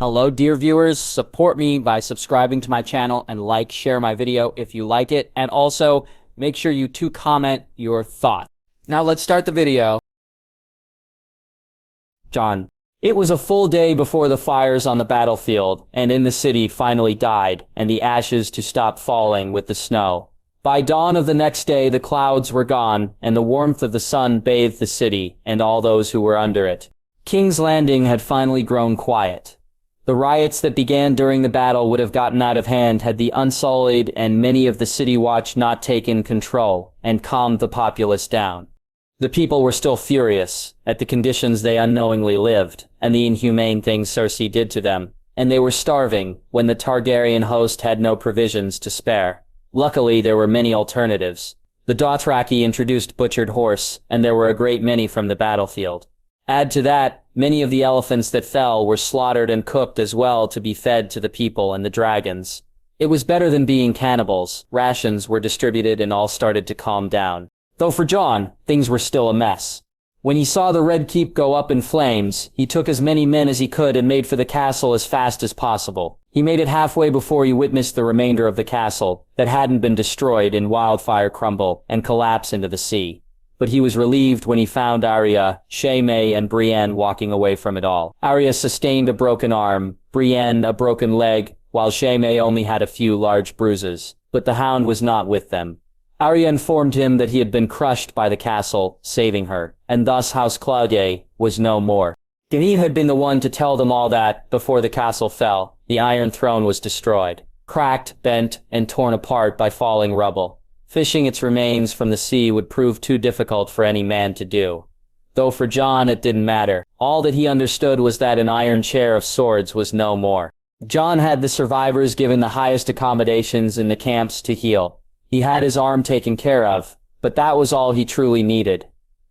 Hello dear viewers, support me by subscribing to my channel and share my video if you like it, and also make sure you comment your thoughts. Now let's start the video. Jon. It was a full day before the fires on the battlefield and in the city finally died, and the ashes to stop falling with the snow. By dawn of the next day the clouds were gone, and the warmth of the sun bathed the city and all those who were under it. King's Landing had finally grown quiet. The riots that began during the battle would have gotten out of hand had the Unsullied and many of the City Watch not taken control and calmed the populace down. The people were still furious at the conditions they unknowingly lived and the inhumane things Cersei did to them, and they were starving when the Targaryen host had no provisions to spare. Luckily, there were many alternatives. The Dothraki introduced butchered horse, and there were a great many from the battlefield. Add to that, many of the elephants that fell were slaughtered and cooked as well to be fed to the people and the dragons. It was better than being cannibals. Rations were distributed and all started to calm down. Though for Jon, things were still a mess. When he saw the Red Keep go up in flames, he took as many men as he could and made for the castle as fast as possible. He made it halfway before he witnessed the remainder of the castle that hadn't been destroyed in wildfire crumble and collapse into the sea. But he was relieved when he found Arya, Shaemay, and Brienne walking away from it all. Arya sustained a broken arm, Brienne a broken leg, while Shaemay only had a few large bruises. But the Hound was not with them. Arya informed him that he had been crushed by the castle, saving her, and thus House Claudier was no more. Grenn had been the one to tell them all that, before the castle fell, the Iron Throne was destroyed, cracked, bent, and torn apart by falling rubble. Fishing its remains from the sea would prove too difficult for any man to do. Though for Jon it didn't matter. All that he understood was that an iron chair of swords was no more. Jon had the survivors given the highest accommodations in the camps to heal. He had his arm taken care of, but that was all he truly needed.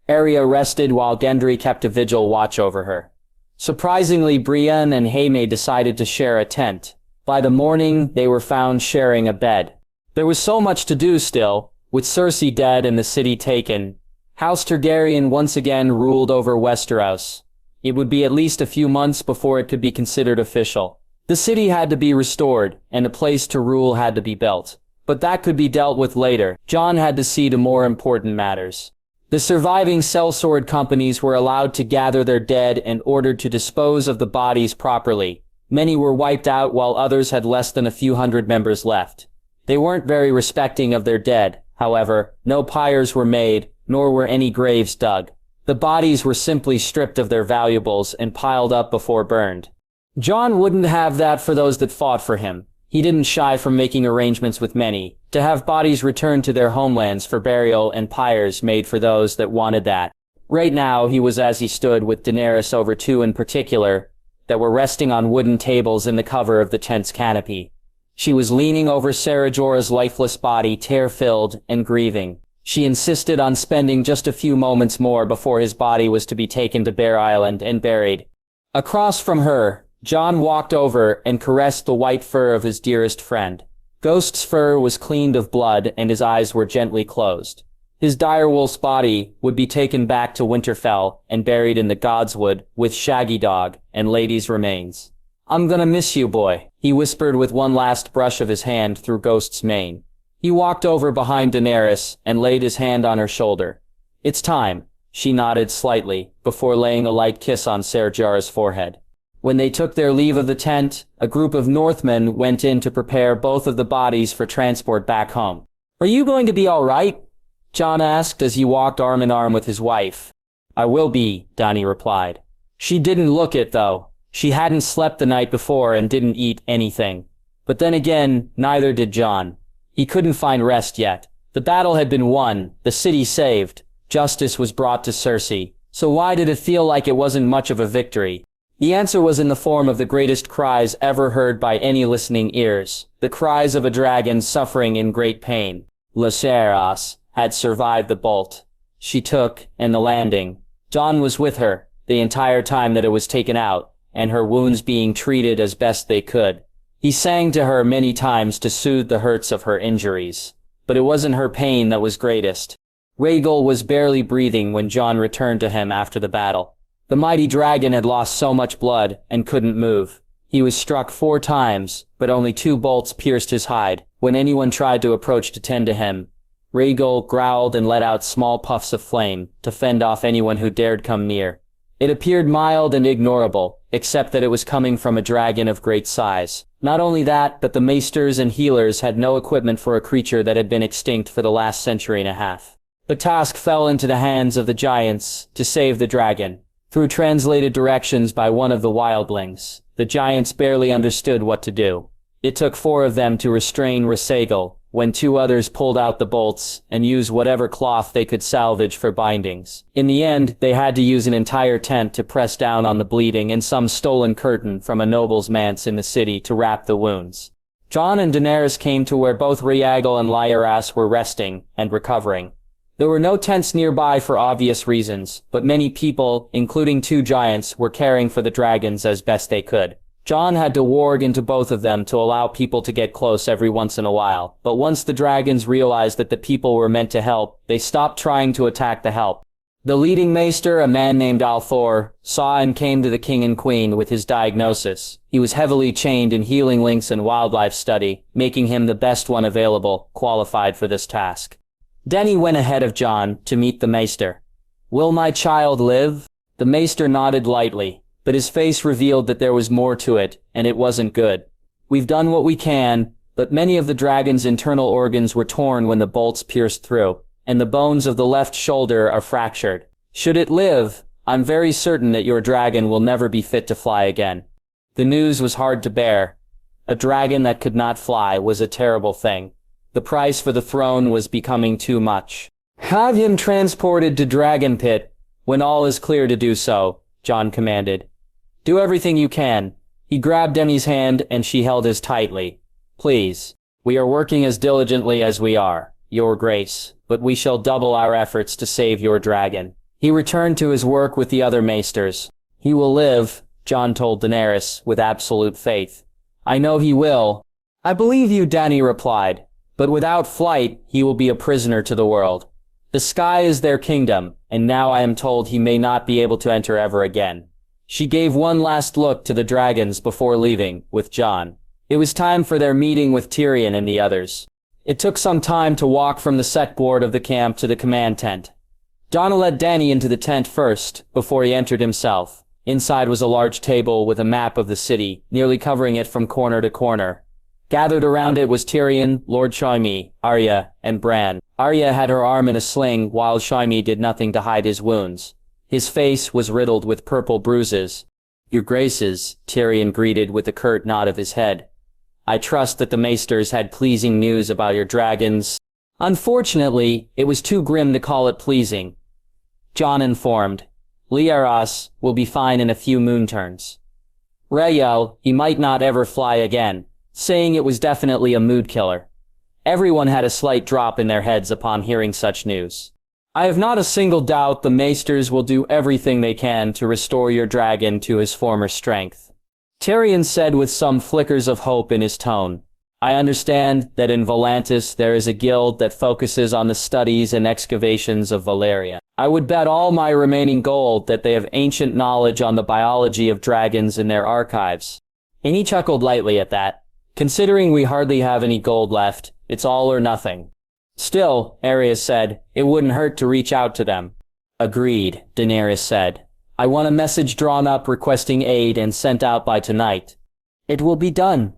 Arya rested while Gendry kept a vigil watch over her. Surprisingly, Brienne and Shaemay decided to share a tent. By the morning, they were found sharing a bed. There was so much to do still, with Cersei dead and the city taken. House Targaryen once again ruled over Westeros. It would be at least a few months before it could be considered official. The city had to be restored, and a place to rule had to be built. But that could be dealt with later. Jon had to see to more important matters. The surviving sellsword companies were allowed to gather their dead and ordered to dispose of the bodies properly. Many were wiped out while others had less than a few hundred members left. They weren't very respecting of their dead, however. No pyres were made, nor were any graves dug. The bodies were simply stripped of their valuables and piled up before burned. Jon wouldn't have that for those that fought for him. He didn't shy from making arrangements with many, to have bodies returned to their homelands for burial and pyres made for those that wanted that. Right now he was as he stood with Daenerys over two in particular, that were resting on wooden tables in the cover of the tent's canopy. She was leaning over Sarah Jorah's lifeless body, tear-filled and grieving. She insisted on spending just a few moments more before his body was to be taken to Bear Island and buried. Across from her, Jon walked over and caressed the white fur of his dearest friend. Ghost's fur was cleaned of blood and his eyes were gently closed. His direwolf's body would be taken back to Winterfell and buried in the Godswood with Shaggy Dog and Lady's remains. "I'm gonna miss you, boy," he whispered with one last brush of his hand through Ghost's mane. He walked over behind Daenerys and laid his hand on her shoulder. "It's time," she nodded slightly, before laying a light kiss on Ser Jorah's forehead. When they took their leave of the tent, a group of Northmen went in to prepare both of the bodies for transport back home. "Are you going to be all right?" Jon asked as he walked arm in arm with his wife. "I will be," Dany replied. She didn't look it, though. She hadn't slept the night before and didn't eat anything. But then again, neither did Jon. He couldn't find rest yet. The battle had been won, the city saved, justice was brought to Cersei. So why did it feel like it wasn't much of a victory? The answer was in the form of the greatest cries ever heard by any listening ears. The cries of a dragon suffering in great pain. Westeros had survived the bolt she took and the landing. Jon was with her the entire time that it was taken out, and her wounds being treated as best they could. He sang to her many times to soothe the hurts of her injuries. But it wasn't her pain that was greatest. Rhaegal was barely breathing when Jon returned to him after the battle. The mighty dragon had lost so much blood and couldn't move. He was struck 4 times, but only 2 bolts pierced his hide. When anyone tried to approach to tend to him, Rhaegal growled and let out small puffs of flame to fend off anyone who dared come near. It appeared mild and ignorable, except that it was coming from a dragon of great size. Not only that, but the maesters and healers had no equipment for a creature that had been extinct for the last century and a half. The task fell into the hands of the giants to save the dragon. Through translated directions by one of the wildlings, the giants barely understood what to do. It took 4 of them to restrain Rhaegal, when 2 others pulled out the bolts and used whatever cloth they could salvage for bindings. In the end, they had to use an entire tent to press down on the bleeding and some stolen curtain from a noble's manse in the city to wrap the wounds. Jon and Daenerys came to where both Rhaegal and Lyras were resting and recovering. There were no tents nearby for obvious reasons, but many people, including 2 giants, were caring for the dragons as best they could. Jon had to warg into both of them to allow people to get close every once in a while, but once the dragons realized that the people were meant to help, they stopped trying to attack the help. The leading maester, a man named Althor, saw and came to the king and queen with his diagnosis. He was heavily chained in healing links and wildlife study, making him the best one available, qualified for this task. Dany went ahead of Jon to meet the maester. "Will my child live?" The maester nodded lightly, but his face revealed that there was more to it, and it wasn't good. "We've done what we can, but many of the dragon's internal organs were torn when the bolts pierced through, and the bones of the left shoulder are fractured. Should it live, I'm very certain that your dragon will never be fit to fly again." The news was hard to bear. A dragon that could not fly was a terrible thing. The price for the throne was becoming too much. "Have him transported to Dragon Pit when all is clear to do so," Jon commanded. "Do everything you can." He grabbed Dany's hand and she held his tightly. "Please. We are working as diligently as we are, Your Grace, but we shall double our efforts to save your dragon." He returned to his work with the other maesters. "He will live," Jon told Daenerys with absolute faith. "I know he will." "I believe you," Dany replied. "But without flight, he will be a prisoner to the world. The sky is their kingdom, and now I am told he may not be able to enter ever again." She gave one last look to the dragons before leaving, with Jon. It was time for their meeting with Tyrion and the others. It took some time to walk from the set board of the camp to the command tent. Jon led Dany into the tent first, before he entered himself. Inside was a large table with a map of the city, nearly covering it from corner to corner. Gathered around it was Tyrion, Lord Shaimi, Arya, and Bran. Arya had her arm in a sling, while Shaimi did nothing to hide his wounds. His face was riddled with purple bruises. "Your Graces," Tyrion greeted with a curt nod of his head. "I trust that the maesters had pleasing news about your dragons." "Unfortunately, it was too grim to call it pleasing," Jon informed. "Lyras will be fine in a few moon turns. Rhaegal, he might not ever fly again," saying it was definitely a mood killer. Everyone had a slight drop in their heads upon hearing such news. "I have not a single doubt the maesters will do everything they can to restore your dragon to his former strength," Tyrion said with some flickers of hope in his tone. "I understand that in Volantis there is a guild that focuses on the studies and excavations of Valyria. I would bet all my remaining gold that they have ancient knowledge on the biology of dragons in their archives." And he chuckled lightly at that. "Considering we hardly have any gold left, it's all or nothing." "Still," Arya said, "it wouldn't hurt to reach out to them." "Agreed," Daenerys said. "I want a message drawn up requesting aid and sent out by tonight." "It will be done,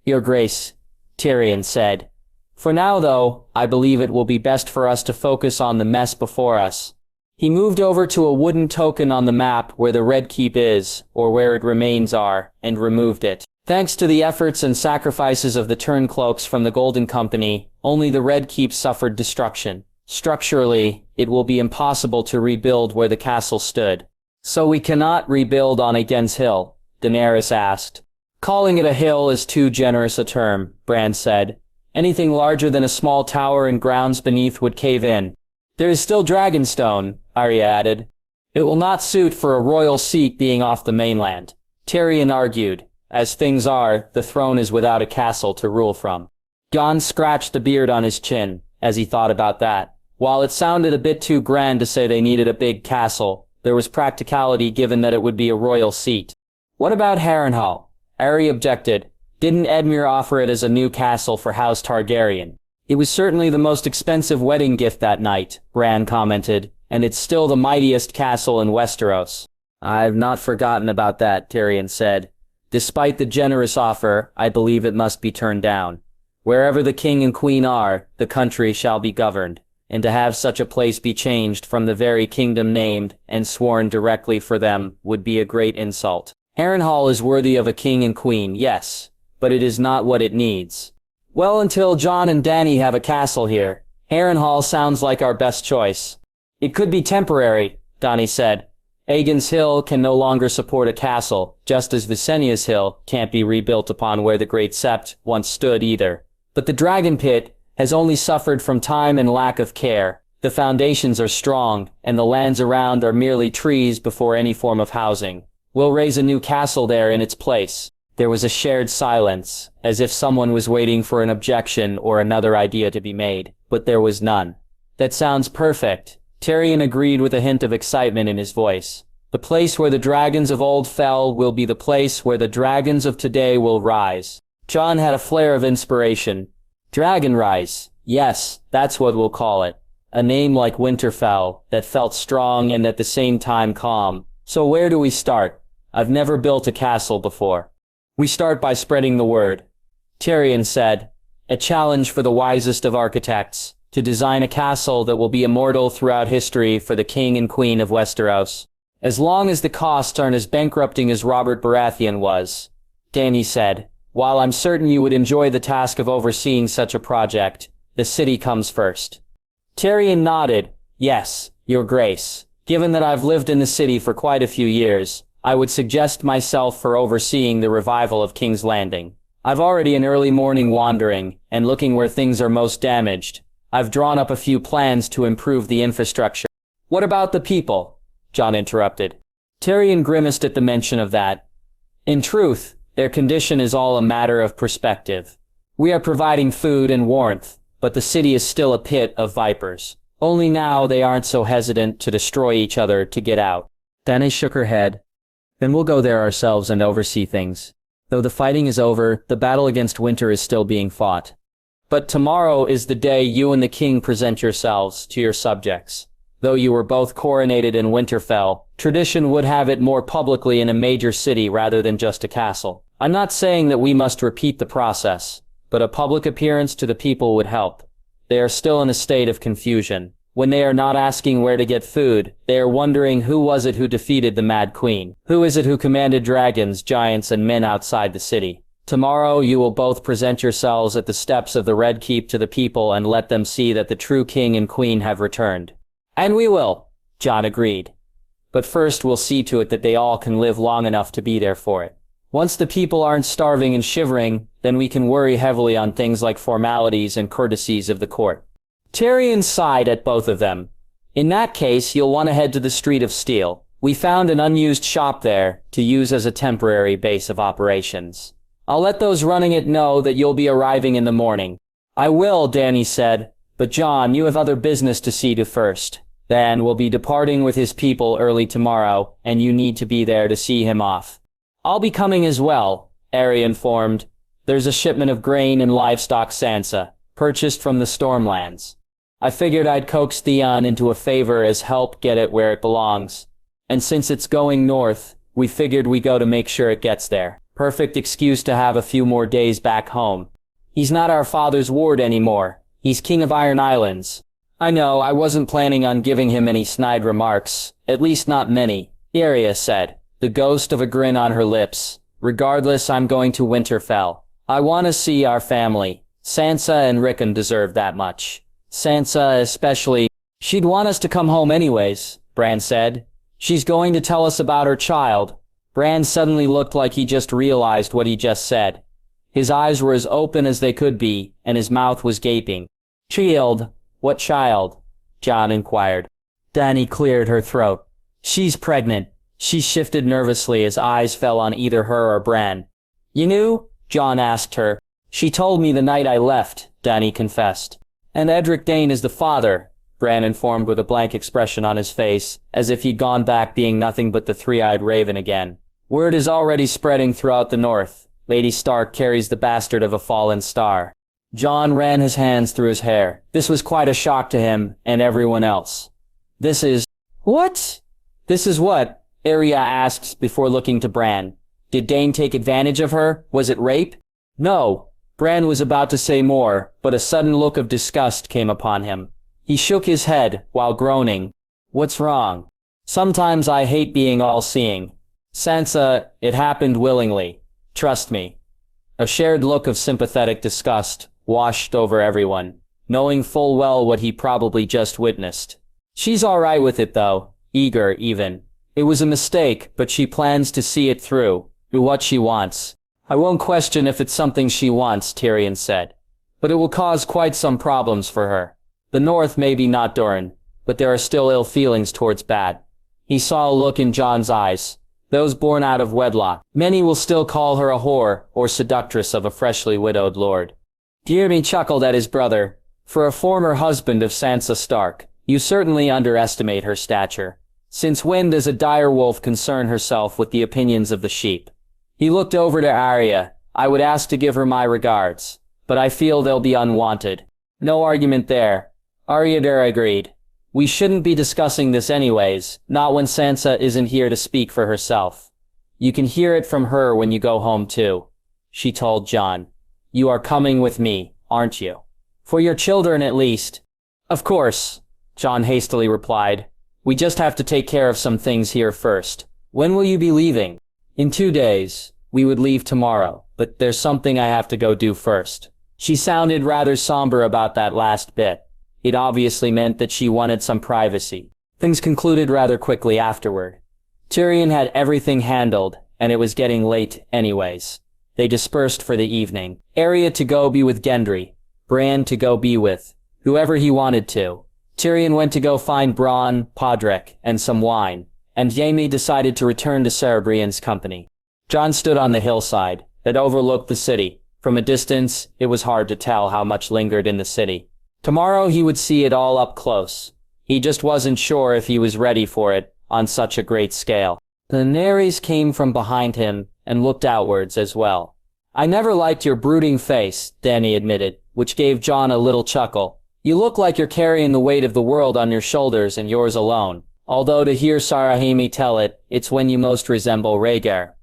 Your Grace," Tyrion said. "For now, though, I believe it will be best for us to focus on the mess before us." He moved over to a wooden token on the map where the Red Keep is, or where its remains are, and removed it. Thanks to the efforts and sacrifices of the Turncloaks from the Golden Company, only the Red Keep suffered destruction. Structurally, it will be impossible to rebuild where the castle stood. "So we cannot rebuild on Aegon's Hill?" Daenerys asked. "Calling it a hill is too generous a term," Bran said. "Anything larger than a small tower and grounds beneath would cave in." "There is still Dragonstone," Arya added. "It will not suit for a royal seat being off the mainland," Tyrion argued. "As things are, the throne is without a castle to rule from." Jon scratched the beard on his chin, as he thought about that. While it sounded a bit too grand to say they needed a big castle, there was practicality given that it would be a royal seat. "What about Harrenhal?" Arya objected. Didn't Edmure offer it as a new castle for House Targaryen? It was certainly the most expensive wedding gift that night, Bran commented, and it's still the mightiest castle in Westeros. I've not forgotten about that, Tyrion said. Despite the generous offer, I believe it must be turned down. Wherever the king and queen are, the country shall be governed, and to have such a place be changed from the very kingdom named and sworn directly for them would be a great insult. Harrenhal is worthy of a king and queen, yes, but it is not what it needs. Well, until Jon and Dany have a castle here, Harrenhal sounds like our best choice. It could be temporary, Dany said. Aegon's Hill can no longer support a castle, just as Visenya's Hill can't be rebuilt upon where the Great Sept once stood either. But the Dragon Pit has only suffered from time and lack of care. The foundations are strong, and the lands around are merely trees before any form of housing. We'll raise a new castle there in its place. There was a shared silence, as if someone was waiting for an objection or another idea to be made, but there was none. That sounds perfect. Tyrion agreed with a hint of excitement in his voice. The place where the dragons of old fell will be the place where the dragons of today will rise. Jon had a flare of inspiration. Dragon Rise. Yes, that's what we'll call it. A name like Winterfell, that felt strong and at the same time calm. So where do we start? I've never built a castle before. We start by spreading the word. Tyrion said, a challenge for the wisest of architects, to design a castle that will be immortal throughout history for the king and queen of Westeros. As long as the costs aren't as bankrupting as Robert Baratheon was. Dany said, while I'm certain you would enjoy the task of overseeing such a project, the city comes first. Tyrion nodded. Yes, Your Grace. Given that I've lived in the city for quite a few years, I would suggest myself for overseeing the revival of King's Landing. I've already an early morning wandering, and looking where things are most damaged. I've drawn up a few plans to improve the infrastructure. What about the people? Jon interrupted. Tyrion grimaced at the mention of that. In truth, their condition is all a matter of perspective. We are providing food and warmth, but the city is still a pit of vipers. Only now they aren't so hesitant to destroy each other to get out. Dany shook her head. Then we'll go there ourselves and oversee things. Though the fighting is over, the battle against winter is still being fought. But tomorrow is the day you and the king present yourselves to your subjects. Though you were both coronated in Winterfell, tradition would have it more publicly in a major city rather than just a castle. I'm not saying that we must repeat the process, but a public appearance to the people would help. They are still in a state of confusion. When they are not asking where to get food, they are wondering who was it who defeated the Mad Queen? Who is it who commanded dragons, giants, and men outside the city? Tomorrow you will both present yourselves at the steps of the Red Keep to the people and let them see that the true king and queen have returned. And we will, Jon agreed. But first we'll see to it that they all can live long enough to be there for it. Once the people aren't starving and shivering, then we can worry heavily on things like formalities and courtesies of the court. Tyrion sighed at both of them. In that case, you'll want to head to the Street of Steel. We found an unused shop there to use as a temporary base of operations. I'll let those running it know that you'll be arriving in the morning. I will, Dany said, but Jon, you have other business to see to first. Then we'll be departing with his people early tomorrow, and you need to be there to see him off. I'll be coming as well, Arya informed. There's a shipment of grain and livestock Sansa, purchased from the Stormlands. I figured I'd coax Theon into a favor as help get it where it belongs. And since it's going north, we figured we go to make sure it gets there. Perfect excuse to have a few more days back home. He's not our father's ward anymore. He's King of Iron Islands. I know, I wasn't planning on giving him any snide remarks. At least not many, Arya said, the ghost of a grin on her lips. Regardless, I'm going to Winterfell. I want to see our family. Sansa and Rickon deserve that much. Sansa especially. She'd want us to come home anyways, Bran said. She's going to tell us about her child. Bran suddenly looked like he just realized what he just said. His eyes were as open as they could be, and his mouth was gaping. Child? What child? Jon inquired. Dany cleared her throat. She's pregnant. She shifted nervously as eyes fell on either her or Bran. You knew? Jon asked her. She told me the night I left, Dany confessed. And Edric Dane is the father, Bran informed with a blank expression on his face, as if he'd gone back being nothing but the three-eyed raven again. Word is already spreading throughout the north. Lady Stark carries the bastard of a fallen star. Jon ran his hands through his hair. This was quite a shock to him and everyone else. This is... What? This is what? Arya asked before looking to Bran. Did Dane take advantage of her? Was it rape? No. Bran was about to say more, but a sudden look of disgust came upon him. He shook his head while groaning. What's wrong? Sometimes I hate being all-seeing. Sansa, it happened willingly. Trust me. A shared look of sympathetic disgust washed over everyone, knowing full well what he probably just witnessed. She's all right with it though, eager even. It was a mistake, but she plans to see it through, do what she wants. I won't question if it's something she wants, Tyrion said. But it will cause quite some problems for her. The North may be not Doran, but there are still ill feelings towards Bad. He saw a look in Jon's eyes. Those born out of wedlock. Many will still call her a whore or seductress of a freshly widowed lord. Jaime chuckled at his brother. For a former husband of Sansa Stark, you certainly underestimate her stature. Since when does a direwolf concern herself with the opinions of the sheep? He looked over to Arya. I would ask to give her my regards, but I feel they'll be unwanted. No argument there. Arya agreed. We shouldn't be discussing this anyways, not when Sansa isn't here to speak for herself. You can hear it from her when you go home too. She told Jon. You are coming with me, aren't you? For your children at least. Of course, Jon hastily replied. We just have to take care of some things here first. When will you be leaving? In 2 days. We would leave tomorrow, but there's something I have to go do first. She sounded rather somber about that last bit. It obviously meant that she wanted some privacy. Things concluded rather quickly afterward. Tyrion had everything handled, and it was getting late anyways. They dispersed for the evening. Arya to go be with Gendry. Bran to go be with whoever he wanted to. Tyrion went to go find Bronn, Podrick, and some wine, and Jaime decided to return to Cerebrian's company. Jon stood on the hillside that overlooked the city. From a distance, it was hard to tell how much lingered in the city. Tomorrow he would see it all up close. He just wasn't sure if he was ready for it on such a great scale. Daenerys came from behind him and looked outwards as well. I never liked your brooding face, Dany admitted, which gave Jon a little chuckle. You look like you're carrying the weight of the world on your shoulders and yours alone. Although to hear Jaime tell it, it's when you most resemble Rhaegar.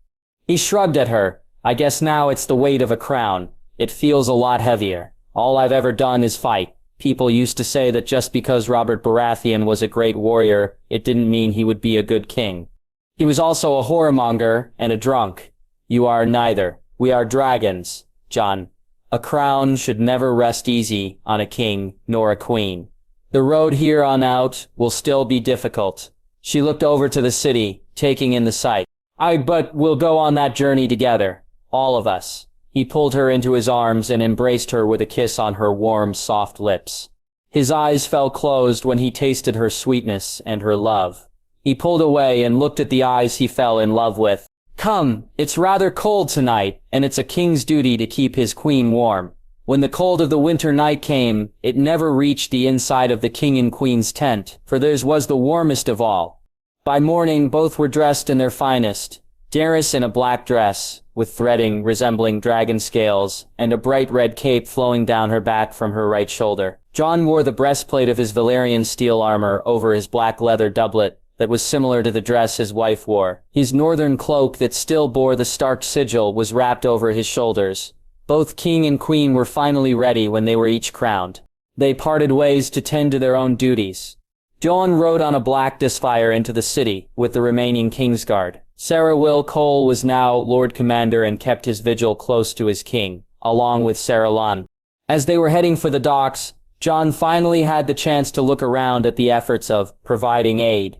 He shrugged at her. I guess now it's the weight of a crown. It feels a lot heavier. All I've ever done is fight. People used to say that just because Robert Baratheon was a great warrior, it didn't mean he would be a good king. He was also a whoremonger and a drunk. You are neither. We are dragons, Jon. A crown should never rest easy on a king nor a queen. The road here on out will still be difficult. She looked over to the city, taking in the sight. But we'll go on that journey together. All of us. He pulled her into his arms and embraced her with a kiss on her warm, soft lips. His eyes fell closed when he tasted her sweetness and her love. He pulled away and looked at the eyes he fell in love with. Come, it's rather cold tonight, and it's a king's duty to keep his queen warm. When the cold of the winter night came, it never reached the inside of the king and queen's tent, for theirs was the warmest of all. By morning, both were dressed in their finest. Daenerys in a black dress, with threading resembling dragon scales, and a bright red cape flowing down her back from her right shoulder. Jon wore the breastplate of his Valyrian steel armor over his black leather doublet that was similar to the dress his wife wore. His northern cloak that still bore the Stark sigil was wrapped over his shoulders. Both king and queen were finally ready when they were each crowned. They parted ways to tend to their own duties. Jon rode on a black Deathfire into the city with the remaining Kingsguard. Sarah Will Cole was now Lord Commander and kept his vigil close to his king, along with Sarah Lon. As they were heading for the docks, Jon finally had the chance to look around at the efforts of providing aid.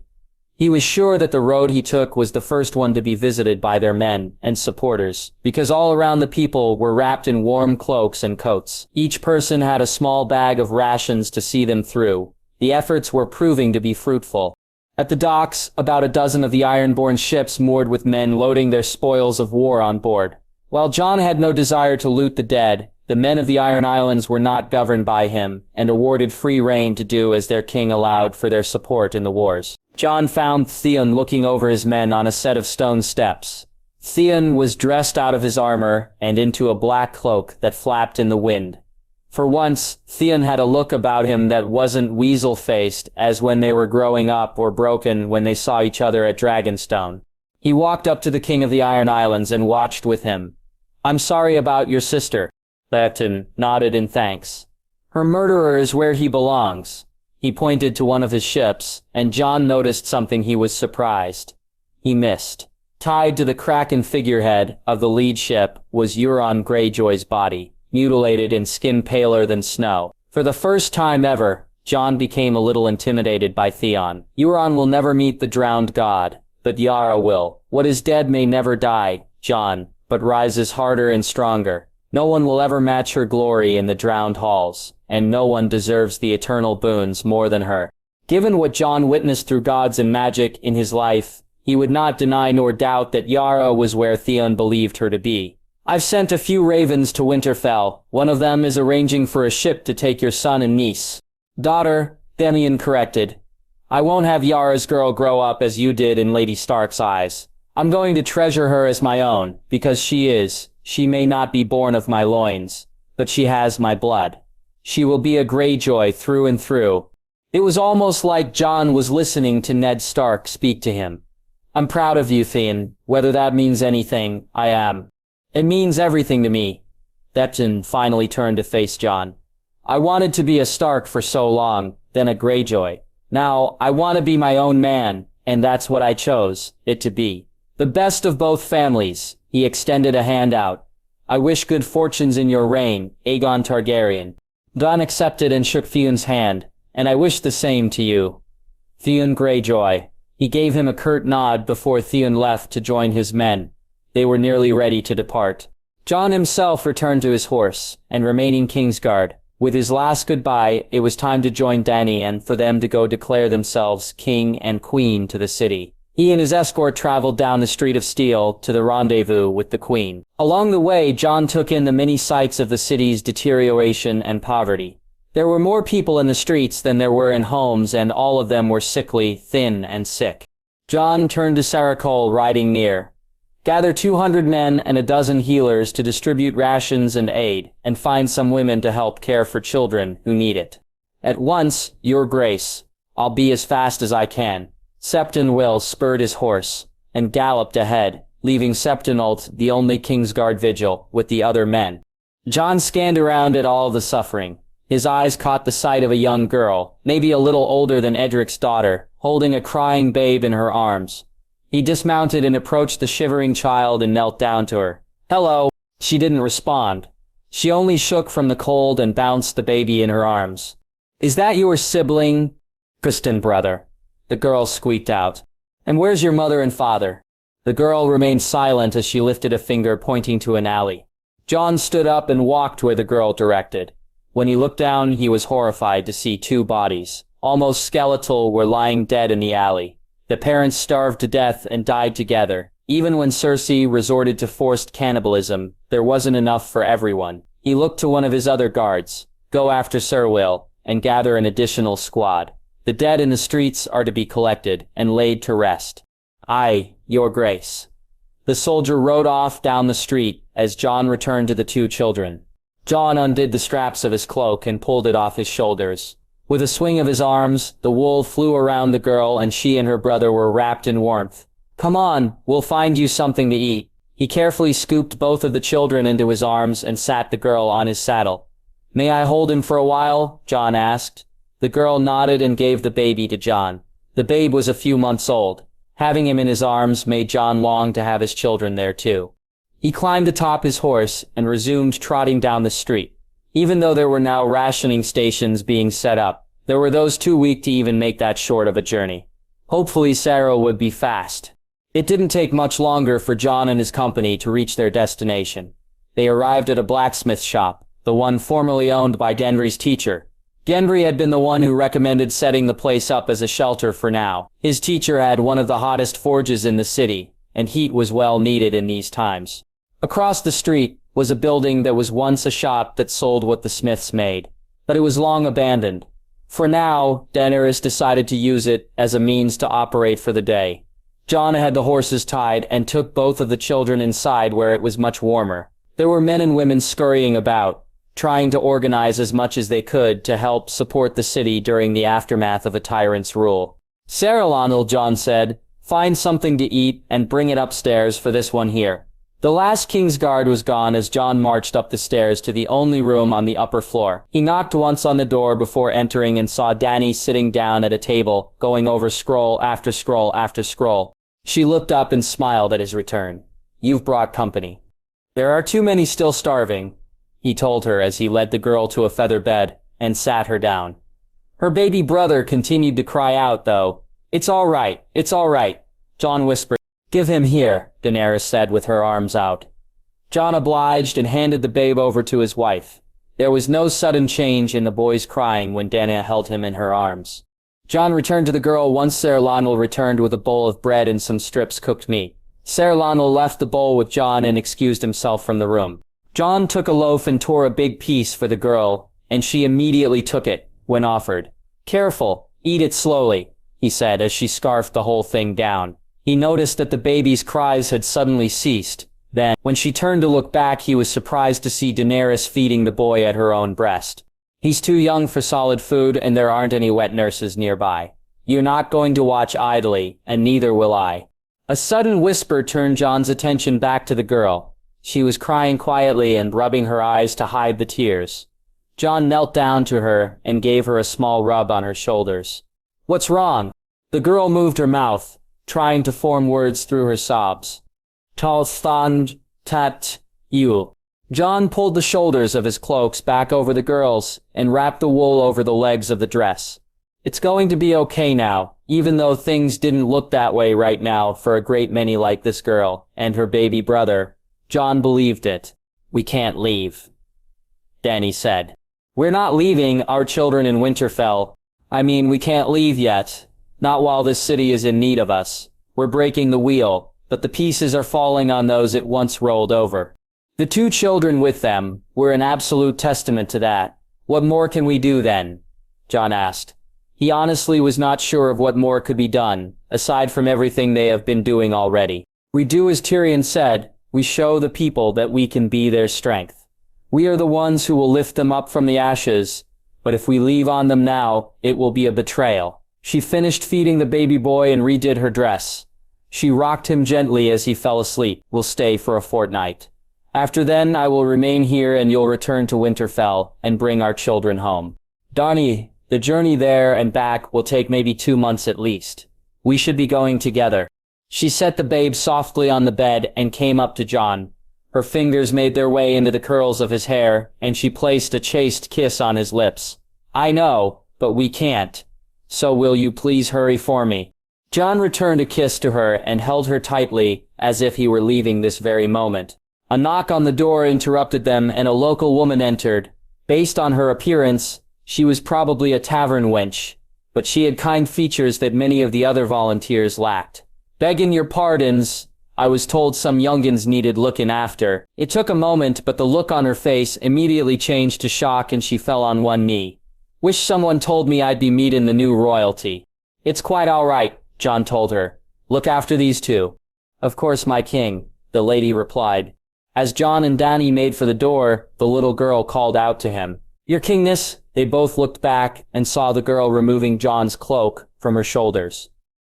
He was sure that the road he took was the first one to be visited by their men and supporters, because all around the people were wrapped in warm cloaks and coats. Each person had a small bag of rations to see them through. The efforts were proving to be fruitful. At the docks, about a dozen of the Ironborn ships moored with men loading their spoils of war on board. While Jon had no desire to loot the dead, the men of the Iron Islands were not governed by him and awarded free rein to do as their king allowed for their support in the wars. Jon found Theon looking over his men on a set of stone steps. Theon was dressed out of his armor and into a black cloak that flapped in the wind. For once, Theon had a look about him that wasn't weasel-faced as when they were growing up or broken when they saw each other at Dragonstone. He walked up to the King of the Iron Islands and watched with him. "I'm sorry about your sister." Theon nodded in thanks. "Her murderer is where he belongs." He pointed to one of his ships, and Jon noticed something. He was surprised. He missed. Tied to the Kraken figurehead of the lead ship was Euron Greyjoy's body, mutilated and skin paler than snow. For the first time ever, Jon became a little intimidated by Theon. Euron will never meet the drowned god, but Yara will. What is dead may never die, Jon, but rises harder and stronger. No one will ever match her glory in the drowned halls, and no one deserves the eternal boons more than her. Given what Jon witnessed through gods and magic in his life, he would not deny nor doubt that Yara was where Theon believed her to be. "I've sent a few ravens to Winterfell. One of them is arranging for a ship to take your son and niece." "Daughter," Theon corrected. "I won't have Yara's girl grow up as you did in Lady Stark's eyes. I'm going to treasure her as my own, because she may not be born of my loins, but she has my blood. She will be a Greyjoy through and through." It was almost like Jon was listening to Ned Stark speak to him. "I'm proud of you, Theon. Whether that means anything, I am. It means everything to me." Theon finally turned to face Jon. "I wanted to be a Stark for so long, then a Greyjoy. Now, I want to be my own man, and that's what I chose it to be. The best of both families." He extended a hand out. "I wish good fortunes in your reign, Aegon Targaryen." Jon accepted and shook Theon's hand. "And I wish the same to you, Theon Greyjoy." He gave him a curt nod before Theon left to join his men. They were nearly ready to depart. Jon himself returned to his horse, and remaining Kingsguard. With his last goodbye, it was time to join Dany and for them to go declare themselves king and queen to the city. He and his escort traveled down the Street of Steel to the rendezvous with the queen. Along the way, Jon took in the many sights of the city's deterioration and poverty. There were more people in the streets than there were in homes, and all of them were sickly, thin, and sick. Jon turned to Saracol riding near. "Gather 200 men and a dozen healers to distribute rations and aid, and find some women to help care for children who need it. At once, your grace. I'll be as fast as I can." Septon Will spurred his horse, and galloped ahead, leaving Septinault, the only Kingsguard vigil, with the other men. Jon scanned around at all the suffering. His eyes caught the sight of a young girl, maybe a little older than Edric's daughter, holding a crying babe in her arms. He dismounted and approached the shivering child and knelt down to her. "Hello." She didn't respond. She only shook from the cold and bounced the baby in her arms. "Is that your sibling?" "Kristen, brother," the girl squeaked out. "And where's your mother and father?" The girl remained silent as she lifted a finger pointing to an alley. Jon stood up and walked where the girl directed. When he looked down, he was horrified to see two bodies, almost skeletal, were lying dead in the alley. The parents starved to death and died together. Even when Cersei resorted to forced cannibalism, there wasn't enough for everyone. He looked to one of his other guards. "Go after Sir Will, and gather an additional squad. The dead in the streets are to be collected and laid to rest." "Aye, your grace." The soldier rode off down the street as Jon returned to the two children. Jon undid the straps of his cloak and pulled it off his shoulders. With a swing of his arms, the wool flew around the girl and she and her brother were wrapped in warmth. "Come on, we'll find you something to eat." He carefully scooped both of the children into his arms and sat the girl on his saddle. "May I hold him for a while?" Jon asked. The girl nodded and gave the baby to Jon. The babe was a few months old. Having him in his arms made Jon long to have his children there too. He climbed atop his horse and resumed trotting down the street. Even though there were now rationing stations being set up, there were those too weak to even make that short of a journey. Hopefully Sarah would be fast. It didn't take much longer for Jon and his company to reach their destination. They arrived at a blacksmith shop, the one formerly owned by Gendry's teacher. Gendry had been the one who recommended setting the place up as a shelter for now. His teacher had one of the hottest forges in the city, and heat was well needed in these times. Across the street was a building that was once a shop that sold what the smiths made, but it was long abandoned. For now, Daenerys decided to use it as a means to operate for the day. Jon had the horses tied and took both of the children inside where it was much warmer. There were men and women scurrying about, trying to organize as much as they could to help support the city during the aftermath of a tyrant's rule. "Sarah Lonel," Jon said, "find something to eat and bring it upstairs for this one here." The last Kingsguard was gone as Jon marched up the stairs to the only room on the upper floor. He knocked once on the door before entering and saw Dany sitting down at a table, going over scroll after scroll after scroll. She looked up and smiled at his return. "You've brought company." "There are too many still starving," he told her as he led the girl to a feather bed and sat her down. Her baby brother continued to cry out, though. It's all right, Jon whispered. "Give him here," Daenerys said with her arms out. Jon obliged and handed the babe over to his wife. There was no sudden change in the boy's crying when Dany held him in her arms. Jon returned to the girl once Ser Lionel returned with a bowl of bread and some strips cooked meat. Ser Lionel left the bowl with Jon and excused himself from the room. Jon took a loaf and tore a big piece for the girl, and she immediately took it when offered. "Careful, eat it slowly," he said as she scarfed the whole thing down. He noticed that the baby's cries had suddenly ceased. Then, when she turned to look back, he was surprised to see Daenerys feeding the boy at her own breast. "He's too young for solid food and there aren't any wet nurses nearby. You're not going to watch idly, and neither will I." A sudden whisper turned Jon's attention back to the girl. She was crying quietly and rubbing her eyes to hide the tears. Jon knelt down to her and gave her a small rub on her shoulders. "What's wrong?" The girl moved her mouth, trying to form words through her sobs. "Tal thand tat you." Jon pulled the shoulders of his cloaks back over the girl's and wrapped the wool over the legs of the dress. "It's going to be okay now, even though things didn't look that way right now for a great many like this girl and her baby brother." Jon believed it. "We can't leave," Dany said. "We're not leaving our children in Winterfell. I mean, we can't leave yet. Not while this city is in need of us. We're breaking the wheel, but the pieces are falling on those it once rolled over." The two children with them were an absolute testament to that. "What more can we do then?" Jon asked. He honestly was not sure of what more could be done, aside from everything they have been doing already. "We do as Tyrion said, we show the people that we can be their strength. We are the ones who will lift them up from the ashes, but if we leave on them now, it will be a betrayal." She finished feeding the baby boy and redid her dress. She rocked him gently as he fell asleep. "We'll stay for a fortnight. After then, I will remain here and you'll return to Winterfell and bring our children home. Dany, the journey there and back will take maybe 2 months at least. We should be going together." She set the babe softly on the bed and came up to Jon. Her fingers made their way into the curls of his hair, and she placed a chaste kiss on his lips. "I know, but we can't. So will you please hurry for me?" Jon returned a kiss to her and held her tightly, as if he were leaving this very moment. A knock on the door interrupted them and a local woman entered. Based on her appearance, she was probably a tavern wench, but she had kind features that many of the other volunteers lacked. "Beggin' your pardons, I was told some youngins needed lookin' after." It took a moment, but the look on her face immediately changed to shock and she fell on one knee. "Wish someone told me I'd be meetin' the new royalty." "It's quite all right," Jon told her. "Look after these two." "Of course, my king," the lady replied. As Jon and Dany made for the door, the little girl called out to him. "Your kingness." They both looked back and saw the girl removing Jon's cloak from her shoulders.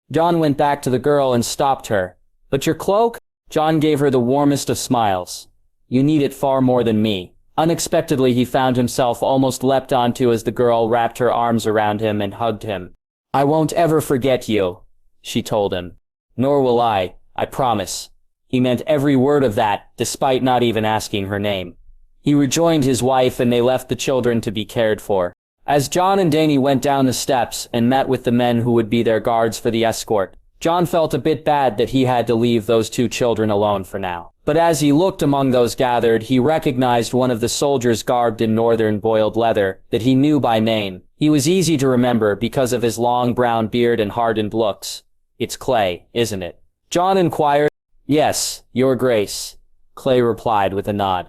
Jon went back to the girl and stopped her. "But your cloak?" Jon gave her the warmest of smiles. "You need it far more than me." Unexpectedly, he found himself almost leapt onto as the girl wrapped her arms around him and hugged him. "I won't ever forget you," she told him. "Nor will I promise." He meant every word of that, despite not even asking her name. He rejoined his wife and they left the children to be cared for. As Jon and Dany went down the steps and met with the men who would be their guards for the escort, Jon felt a bit bad that he had to leave those two children alone for now. But as he looked among those gathered, he recognized one of the soldiers garbed in northern boiled leather that he knew by name. He was easy to remember because of his long brown beard and hardened looks. "It's Clay, isn't it?" Jon inquired. "Yes, your grace," Clay replied with a nod.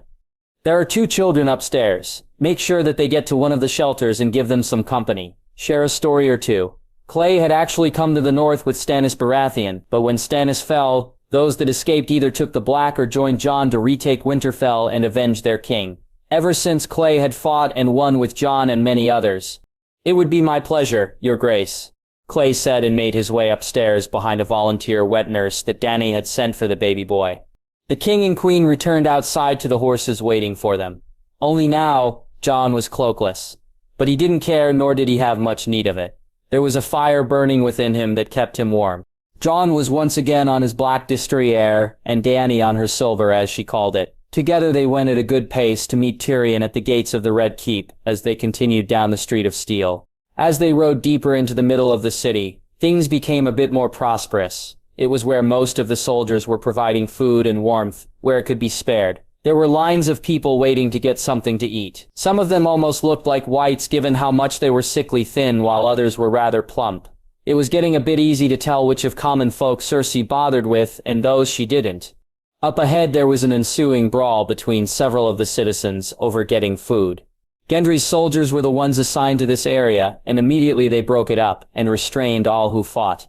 "There are 2 children upstairs. Make sure that they get to one of the shelters and give them some company. Share a story or 2. Clay had actually come to the north with Stannis Baratheon, but when Stannis fell, those that escaped either took the Black or joined Jon to retake Winterfell and avenge their king. Ever since Clay had fought and won with Jon and many others. "It would be my pleasure, Your Grace," Clay said and made his way upstairs behind a volunteer wet nurse that Dany had sent for the baby boy. The king and queen returned outside to the horses waiting for them. Only now, Jon was cloakless. But he didn't care, nor did he have much need of it. There was a fire burning within him that kept him warm. Jon was once again on his black destrier, and Dany on her silver, as she called it. Together they went at a good pace to meet Tyrion at the gates of the Red Keep as they continued down the Street of Steel. As they rode deeper into the middle of the city, things became a bit more prosperous. It was where most of the soldiers were providing food and warmth, where it could be spared. There were lines of people waiting to get something to eat. Some of them almost looked like whites given how much they were sickly thin, while others were rather plump. It was getting a bit easy to tell which of common folk Cersei bothered with and those she didn't. Up ahead there was an ensuing brawl between several of the citizens over getting food. Gendry's soldiers were the ones assigned to this area, and immediately they broke it up and restrained all who fought.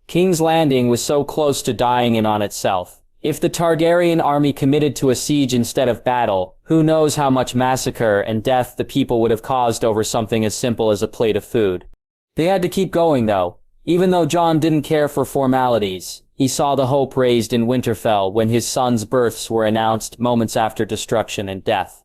King's Landing was so close to dying in on itself. If the Targaryen army committed to a siege instead of battle, who knows how much massacre and death the people would have caused over something as simple as a plate of food. They had to keep going though. Even though Jon didn't care for formalities, he saw the hope raised in Winterfell when his sons' births were announced moments after destruction and death.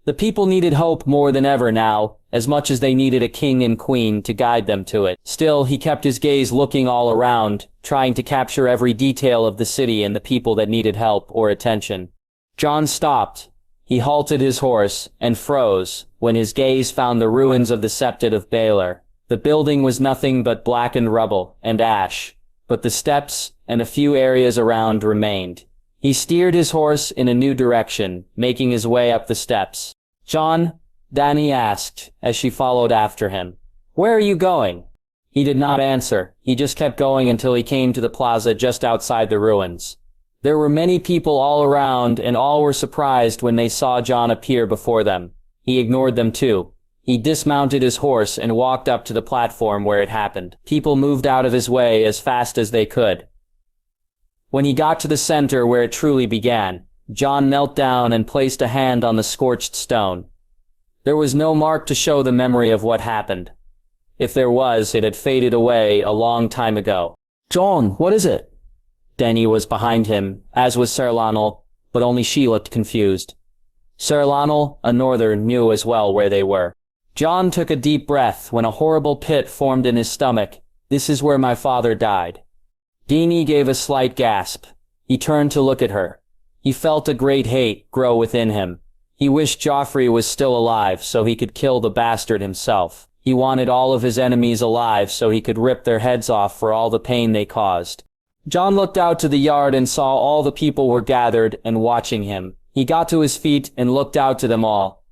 The people needed hope more than ever now, as much as they needed a king and queen to guide them to it. Still, he kept his gaze looking all around, trying to capture every detail of the city and the people that needed help or attention. Jon stopped. He halted his horse and froze when his gaze found the ruins of the Septet of Baelor. The building was nothing but blackened rubble and ash, but the steps and a few areas around remained. He steered his horse in a new direction, making his way up the steps. "Jon?" Dany asked, as she followed after him. "Where are you going?" He did not answer. He just kept going until he came to the plaza just outside the ruins. There were many people all around, and all were surprised when they saw Jon appear before them. He ignored them too. He dismounted his horse and walked up to the platform where it happened. People moved out of his way as fast as they could. When he got to the center where it truly began, Jon knelt down and placed a hand on the scorched stone. There was no mark to show the memory of what happened. If there was, it had faded away a long time ago. "Jon, what is it?" Dany was behind him, as was Ser Lionel, but only she looked confused. Ser Lionel, a northern, knew as well where they were. Jon took a deep breath when a horrible pit formed in his stomach. "This is where my father died." Dany gave a slight gasp. He turned to look at her. He felt a great hate grow within him. He wished Joffrey was still alive so he could kill the bastard himself. He wanted all of his enemies alive so he could rip their heads off for all the pain they caused. Jon looked out to the yard and saw all the people were gathered and watching him. He got to his feet and looked out to them all.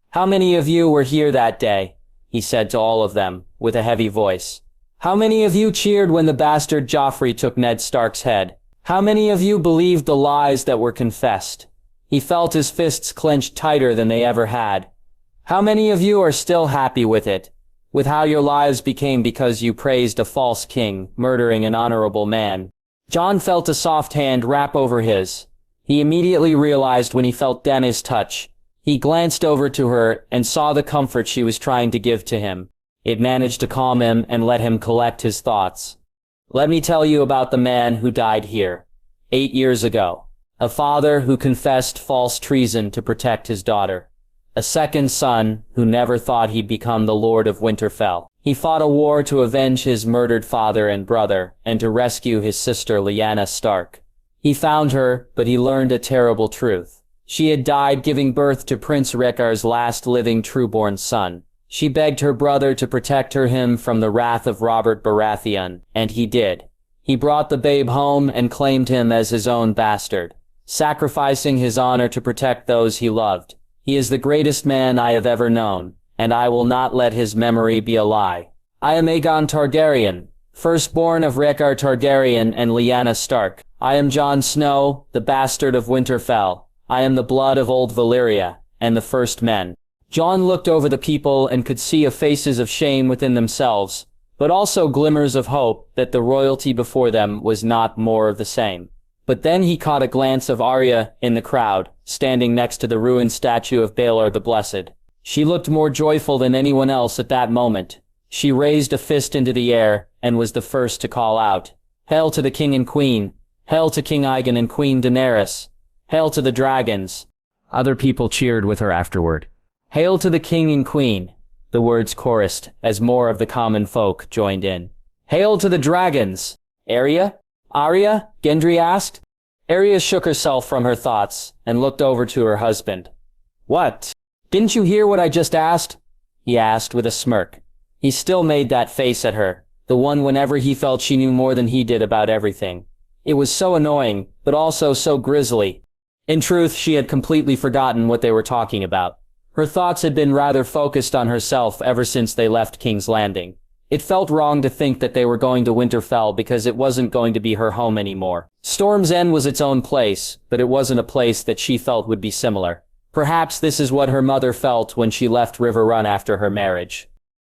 "How many of you were here that day?" he said to all of them, with a heavy voice. "How many of you cheered when the bastard Joffrey took Ned Stark's head? How many of you believed the lies that were confessed?" He felt his fists clenched tighter than they ever had. "How many of you are still happy with it? With how your lives became because you praised a false king, murdering an honorable man?" Jon felt a soft hand wrap over his. He immediately realized when he felt Dany's touch. He glanced over to her and saw the comfort she was trying to give to him. It managed to calm him and let him collect his thoughts. "Let me tell you about the man who died here, 8 years ago. A father who confessed false treason to protect his daughter. A second son who never thought he'd become the Lord of Winterfell. He fought a war to avenge his murdered father and brother, and to rescue his sister Lyanna Stark. He found her, but he learned a terrible truth. She had died giving birth to Prince Rhaegar's last living trueborn son. She begged her brother to protect him from the wrath of Robert Baratheon, and he did. He brought the babe home and claimed him as his own bastard, sacrificing his honor to protect those he loved. He is the greatest man I have ever known, and I will not let his memory be a lie. I am Aegon Targaryen, firstborn of Rhaegar Targaryen and Lyanna Stark. I am Jon Snow, the bastard of Winterfell. I am the blood of old Valyria, and the first men. Jon looked over the people and could see faces of shame within themselves, but also glimmers of hope that the royalty before them was not more of the same. But then he caught a glance of Arya in the crowd, standing next to the ruined statue of Baelor the Blessed. She looked more joyful than anyone else at that moment. She raised a fist into the air and was the first to call out, "Hail to the king and queen! Hail to King Aegon and Queen Daenerys! Hail to the dragons!" Other people cheered with her afterward. "Hail to the king and queen!" The words chorused as more of the common folk joined in. "Hail to the dragons!" "Arya? Arya?" Gendry asked. Arya shook herself from her thoughts and looked over to her husband. "What? Didn't you hear what I just asked?" he asked with a smirk. He still made that face at her, the one whenever he felt she knew more than he did about everything. It was so annoying, but also so grisly. In truth, she had completely forgotten what they were talking about. Her thoughts had been rather focused on herself ever since they left King's Landing. It felt wrong to think that they were going to Winterfell because it wasn't going to be her home anymore. Storm's End was its own place, but it wasn't a place that she felt would be similar. Perhaps this is what her mother felt when she left River Run after her marriage.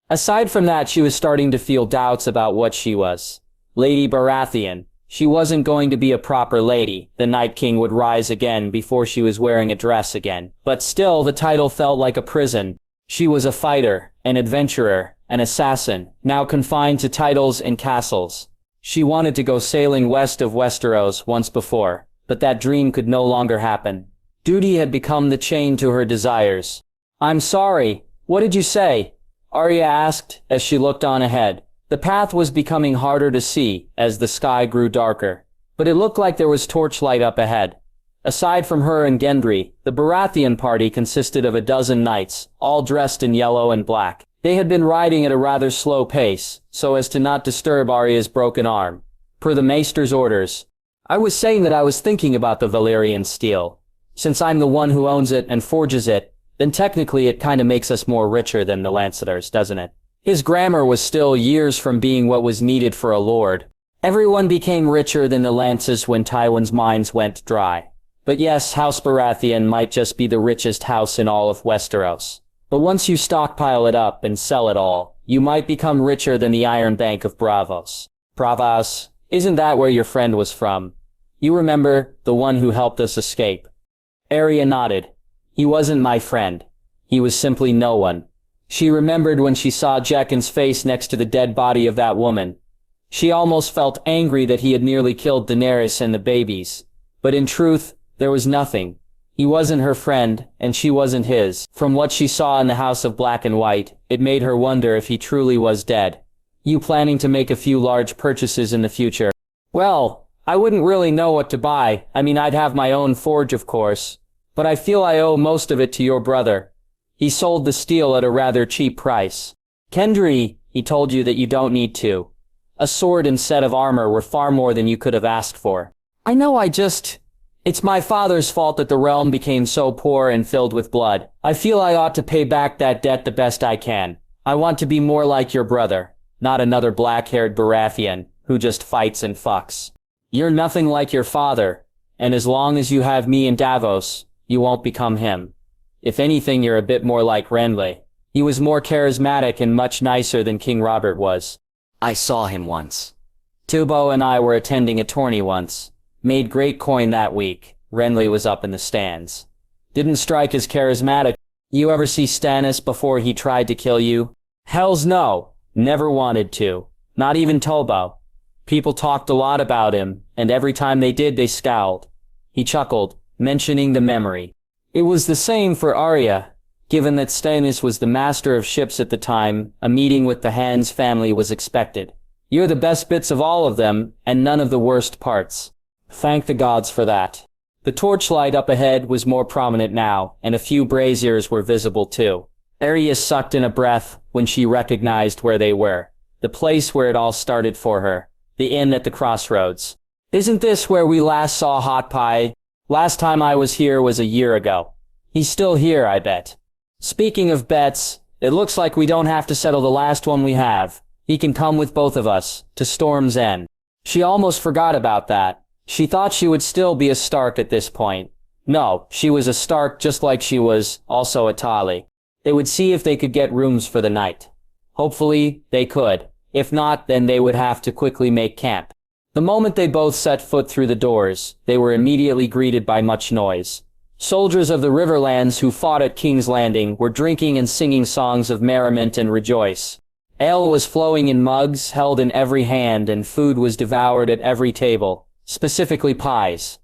Aside from that, she was starting to feel doubts about what she was. Lady Baratheon. She wasn't going to be a proper lady. The Night King would rise again before she was wearing a dress again. But still, the title felt like a prison. She was a fighter, an adventurer, an assassin, now confined to titles and castles. She wanted to go sailing west of Westeros once before, but that dream could no longer happen. Duty had become the chain to her desires. "I'm sorry, what did you say?" Arya asked as she looked on ahead. The path was becoming harder to see as the sky grew darker, but it looked like there was torchlight up ahead. Aside from her and Gendry, the Baratheon party consisted of a dozen knights, all dressed in yellow and black. They had been riding at a rather slow pace, so as to not disturb Arya's broken arm. Per the Maester's orders. "I was saying that I was thinking about the Valyrian steel. Since I'm the one who owns it and forges it, then technically it kinda makes us more richer than the Lancetors, doesn't it?" His grammar was still years from being what was needed for a lord. Everyone became richer than the Lances when Tywin's mines went dry. But yes, House Baratheon might just be the richest house in all of Westeros. But once you stockpile it up and sell it all, you might become richer than the Iron Bank of Braavos. Braavos, isn't that where your friend was from? You remember, the one who helped us escape? Arya nodded. He wasn't my friend. He was simply no one. She remembered when she saw Jaqen's face next to the dead body of that woman. She almost felt angry that he had nearly killed Daenerys and the babies. But in truth, there was nothing. He wasn't her friend, and she wasn't his. From what she saw in the House of Black and White, it made her wonder if he truly was dead. You planning to make a few large purchases in the future? Well, I wouldn't really know what to buy. I mean, I'd have my own forge, of course. But I feel I owe most of it to your brother. He sold the steel at a rather cheap price. Gendry, he told you that you don't need to. A sword and set of armor were far more than you could have asked for. I know It's my father's fault that the realm became so poor and filled with blood. I feel I ought to pay back that debt the best I can. I want to be more like your brother, not another black-haired Baratheon who just fights and fucks. You're nothing like your father, and as long as you have me in Davos, you won't become him. If anything, you're a bit more like Renly. He was more charismatic and much nicer than King Robert was. I saw him once. Tubbo and I were attending a tourney once. Made great coin that week. Renly was up in the stands. Didn't strike as charismatic. You ever see Stannis before he tried to kill you? Hells no. Never wanted to. Not even Tubbo. People talked a lot about him, and every time they did they scowled. He chuckled, mentioning the memory. It was the same for Arya. Given that Stannis was the master of ships at the time, a meeting with the Hans family was expected. You're the best bits of all of them, and none of the worst parts. Thank the gods for that. The torchlight up ahead was more prominent now, and a few braziers were visible too. Arya sucked in a breath when she recognized where they were. The place where it all started for her. The inn at the crossroads. Isn't this where we last saw Hot Pie? Last time I was here was a year ago. He's still here, I bet. Speaking of bets, it looks like we don't have to settle the last one we have. He can come with both of us, to Storm's End. She almost forgot about that. She thought she would still be a Stark at this point. No, she was a Stark just like she was also a Tully. They would see if they could get rooms for the night. Hopefully, they could. If not, then they would have to quickly make camp. The moment they both set foot through the doors, they were immediately greeted by much noise. Soldiers of the Riverlands who fought at King's Landing were drinking and singing songs of merriment and rejoice. Ale was flowing in mugs held in every hand, and food was devoured at every table, specifically pies.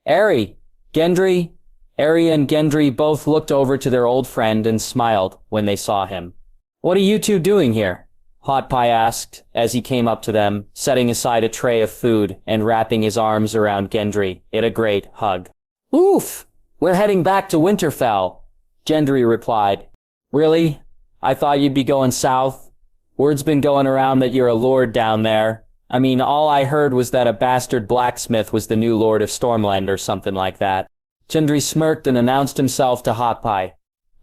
Arya and Gendry both looked over to their old friend and smiled when they saw him. "What are you two doing here?" Hot Pie asked as he came up to them, setting aside a tray of food and wrapping his arms around Gendry in a great hug. "Oof! We're heading back to Winterfell," Gendry replied. "Really? I thought you'd be going south. Word's been going around that you're a lord down there. I mean, all I heard was that a bastard blacksmith was the new lord of Stormland or something like that." Gendry smirked and announced himself to Hot Pie.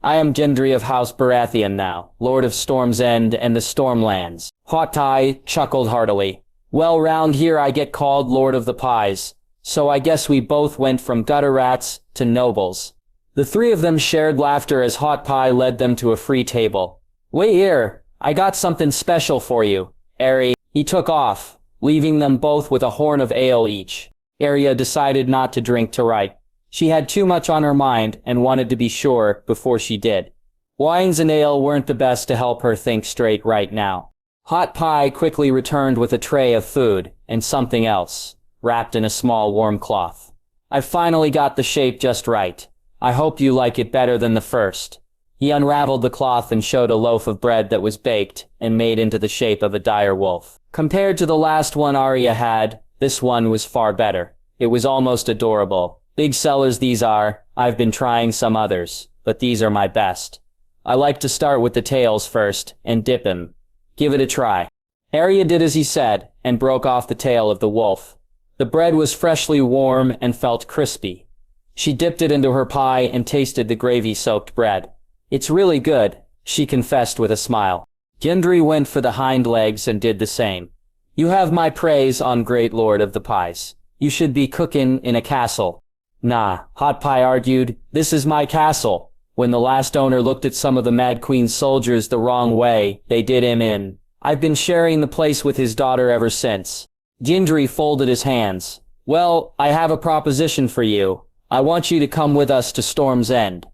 "I am Gendry of House Baratheon now, Lord of Storm's End and the Stormlands." Hot Pie chuckled heartily. "Well, round here I get called Lord of the Pies, so I guess we both went from gutter rats to nobles." The three of them shared laughter as Hot Pie led them to a free table. "Wait here, I got something special for you, Arya." He took off, leaving them both with a horn of ale each. Arya decided not to drink tonight. She had too much on her mind and wanted to be sure before she did. Wines and ale weren't the best to help her think straight right now. Hot Pie quickly returned with a tray of food and something else, wrapped in a small warm cloth. "I finally got the shape just right. I hope you like it better than the first." He unraveled the cloth and showed a loaf of bread that was baked and made into the shape of a dire wolf. Compared to the last one Arya had, this one was far better. It was almost adorable. "Big sellers these are. I've been trying some others, but these are my best. I like to start with the tails first and dip him. Give it a try." Arya did as he said and broke off the tail of the wolf. The bread was freshly warm and felt crispy. She dipped it into her pie and tasted the gravy-soaked bread. "It's really good," she confessed with a smile. Gendry went for the hind legs and did the same. "You have my praise on Great Lord of the Pies. You should be cooking in a castle." "Nah," Hot Pie argued, "this is my castle. When the last owner looked at some of the Mad Queen's soldiers the wrong way, they did him in. I've been sharing the place with his daughter ever since." Gendry folded his hands. "Well, I have a proposition for you. I want you to come with us to Storm's End."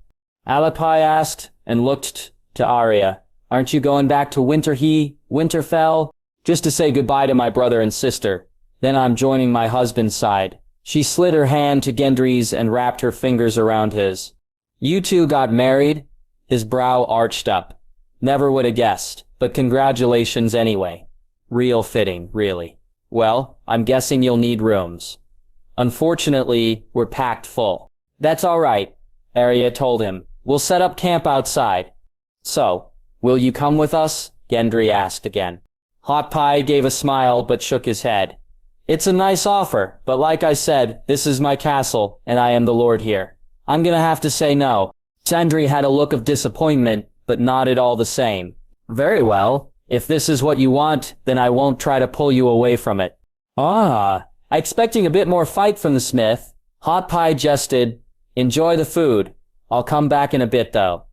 Alapai asked, and looked to Arya. "Aren't you going back to Winterfell?" "Just to say goodbye to my brother and sister. Then I'm joining my husband's side." She slid her hand to Gendry's and wrapped her fingers around his. "You two got married?" His brow arched up. "Never would have guessed, but congratulations anyway. Real fitting, really. Well, I'm guessing you'll need rooms." "Unfortunately, we're packed full." "That's all right," Arya told him. "We'll set up camp outside." "So, will you come with us?" Gendry asked again. Hot Pie gave a smile but shook his head. "It's a nice offer, but like I said, this is my castle, and I am the lord here. I'm gonna have to say no." Gendry had a look of disappointment, but nodded all the same. "Very well. If this is what you want, then I won't try to pull you away from it." "Ah, I'm expecting a bit more fight from the smith." Hot Pie jested. "Enjoy the food. I'll come back in a bit, though.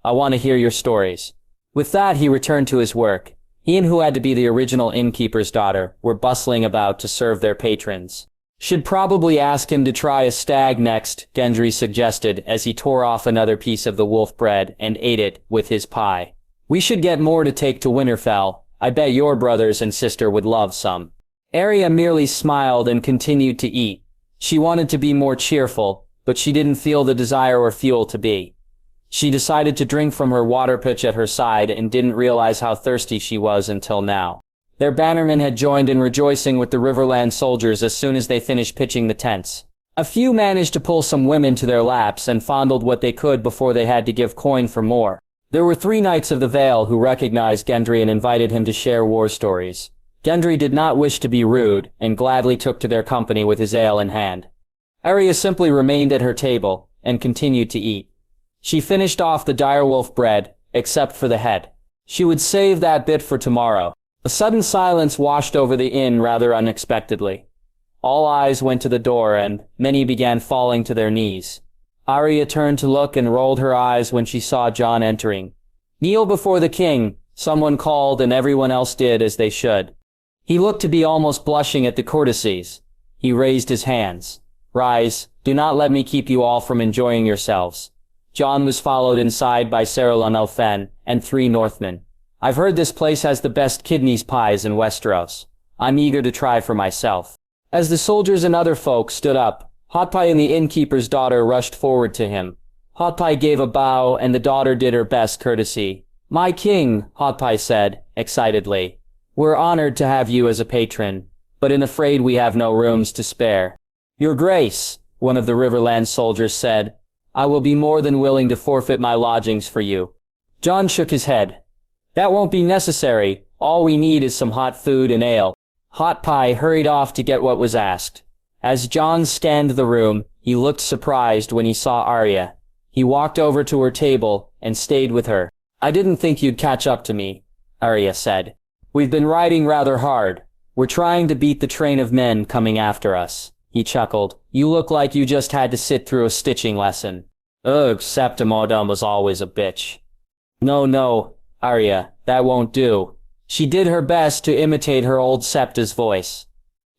I want to hear your stories." With that, he returned to his work. Ian, who had to be the original innkeeper's daughter, were bustling about to serve their patrons. "Should probably ask him to try a stag next," Gendry suggested as he tore off another piece of the wolf bread and ate it with his pie. "We should get more to take to Winterfell. I bet your brothers and sister would love some." Arya merely smiled and continued to eat. She wanted to be more cheerful, but she didn't feel the desire or fuel to be. She decided to drink from her water pitch at her side and didn't realize how thirsty she was until now. Their bannermen had joined in rejoicing with the Riverland soldiers as soon as they finished pitching the tents. A few managed to pull some women to their laps and fondled what they could before they had to give coin for more. There were 3 Knights of the Vale who recognized Gendry and invited him to share war stories. Gendry did not wish to be rude and gladly took to their company with his ale in hand. Arya simply remained at her table and continued to eat. She finished off the direwolf bread, except for the head. She would save that bit for tomorrow. A sudden silence washed over the inn rather unexpectedly. All eyes went to the door and many began falling to their knees. Arya turned to look and rolled her eyes when she saw Jon entering. "Kneel before the king," Someone called and everyone else did as they should. He looked to be almost blushing at the courtesies. He raised his hands. Rise, do not let me keep you all from enjoying yourselves. Jon was followed inside by Saralon Elfen and 3 Northmen. I've heard this place has the best kidneys pies in Westeros. I'm eager to try for myself. As the soldiers and other folk stood up, Hot Pie and the innkeeper's daughter rushed forward to him. Hot Pie gave a bow and the daughter did her best courtesy. My king, Hot Pie said, excitedly. We're honored to have you as a patron, but I'm afraid we have no rooms to spare. Your Grace, one of the Riverland soldiers said, I will be more than willing to forfeit my lodgings for you. Jon shook his head. That won't be necessary. All we need is some hot food and ale. Hot Pie hurried off to get what was asked. As Jon scanned the room, he looked surprised when he saw Arya. He walked over to her table and stayed with her. I didn't think you'd catch up to me, Arya said. We've been riding rather hard. We're trying to beat the train of men coming after us. He chuckled. You look like you just had to sit through a stitching lesson. Ugh, Septimodum was always a bitch. No, Arya, that won't do. She did her best to imitate her old Septa's voice.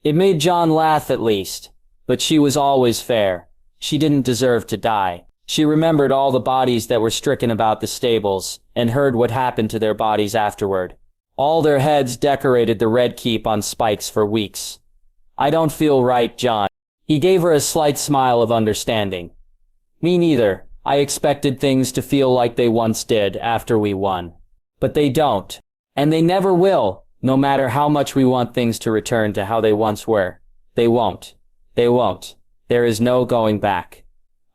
It made Jon laugh at least, but she was always fair. She didn't deserve to die. She remembered all the bodies that were stricken about the stables, and heard what happened to their bodies afterward. All their heads decorated the Red Keep on spikes for weeks. I don't feel right, Jon. He gave her a slight smile of understanding. Me neither. I expected things to feel like they once did after we won. But they don't. And they never will, no matter how much we want things to return to how they once were. They won't. They won't. There is no going back.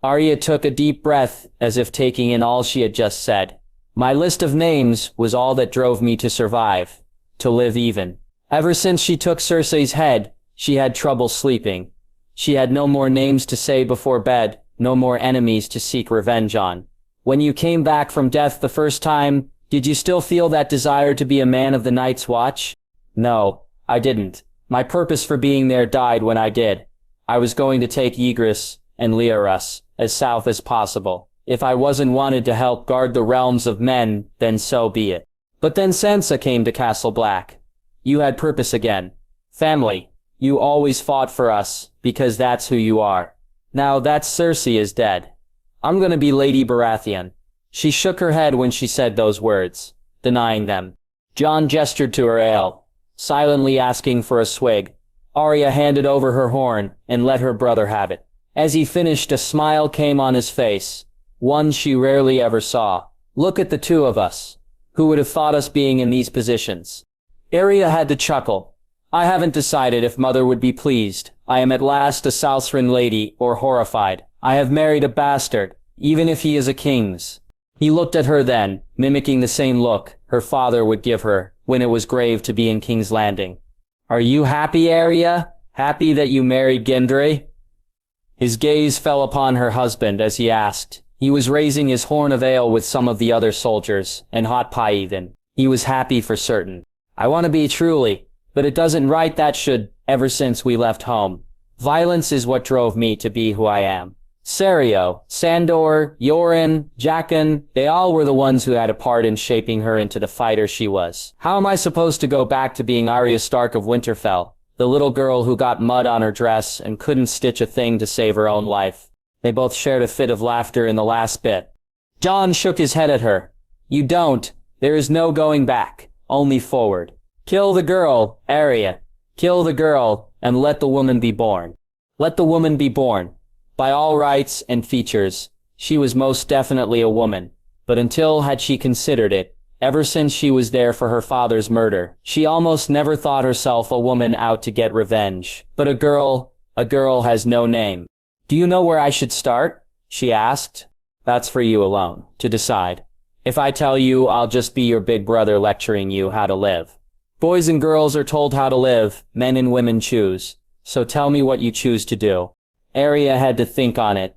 Arya took a deep breath as if taking in all she had just said. My list of names was all that drove me to survive, to live even. Ever since she took Cersei's head, she had trouble sleeping. She had no more names to say before bed, no more enemies to seek revenge on. When you came back from death the first time, did you still feel that desire to be a man of the Night's Watch? No, I didn't. My purpose for being there died when I did. I was going to take Ygritte and Leorus as south as possible. If I wasn't wanted to help guard the realms of men, then so be it. But then Sansa came to Castle Black. You had purpose again. Family. You always fought for us, because that's who you are. Now that Cersei is dead. I'm gonna be Lady Baratheon. She shook her head when she said those words, denying them. Jon gestured to her ale, silently asking for a swig. Arya handed over her horn and let her brother have it. As he finished, a smile came on his face, one she rarely ever saw. Look at the two of us. Who would have thought us being in these positions? Arya had to chuckle. I haven't decided if Mother would be pleased. I am at last a Southron lady, or horrified. I have married a bastard, even if he is a king's. He looked at her then, mimicking the same look her father would give her when it was grave to be in King's Landing. Are you happy, Arya? Happy that you married Gendry? His gaze fell upon her husband as he asked. He was raising his horn of ale with some of the other soldiers, and Hot Pie even. He was happy for certain. I want to be truly. But it doesn't right that should, ever since we left home. Violence is what drove me to be who I am. Sario, Sandor, Yoren, Jaqen, they all were the ones who had a part in shaping her into the fighter she was. How am I supposed to go back to being Arya Stark of Winterfell, the little girl who got mud on her dress and couldn't stitch a thing to save her own life? They both shared a fit of laughter in the last bit. Jon shook his head at her. You don't. There is no going back, only forward. Kill the girl, Arya. Kill the girl, and let the woman be born. Let the woman be born. By all rights and features, she was most definitely a woman. But until had she considered it, ever since she was there for her father's murder, she almost never thought herself a woman out to get revenge. But a girl has no name. Do you know where I should start? She asked. That's for you alone, to decide. If I tell you, I'll just be your big brother lecturing you how to live. Boys and girls are told how to live, men and women choose. So tell me what you choose to do. Arya had to think on it.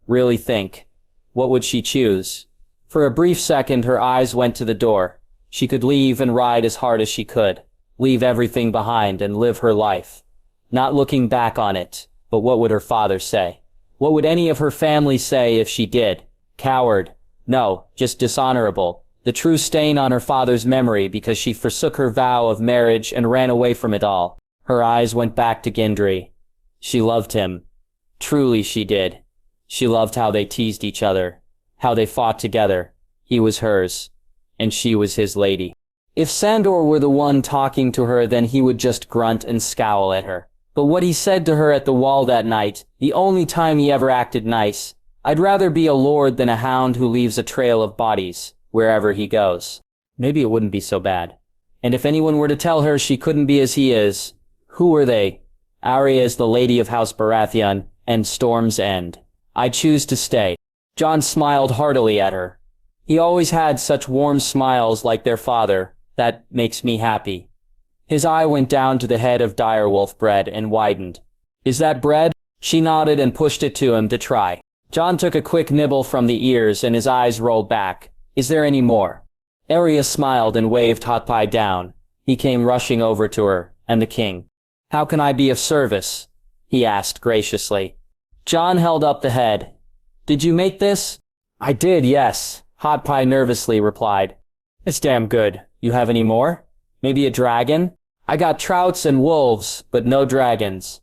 Really think. What would she choose? For a brief second her eyes went to the door. She could leave and ride as hard as she could. Leave everything behind and live her life. Not looking back on it, but what would her father say? What would any of her family say if she did? Coward. No, just dishonorable. the true stain on her father's memory because she forsook her vow of marriage and ran away from it all. Her eyes went back to Gendry. She loved him. Truly she did. She loved how they teased each other, how they fought together. He was hers, and she was his lady. If Sandor were the one talking to her, then he would just grunt and scowl at her. But what he said to her at the wall that night, the only time he ever acted nice, "I'd rather be a lord than a hound who leaves a trail of bodies wherever he goes." Maybe it wouldn't be so bad. And if anyone were to tell her she couldn't be as he is, who were they? Arya is the lady of House Baratheon and Storm's End. I choose to stay. Jon smiled heartily at her. He always had such warm smiles like their father. That makes me happy. His eye went down to the head of direwolf bread and widened. Is that bread? She nodded and pushed it to him to try. Jon took a quick nibble from the ears and his eyes rolled back. Is there any more? Arya smiled and waved Hot Pie down. He came rushing over to her, and the king. How can I be of service? He asked graciously. Jon held up the head. Did you make this? I did, yes, Hot Pie nervously replied. It's damn good. You have any more? Maybe a dragon? I got trouts and wolves, but no dragons.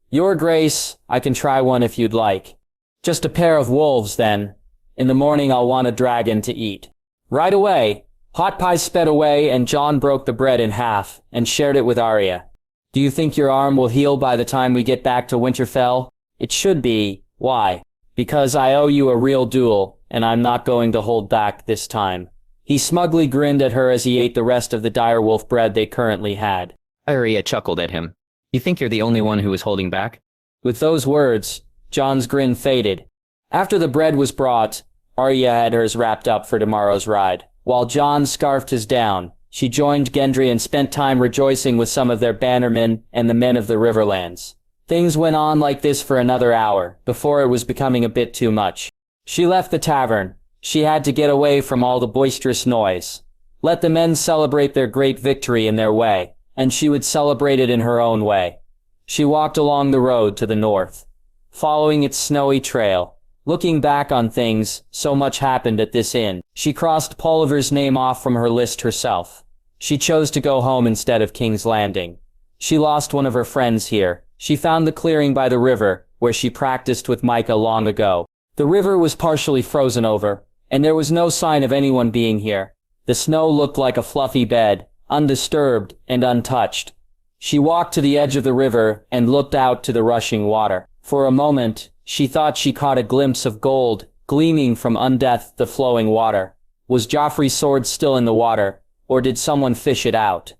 Your Grace, I can try one if you'd like. Just a pair of wolves, then. In the morning I'll want a dragon to eat. Right away. Hot Pie sped away and Jon broke the bread in half and shared it with Arya. Do you think your arm will heal by the time we get back to Winterfell? It should be. Why? Because I owe you a real duel, and I'm not going to hold back this time. He smugly grinned at her as he ate the rest of the direwolf bread they currently had. Arya chuckled at him. You think you're the only one who is holding back? With those words, Jon's grin faded. After the bread was brought, Arya had hers wrapped up for tomorrow's ride. While Jon scarfed his down, she joined Gendry and spent time rejoicing with some of their bannermen and the men of the Riverlands. Things went on like this for another hour, before it was becoming a bit too much. She left the tavern. She had to get away from all the boisterous noise. Let the men celebrate their great victory in their way, and she would celebrate it in her own way. She walked along the road to the north, following its snowy trail. Looking back on things, so much happened at this inn. She crossed Polliver's name off from her list herself. She chose to go home instead of King's Landing. She lost one of her friends here. She found the clearing by the river, where she practiced with Micah long ago. The river was partially frozen over, and there was no sign of anyone being here. The snow looked like a fluffy bed, undisturbed and untouched. She walked to the edge of the river and looked out to the rushing water. For a moment, she thought she caught a glimpse of gold, gleaming from undeath the flowing water. Was Joffrey's sword still in the water, or did someone fish it out?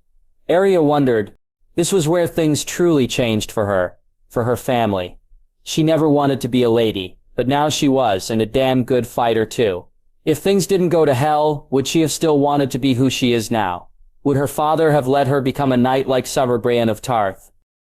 Arya wondered. This was where things truly changed for her family. She never wanted to be a lady, but now she was, and a damn good fighter too. If things didn't go to hell, would she have still wanted to be who she is now? Would her father have let her become a knight like Brienne of Tarth?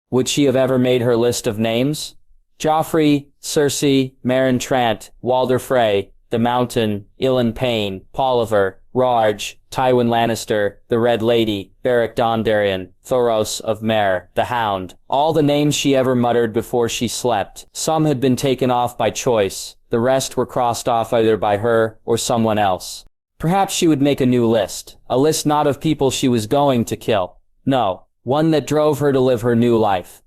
Would she have ever made her list of names? Joffrey, Cersei, Meryn Trant, Walder Frey, the Mountain, Ilyn Payne, Polliver, Rarge, Tywin Lannister, the Red Lady, Beric Dondarrion, Thoros of Mer, the Hound. All the names she ever muttered before she slept. Some had been taken off by choice. The rest were crossed off either by her or someone else. Perhaps she would make a new list. A list not of people she was going to kill. No, one that drove her to live her new life.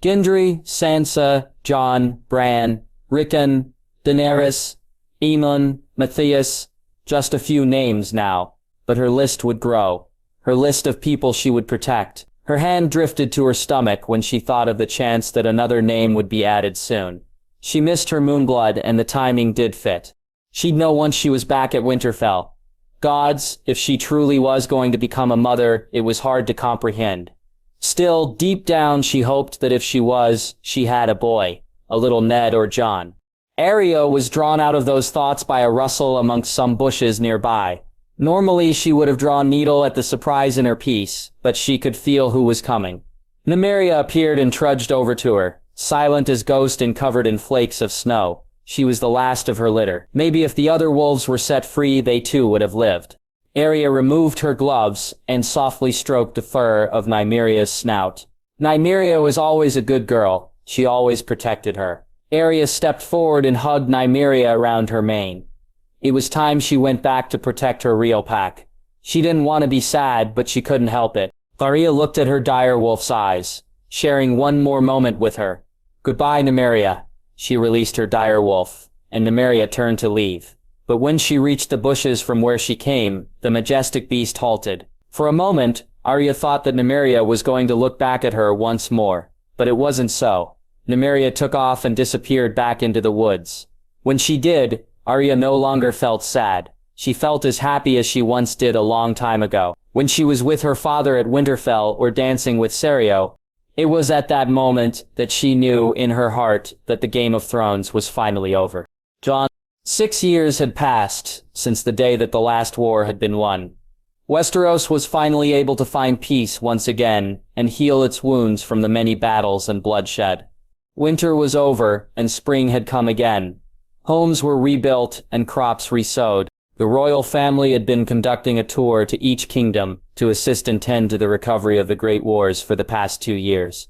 Gendry, Sansa, Jon, Bran, Rickon, Daenerys, Aemon, Matthias. Just a few names now, but her list would grow. Her list of people she would protect. Her hand drifted to her stomach when she thought of the chance that another name would be added soon. She missed her Moonblood, and the timing did fit. She'd know once she was back at Winterfell. Gods, if she truly was going to become a mother, it was hard to comprehend. Still, deep down she hoped that if she was, she had a boy. A little Ned or Jon. Arya was drawn out of those thoughts by a rustle amongst some bushes nearby. Normally she would have drawn needle at the surprise in her piece, but she could feel who was coming. Nymeria appeared and trudged over to her, silent as ghost and covered in flakes of snow. She was the last of her litter. Maybe if the other wolves were set free, they too would have lived. Arya removed her gloves and softly stroked the fur of Nymeria's snout. Nymeria was always a good girl. She always protected her. Arya stepped forward and hugged Nymeria around her mane. It was time she went back to protect her real pack. She didn't want to be sad, but she couldn't help it. Arya looked at her direwolf's eyes, sharing one more moment with her. Goodbye, Nymeria. She released her direwolf, and Nymeria turned to leave. But when she reached the bushes from where she came, the majestic beast halted. For a moment, Arya thought that Nymeria was going to look back at her once more, but it wasn't so. Nymeria took off and disappeared back into the woods. When she did, Arya no longer felt sad. She felt as happy as she once did a long time ago, when she was with her father at Winterfell or dancing with Serio. It was at that moment that she knew in her heart that the Game of Thrones was finally over. 6 years had passed since the day that the last war had been won. Westeros was finally able to find peace once again and heal its wounds from the many battles and bloodshed. Winter was over and spring had come again. Homes were rebuilt and crops resowed. The royal family had been conducting a tour to each kingdom to assist and tend to the recovery of the Great Wars for the past 2 years.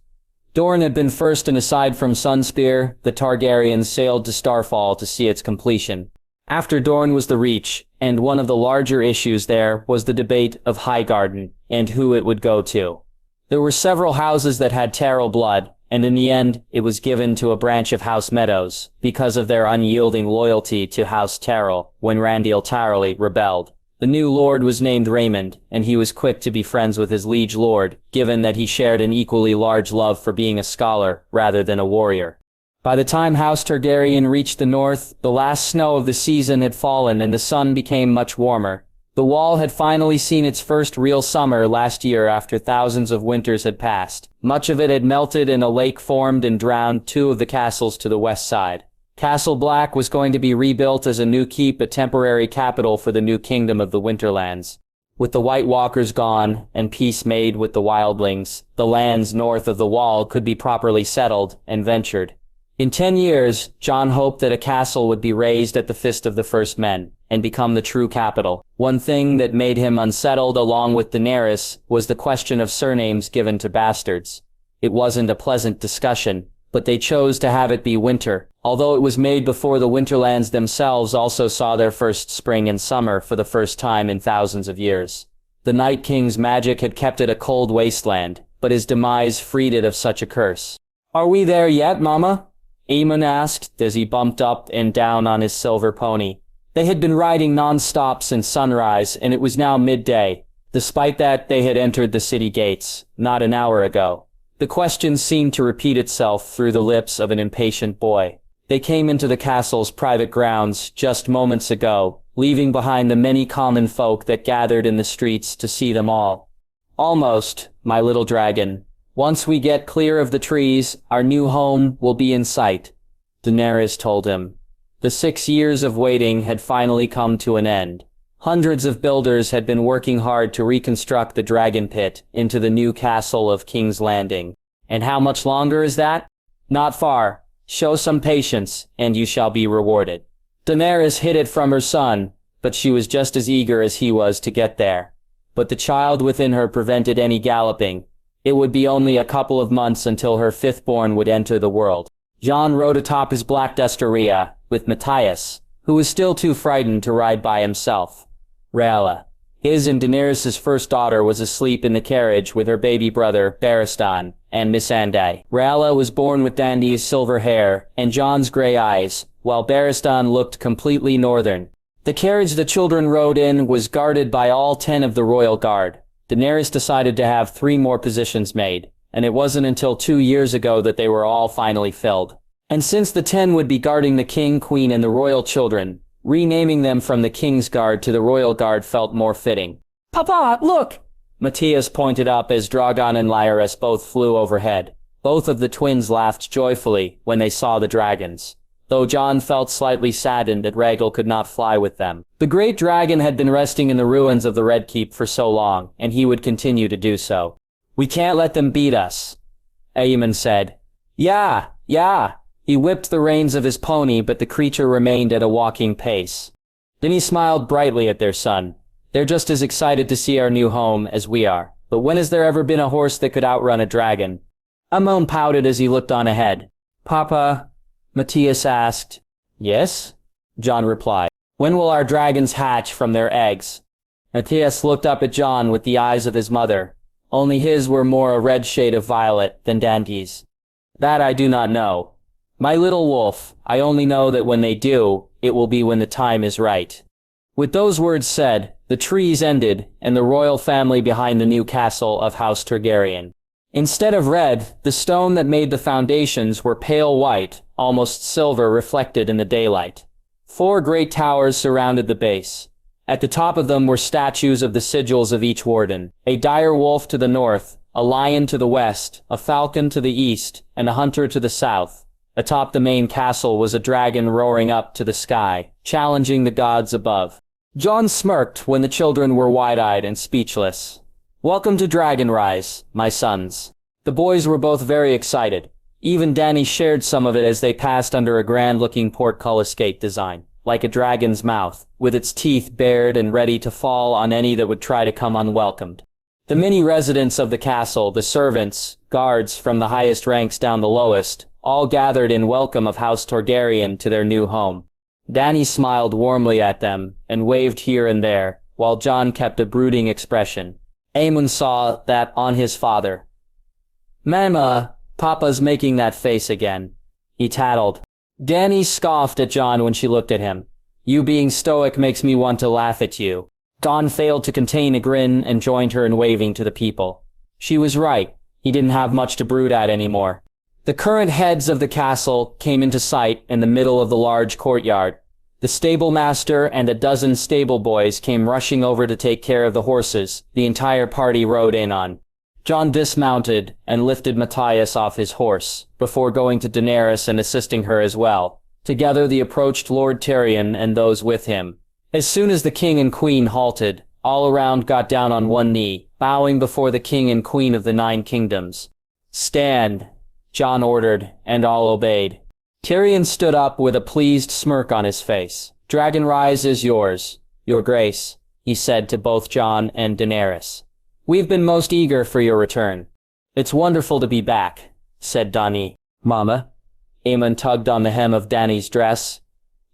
Dorne had been first, and aside from Sunspear, the Targaryens sailed to Starfall to see its completion. After Dorne was the Reach, and one of the larger issues there was the debate of Highgarden and who it would go to. There were several houses that had Tyrell blood, and in the end, it was given to a branch of House Meadows because of their unyielding loyalty to House Tyrell when Randyll Tarly rebelled. The new lord was named Raymond, and he was quick to be friends with his liege lord, given that he shared an equally large love for being a scholar rather than a warrior. By the time House Targaryen reached the north, the last snow of the season had fallen and the sun became much warmer. The Wall had finally seen its first real summer last year after thousands of winters had passed. Much of it had melted and a lake formed and drowned 2 of the castles to the west side. Castle Black was going to be rebuilt as a new keep, a temporary capital for the new kingdom of the Winterlands. With the White Walkers gone and peace made with the Wildlings, the lands north of the Wall could be properly settled and ventured. In 10 years, Jon hoped that a castle would be raised at the Fist of the First Men and become the true capital. One thing that made him unsettled along with Daenerys was the question of surnames given to bastards. It wasn't a pleasant discussion, but they chose to have it be Winter, although it was made before the Winterlands themselves also saw their first spring and summer for the first time in thousands of years. The Night King's magic had kept it a cold wasteland, but his demise freed it of such a curse. "Are we there yet, Mama?" Aemon asked as he bumped up and down on his silver pony. They had been riding non-stop since sunrise, and it was now midday. Despite that, they had entered the city gates, not an hour ago. The question seemed to repeat itself through the lips of an impatient boy. They came into the castle's private grounds just moments ago, leaving behind the many common folk that gathered in the streets to see them all. "Almost, my little dragon. Once we get clear of the trees, our new home will be in sight," Daenerys told him. The 6 years of waiting had finally come to an end. Hundreds of builders had been working hard to reconstruct the Dragon Pit into the new castle of King's Landing. And how much longer is that? Not far. Show some patience, and you shall be rewarded. Daenerys hid it from her son, but she was just as eager as he was to get there. But the child within her prevented any galloping. It would be only a couple of months until her 5th-born would enter the world. Jon rode atop his black Desteria with Matthias, who was still too frightened to ride by himself. Rhaella, his and Daenerys' first daughter, was asleep in the carriage with her baby brother, Barristan, and Missandei. Rhaella was born with Dandy's silver hair and Jon's gray eyes, while Barristan looked completely northern. The carriage the children rode in was guarded by all 10 of the royal guard. Daenerys decided to have 3 more positions made, and it wasn't until 2 years ago that they were all finally filled. And since the 10 would be guarding the king, queen, and the royal children, renaming them from the King's Guard to the Royal Guard felt more fitting. "Papa, look!" Matthias pointed up as Drogon and Lyris both flew overhead. Both of the twins laughed joyfully when they saw the dragons, though Jon felt slightly saddened that Rhaegal could not fly with them. The great dragon had been resting in the ruins of the Red Keep for so long, and he would continue to do so. "We can't let them beat us," Aemon said. Yeah. He whipped the reins of his pony, but the creature remained at a walking pace. Then he smiled brightly at their son. "They're just as excited to see our new home as we are. But when has there ever been a horse that could outrun a dragon?" Aemon pouted as he looked on ahead. "Papa?" Matthias asked. "Yes?" Jon replied. When will our dragons hatch from their eggs? Matthias looked up at Jon with the eyes of his mother. Only his were more a red shade of violet than Dante's. That I do not know. My little wolf, I only know that when they do, it will be when the time is right. With those words said, the trees ended, and the royal family behind the new castle of House Targaryen. Instead of red, the stone that made the foundations were pale white, almost silver reflected in the daylight. 4 great towers surrounded the base. At the top of them were statues of the sigils of each warden, a dire wolf to the north, a lion to the west, a falcon to the east, and a hunter to the south. Atop the main castle was a dragon roaring up to the sky, challenging the gods above. Jon smirked when the children were wide-eyed and speechless. Welcome to Dragonrise, my sons. The boys were both very excited. Even Dany shared some of it as they passed under a grand-looking portcullis gate design, like a dragon's mouth, with its teeth bared and ready to fall on any that would try to come unwelcomed. The many residents of the castle, the servants, guards from the highest ranks down the lowest, all gathered in welcome of House Targaryen to their new home. Dany smiled warmly at them and waved here and there, while Jon kept a brooding expression. Aemon saw that on his father. "Mama, Papa's making that face again," he tattled. Dany scoffed at Jon when she looked at him. "You being stoic makes me want to laugh at you." Jon failed to contain a grin and joined her in waving to the people. She was right. He didn't have much to brood at anymore. The current heads of the castle came into sight in the middle of the large courtyard. The stable master and a dozen stable boys came rushing over to take care of the horses the entire party rode in on. Jon dismounted and lifted Matthias off his horse, before going to Daenerys and assisting her as well. Together they approached Lord Tyrion and those with him. As soon as the king and queen halted, all around got down on one knee, bowing before the king and queen of the 9 kingdoms. "Stand," Jon ordered, and all obeyed. Tyrion stood up with a pleased smirk on his face. "Dragonrise is yours, your grace," he said to both Jon and Daenerys. "We've been most eager for your return." "It's wonderful to be back," said Dany. "Mama?" Aemon tugged on the hem of Dany's dress.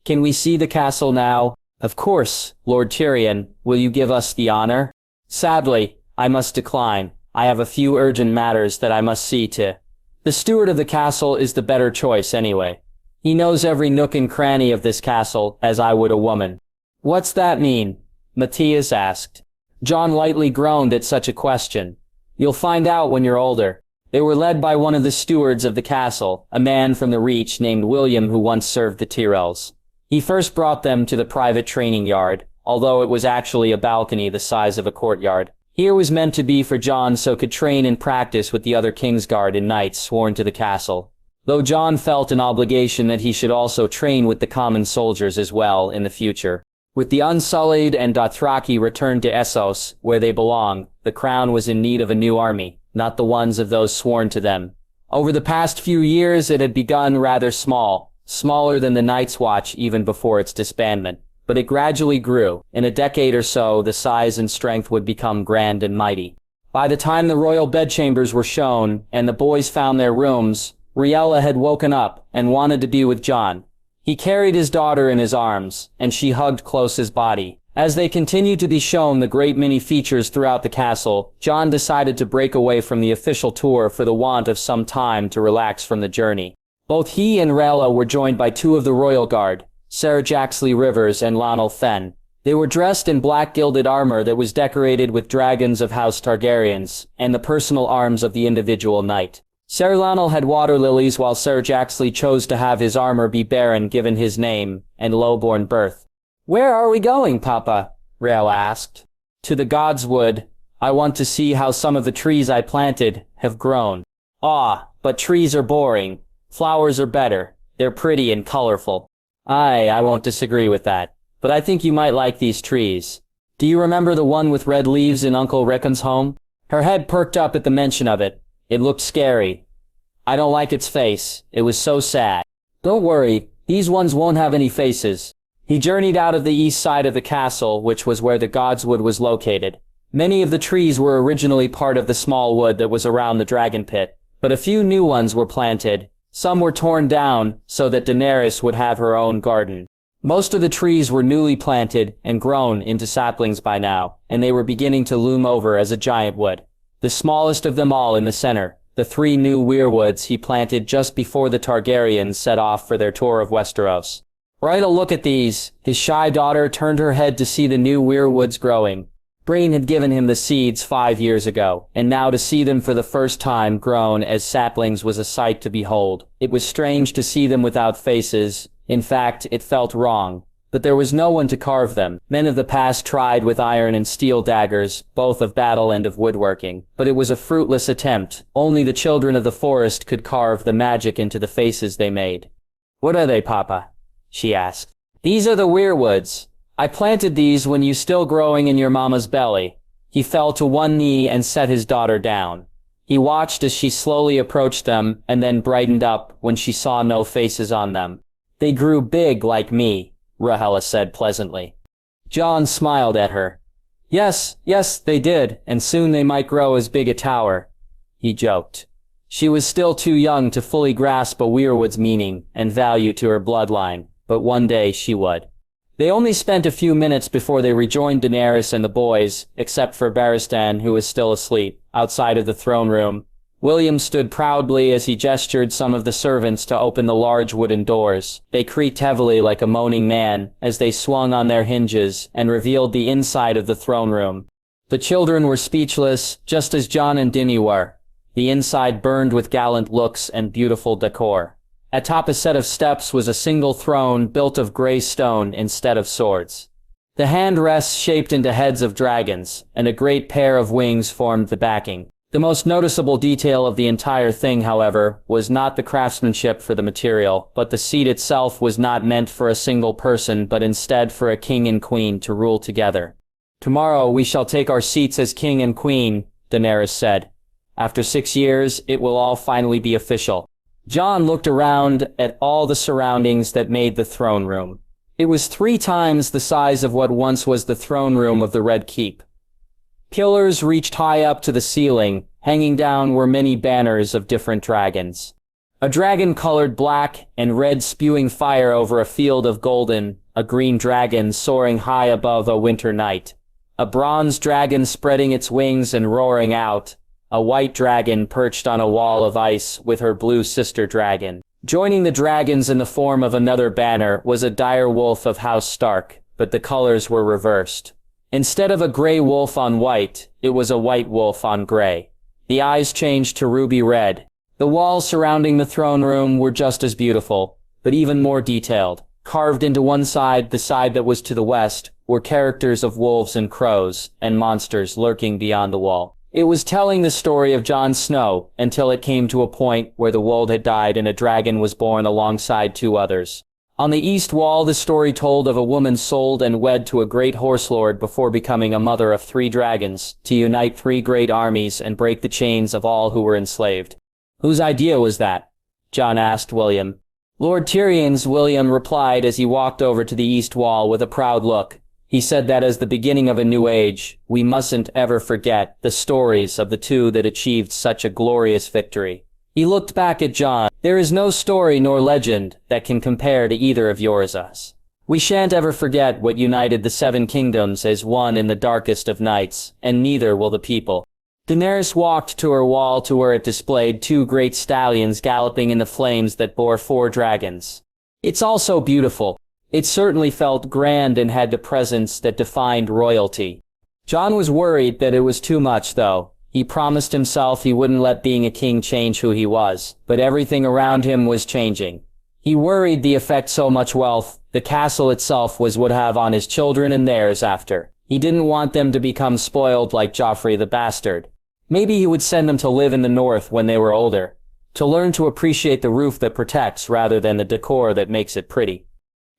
"Can we see the castle now?" "Of course, Lord Tyrion. Will you give us the honor?" "Sadly, I must decline. I have a few urgent matters that I must see to. The steward of the castle is the better choice anyway. He knows every nook and cranny of this castle as I would a woman." "What's that mean?" Matthias asked. Jon lightly groaned at such a question. "You'll find out when you're older." They were led by one of the stewards of the castle, a man from the Reach named William who once served the Tyrells. He first brought them to the private training yard, although it was actually a balcony the size of a courtyard. Here was meant to be for Jon so could train and practice with the other Kingsguard and knights sworn to the castle. Though Jon felt an obligation that he should also train with the common soldiers as well in the future. With the Unsullied and Dothraki returned to Essos, where they belong, the crown was in need of a new army, not the ones of those sworn to them. Over the past few years it had begun rather small, smaller than the Night's Watch even before its disbandment. But it gradually grew. In a decade or so, the size and strength would become grand and mighty. By the time the royal bedchambers were shown, and the boys found their rooms, Riella had woken up and wanted to be with Jon. He carried his daughter in his arms, and she hugged close his body. As they continued to be shown the great many features throughout the castle, Jon decided to break away from the official tour for the want of some time to relax from the journey. Both he and Rhaella were joined by 2 of the royal guard, Sarah Jaxley Rivers and Lionel Fenn. They were dressed in black gilded armor that was decorated with dragons of House Targaryens, and the personal arms of the individual knight. Ser Lionel had water lilies while Ser Jaxley chose to have his armor be barren given his name and low-born birth. "Where are we going, Papa?" Rhaella asked. "To the Godswood. I want to see how some of the trees I planted have grown." "Ah, but trees are boring. Flowers are better. They're pretty and colorful." I won't disagree with that. But I think you might like these trees. Do you remember the one with red leaves in Uncle Rickon's home? Her head perked up at the mention of it. It looked scary. I don't like its face. It was so sad. Don't worry, these ones won't have any faces. He journeyed out of the east side of the castle, which was where the Godswood was located. Many of the trees were originally part of the small wood that was around the dragon pit, but a few new ones were planted. Some were torn down so that Daenerys would have her own garden. Most of the trees were newly planted and grown into saplings by now, and they were beginning to loom over as a giant wood. The smallest of them all in the center, the 3 new weirwoods he planted just before the Targaryens set off for their tour of Westeros. "Right, a look at these." His shy daughter turned her head to see the new weirwoods growing. Mereen had given him the seeds 5 years ago, and now to see them for the first time grown as saplings was a sight to behold. It was strange to see them without faces. In fact, it felt wrong. But there was no one to carve them. Men of the past tried with iron and steel daggers, both of battle and of woodworking. But it was a fruitless attempt. Only the children of the forest could carve the magic into the faces they made. "What are they, Papa?" she asked. "These are the weirwoods. I planted these when you still growing in your mama's belly." He fell to one knee and set his daughter down. He watched as she slowly approached them and then brightened up when she saw no faces on them. "They grew big like me," Rahela said pleasantly. Jon smiled at her. Yes, they did, and soon they might grow as big a tower," he joked. She was still too young to fully grasp a weirwood's meaning and value to her bloodline, but one day she would. They only spent a few minutes before they rejoined Daenerys and the boys, except for Barristan, who was still asleep, outside of the throne room. William stood proudly as he gestured some of the servants to open the large wooden doors. They creaked heavily like a moaning man as they swung on their hinges and revealed the inside of the throne room. The children were speechless, just as Jon and Dany were. The inside burned with gallant looks and beautiful decor. Atop a set of steps was a single throne built of gray stone instead of swords. The handrests shaped into heads of dragons, and a great pair of wings formed the backing. The most noticeable detail of the entire thing, however, was not the craftsmanship for the material, but the seat itself was not meant for a single person but instead for a king and queen to rule together. "Tomorrow we shall take our seats as king and queen," Daenerys said. "After 6 years, it will all finally be official." Jon looked around at all the surroundings that made the throne room. It was 3 times the size of what once was the throne room of the Red Keep. Pillars reached high up to the ceiling. Hanging down were many banners of different dragons. A dragon colored black and red spewing fire over a field of golden, a green dragon soaring high above a winter night, a bronze dragon spreading its wings and roaring out, a white dragon perched on a wall of ice with her blue sister dragon. Joining the dragons in the form of another banner was a dire wolf of House Stark, but the colors were reversed. Instead of a gray wolf on white, it was a white wolf on gray. The eyes changed to ruby red. The walls surrounding the throne room were just as beautiful, but even more detailed. Carved into one side, the side that was to the west, were characters of wolves and crows, and monsters lurking beyond the wall. It was telling the story of Jon Snow, until it came to a point where the wold had died and a dragon was born alongside 2 others. On the east wall, the story told of a woman sold and wed to a great horse lord before becoming a mother of 3 dragons, to unite 3 great armies and break the chains of all who were enslaved. "Whose idea was that?" Jon asked William. "Lord Tyrion's," William replied as he walked over to the east wall with a proud look. He said that as the beginning of a new age, we mustn't ever forget the stories of the 2 that achieved such a glorious victory. He looked back at Jon. "There is no story nor legend that can compare to either of yours. We shan't ever forget what united the 7 kingdoms as one in the darkest of nights, and neither will the people." Daenerys walked to her wall to where it displayed 2 great stallions galloping in the flames that bore 4 dragons. "It's all so beautiful." It certainly felt grand and had the presence that defined royalty. Jon was worried that it was too much, though. He promised himself he wouldn't let being a king change who he was, but everything around him was changing. He worried the effect so much wealth, the castle itself, would have on his children and theirs after. He didn't want them to become spoiled like Joffrey the Bastard. Maybe he would send them to live in the north when they were older, to learn to appreciate the roof that protects rather than the decor that makes it pretty.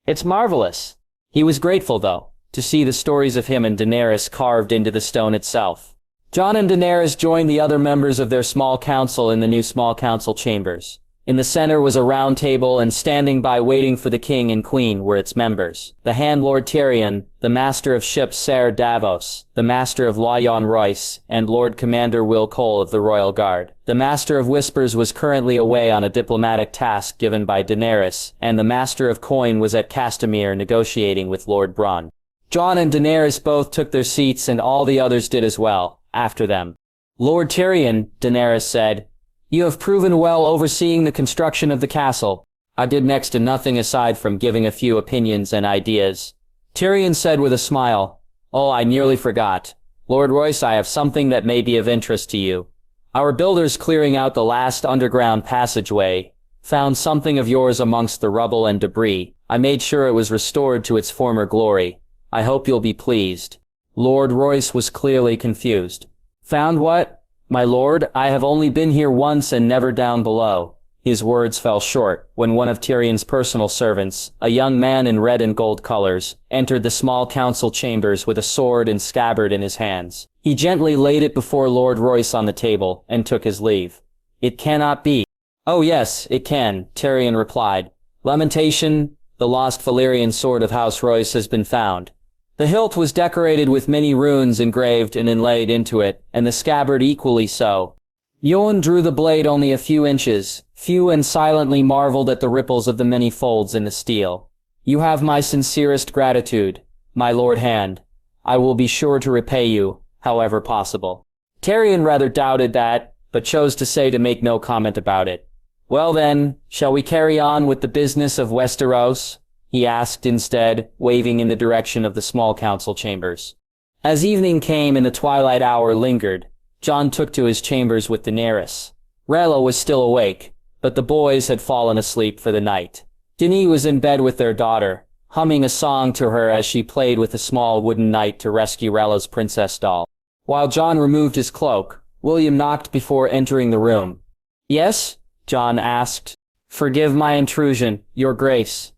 It's marvelous. He was grateful, though, to see the stories of him and Daenerys carved into the stone itself. Jon and Daenerys joined the other members of their small council in the new small council chambers. In the center was a round table, and standing by waiting for the king and queen were its members. The Hand Lord Tyrion, the Master of Ships Ser Davos, the Master of Loyon Royce, and Lord Commander Will Cole of the Royal Guard. The Master of Whispers was currently away on a diplomatic task given by Daenerys, and the Master of Coin was at Castamere negotiating with Lord Bronn. Jon and Daenerys both took their seats, and all the others did as well, after them. Lord Tyrion, Daenerys said, "You have proven well overseeing the construction of the castle." "I did next to nothing aside from giving a few opinions and ideas," Tyrion said with a smile. "Oh, I nearly forgot. Lord Royce, I have something that may be of interest to you. Our builders clearing out the last underground passageway found something of yours amongst the rubble and debris. I made sure it was restored to its former glory. I hope you'll be pleased." Lord Royce was clearly confused. "Found what? My lord, I have only been here once and never down below." His words fell short when one of Tyrion's personal servants, a young man in red and gold colors, entered the small council chambers with a sword and scabbard in his hands. He gently laid it before Lord Royce on the table and took his leave. "It cannot be." "Oh yes, it can," Tyrion replied. "Lamentation, the lost Valyrian sword of House Royce has been found. The hilt was decorated with many runes engraved and inlaid into it, and the scabbard equally so." Yoan drew the blade only a few inches, and silently marveled at the ripples of the many folds in the steel. "You have my sincerest gratitude, my Lord Hand. I will be sure to repay you, however possible." Tyrion rather doubted that, but chose to make no comment about it. "Well then, shall we carry on with the business of Westeros?" he asked instead, waving in the direction of the small council chambers. As evening came and the twilight hour lingered, Jon took to his chambers with Daenerys. Rhaella was still awake, but the boys had fallen asleep for the night. Dany was in bed with their daughter, humming a song to her as she played with a small wooden knight to rescue Rhaella's princess doll. While Jon removed his cloak, William knocked before entering the room. "Yes?" Jon asked. "Forgive my intrusion, your grace.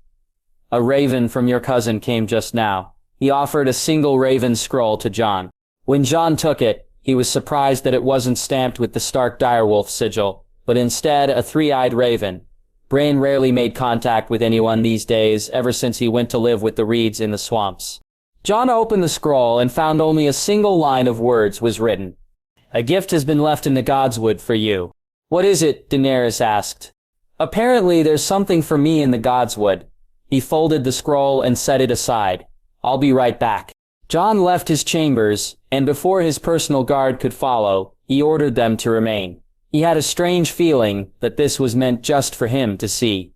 A raven from your cousin came just now." He offered a single raven scroll to Jon. When Jon took it, he was surprised that it wasn't stamped with the Stark direwolf sigil, but instead a three-eyed raven. Bran rarely made contact with anyone these days ever since he went to live with the reeds in the swamps. Jon opened the scroll and found only a single line of words was written. "A gift has been left in the Godswood for you." "What is it?" Daenerys asked. "Apparently there's something for me in the Godswood." He folded the scroll and set it aside. "I'll be right back." Jon left his chambers, and before his personal guard could follow, he ordered them to remain. He had a strange feeling that this was meant just for him to see.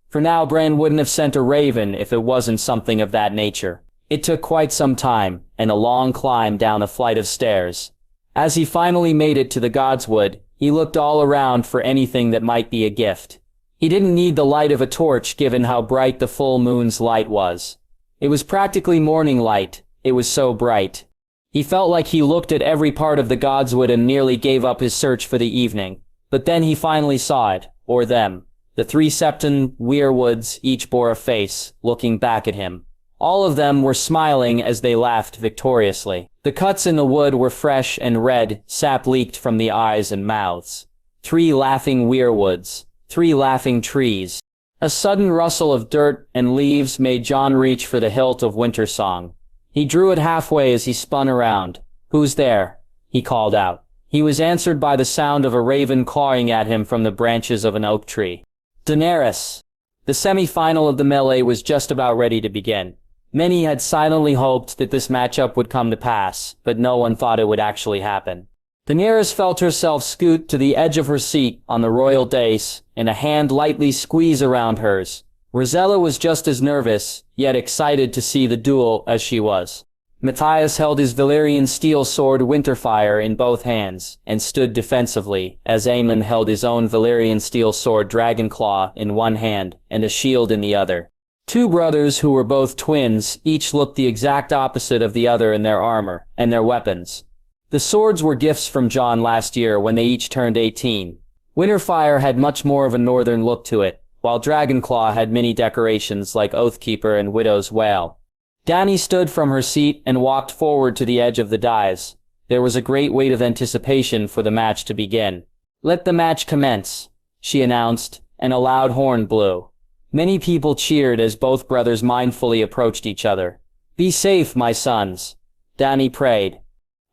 For now, Bran wouldn't have sent a raven if it wasn't something of that nature. It took quite some time, and a long climb down a flight of stairs. As he finally made it to the Godswood, he looked all around for anything that might be a gift. He didn't need the light of a torch given how bright the full moon's light was. It was practically morning light, it was so bright. He felt like he looked at every part of the Godswood and nearly gave up his search for the evening. But then he finally saw it, or them. The three Septon weirwoods each bore a face, looking back at him. All of them were smiling as they laughed victoriously. The cuts in the wood were fresh and red, sap leaked from the eyes and mouths. 3 laughing weirwoods. 3 laughing trees. A sudden rustle of dirt and leaves made Jon reach for the hilt of Wintersong. He drew it halfway as he spun around. "Who's there?" he called out. He was answered by the sound of a raven clawing at him from the branches of an oak tree. "Daenerys!" The semi-final of the melee was just about ready to begin. Many had silently hoped that this matchup would come to pass, but no one thought it would actually happen. Daenerys felt herself scoot to the edge of her seat on the royal dais, and a hand lightly squeeze around hers. Rosella was just as nervous, yet excited to see the duel as she was. Matthias held his Valyrian steel sword Winterfire in both hands, and stood defensively, as Aemon held his own Valyrian steel sword Dragonclaw in one hand, and a shield in the other. 2 brothers who were both twins, each looked the exact opposite of the other in their armor, and their weapons. The swords were gifts from Jon last year when they each turned 18. Winterfire had much more of a northern look to it, while Dragonclaw had many decorations like Oathkeeper and Widow's Wail. Dany stood from her seat and walked forward to the edge of the dais. There was a great weight of anticipation for the match to begin. "Let the match commence," she announced, and a loud horn blew. Many people cheered as both brothers mindfully approached each other. "Be safe, my sons," Dany prayed.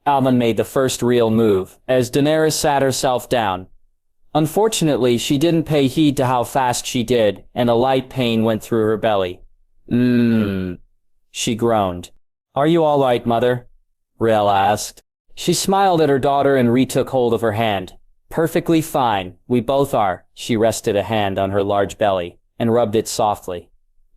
Aemon made the first real move, as Daenerys sat herself down. Unfortunately, she didn't pay heed to how fast she did, and a light pain went through her belly. She groaned. "Are you all right, mother?" Rhaella asked. She smiled at her daughter and retook hold of her hand. "Perfectly fine, we both are." She rested a hand on her large belly, and rubbed it softly.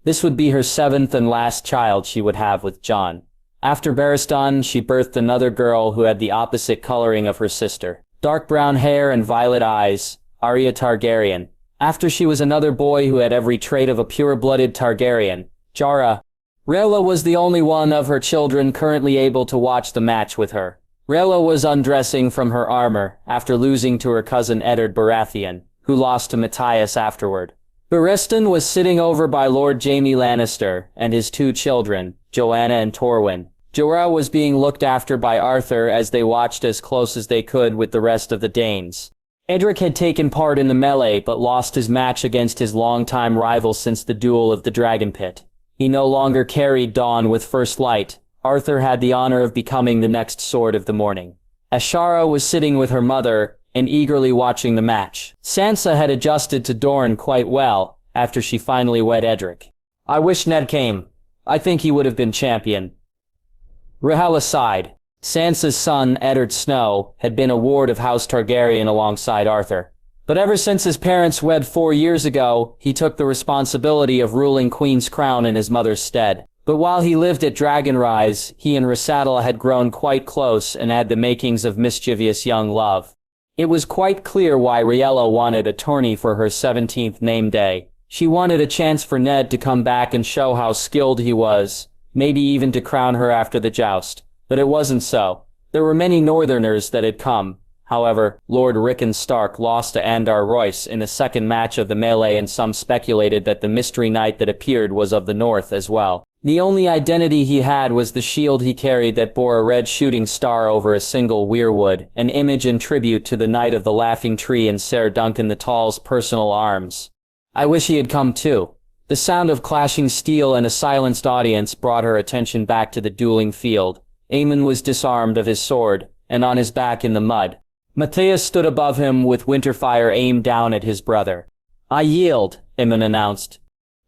This would be her 7th and last child she would have with Jon. After Barristan, she birthed another girl who had the opposite coloring of her sister. Dark brown hair and violet eyes, Arya Targaryen. After she was another boy who had every trait of a pure-blooded Targaryen, Jorah. Rhaella was the only one of her children currently able to watch the match with her. Rhaella was undressing from her armor after losing to her cousin Eddard Baratheon, who lost to Matthias afterward. Barristan was sitting over by Lord Jaime Lannister and his 2 children, Joanna and Torwyn. Jorah was being looked after by Arthur as they watched as close as they could with the rest of the Danes. Edric had taken part in the melee but lost his match against his longtime rival since the duel of the Dragon Pit. He no longer carried Dawn with first light. Arthur had the honor of becoming the next sword of the morning. Ashara was sitting with her mother and eagerly watching the match. Sansa had adjusted to Dorne quite well after she finally wed Edric. "I wish Ned came. I think he would have been champion." Rhaella sighed. Sansa's son, Eddard Snow, had been a ward of House Targaryen alongside Arthur. But ever since his parents wed 4 years ago, he took the responsibility of ruling Queen's Crown in his mother's stead. But while he lived at Dragonrise, he and Rhaenyra had grown quite close and had the makings of mischievous young love. It was quite clear why Rhaella wanted a tourney for her 17th name day. She wanted a chance for Ned to come back and show how skilled he was, maybe even to crown her after the joust. But it wasn't so. There were many Northerners that had come. However, Lord Rickon Stark lost to Andar Royce in the second match of the melee, and some speculated that the mystery knight that appeared was of the North as well. The only identity he had was the shield he carried that bore a red shooting star over a single weirwood, an image and tribute to the Knight of the Laughing Tree and Ser Duncan the Tall's personal arms. I wish he had come too. The sound of clashing steel and a silenced audience brought her attention back to the dueling field. Aemon was disarmed of his sword, and on his back in the mud. Matthias stood above him with Winterfire aimed down at his brother. "I yield," Aemon announced.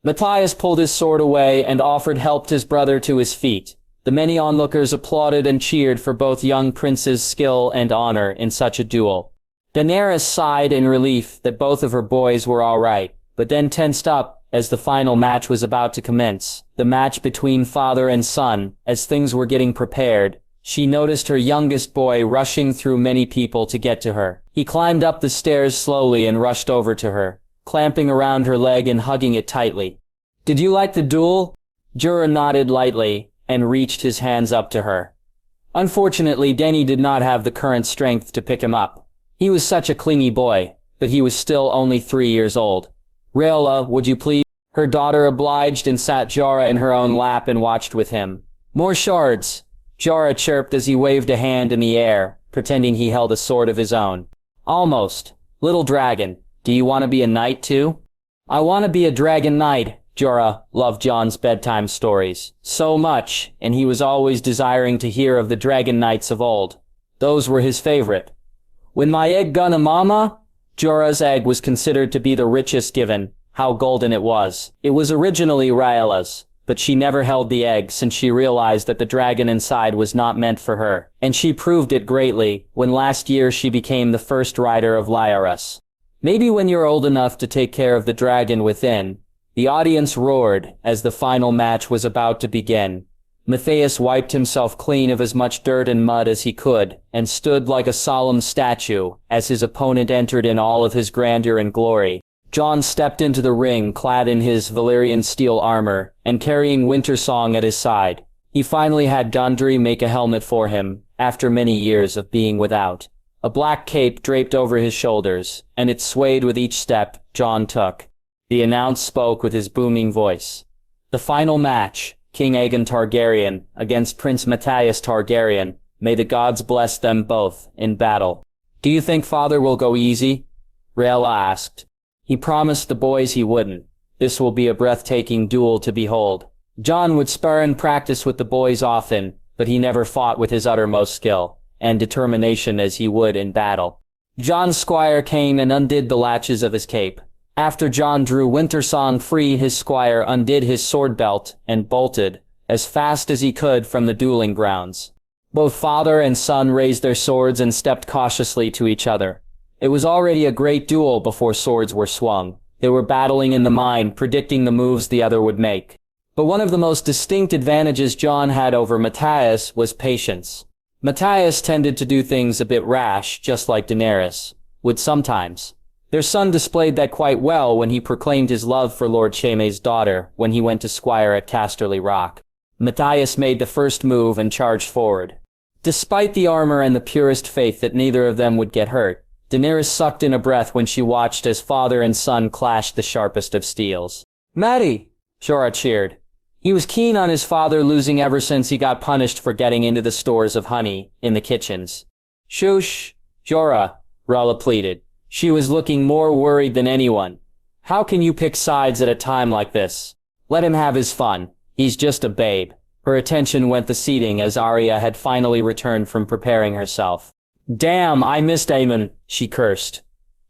Matthias pulled his sword away and offered help his brother to his feet. The many onlookers applauded and cheered for both young princes' skill and honor in such a duel. Daenerys sighed in relief that both of her boys were all right, but then tensed up as the final match was about to commence, the match between father and son. As things were getting prepared, she noticed her youngest boy rushing through many people to get to her. He climbed up the stairs slowly and rushed over to her, clamping around her leg and hugging it tightly. "Did you like the duel?" Jorah nodded lightly and reached his hands up to her. Unfortunately, Dany did not have the current strength to pick him up. He was such a clingy boy, but he was still only 3 years old. "Rhaella, would you please?" Her daughter obliged and sat Jorah in her own lap and watched with him. "More shards," Jorah chirped as he waved a hand in the air, pretending he held a sword of his own. "Almost. Little dragon, do you want to be a knight too?" "I want to be a dragon knight." Jorah loved Jon's bedtime stories so much, and he was always desiring to hear of the dragon knights of old. Those were his favorite. "When my egg gonna mama?" Jorah's egg was considered to be the richest given. How golden it was. It was originally Rhaella's, but she never held the egg since she realized that the dragon inside was not meant for her, and she proved it greatly when last year she became the first rider of Lyris. "Maybe when you're old enough to take care of the dragon within." The audience roared as the final match was about to begin. Matthias wiped himself clean of as much dirt and mud as he could, and stood like a solemn statue as his opponent entered in all of his grandeur and glory. Jon stepped into the ring clad in his Valyrian steel armor and carrying Wintersong at his side. He finally had Gondry make a helmet for him, after many years of being without. A black cape draped over his shoulders, and it swayed with each step Jon took. The announcer spoke with his booming voice. "The final match, King Aegon Targaryen against Prince Matthias Targaryen. May the gods bless them both in battle." "Do you think father will go easy?" Rhaella asked. He promised the boys he wouldn't. This will be a breathtaking duel to behold. Jon would spar and practice with the boys often, but he never fought with his uttermost skill and determination as he would in battle. Jon's squire came and undid the latches of his cape. After Jon drew Wintersong free, his squire undid his sword belt and bolted, as fast as he could, from the dueling grounds. Both father and son raised their swords and stepped cautiously to each other. It was already a great duel before swords were swung. They were battling in the mind, predicting the moves the other would make. But one of the most distinct advantages Jon had over Matthias was patience. Matthias tended to do things a bit rash, just like Daenerys would sometimes. Their son displayed that quite well when he proclaimed his love for Lord Shaime's daughter when he went to squire at Casterly Rock. Matthias made the first move and charged forward. Despite the armor and the purest faith that neither of them would get hurt, Daenerys sucked in a breath when she watched as father and son clashed the sharpest of steels. "Matty!" Jorah cheered. He was keen on his father losing ever since he got punished for getting into the stores of honey in the kitchens. "Shush, Jorah," Rella pleaded. She was looking more worried than anyone. "How can you pick sides at a time like this? Let him have his fun. He's just a babe." Her attention went to seating as Arya had finally returned from preparing herself. "Damn, I missed Aemon," she cursed.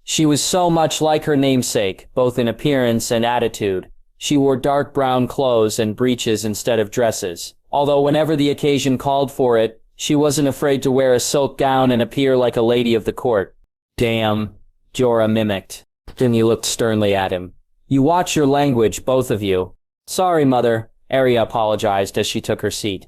She was so much like her namesake, both in appearance and attitude. She wore dark brown clothes and breeches instead of dresses, although whenever the occasion called for it, she wasn't afraid to wear a silk gown and appear like a lady of the court. "Damn," Jorah mimicked. Then he looked sternly at him. "You watch your language, both of you." "Sorry, mother," Arya apologized as she took her seat.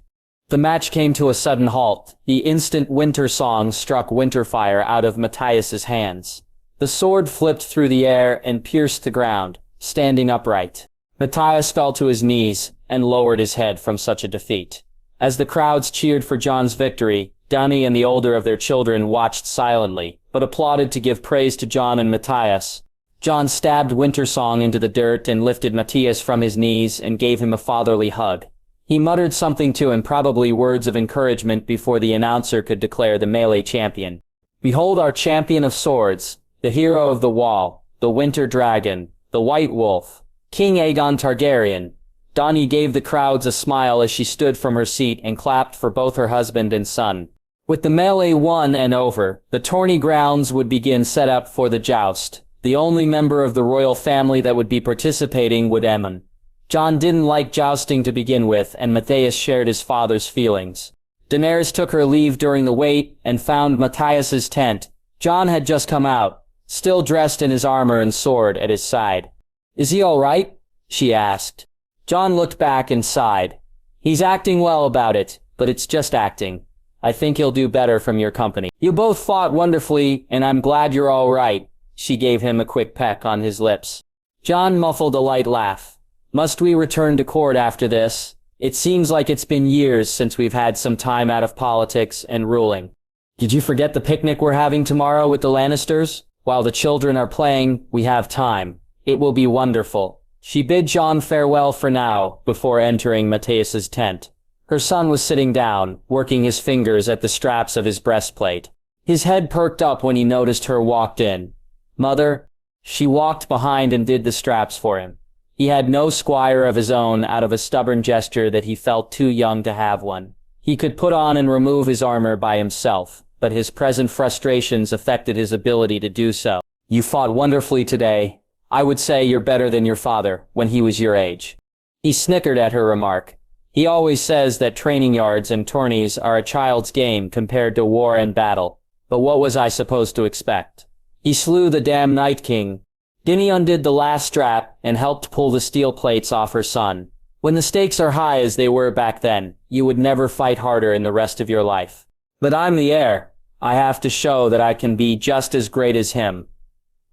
The match came to a sudden halt. The instant Wintersong struck Winterfire out of Matthias's hands. The sword flipped through the air and pierced the ground, standing upright. Matthias fell to his knees and lowered his head from such a defeat. As the crowds cheered for Jon's victory, Dany and the older of their children watched silently, but applauded to give praise to Jon and Matthias. Jon stabbed Wintersong into the dirt and lifted Matthias from his knees and gave him a fatherly hug. He muttered something to him, probably words of encouragement, before the announcer could declare the melee champion. "Behold our champion of swords, the hero of the wall, the winter dragon, the white wolf, King Aegon Targaryen." Dany gave the crowds a smile as she stood from her seat and clapped for both her husband and son. With the melee won and over, the tourney grounds would begin set up for the joust. The only member of the royal family that would be participating would Aemon. Jon didn't like jousting to begin with, and Matthias shared his father's feelings. Daenerys took her leave during the wait and found Matthias's tent. Jon had just come out, still dressed in his armor and sword at his side. "Is he all right?" she asked. Jon looked back and sighed. "He's acting well about it, but it's just acting. I think he'll do better from your company. You both fought wonderfully, and I'm glad you're all right." She gave him a quick peck on his lips. Jon muffled a light laugh. "Must we return to court after this? It seems like it's been years since we've had some time out of politics and ruling. Did you forget the picnic we're having tomorrow with the Lannisters? While the children are playing, we have time. It will be wonderful." She bid Jon farewell for now, before entering Matthias's tent. Her son was sitting down, working his fingers at the straps of his breastplate. His head perked up when he noticed her walked in. "Mother?" She walked behind and did the straps for him. He had no squire of his own, out of a stubborn gesture that he felt too young to have one. He could put on and remove his armor by himself, but his present frustrations affected his ability to do so. "You fought wonderfully today. I would say you're better than your father, when he was your age." He snickered at her remark. He always says that training yards and tourneys are a child's game compared to war and battle. But what was I supposed to expect? He slew the damn Night King. Dany undid the last strap and helped pull the steel plates off her son. When the stakes are high as they were back then, you would never fight harder in the rest of your life. But I'm the heir. I have to show that I can be just as great as him.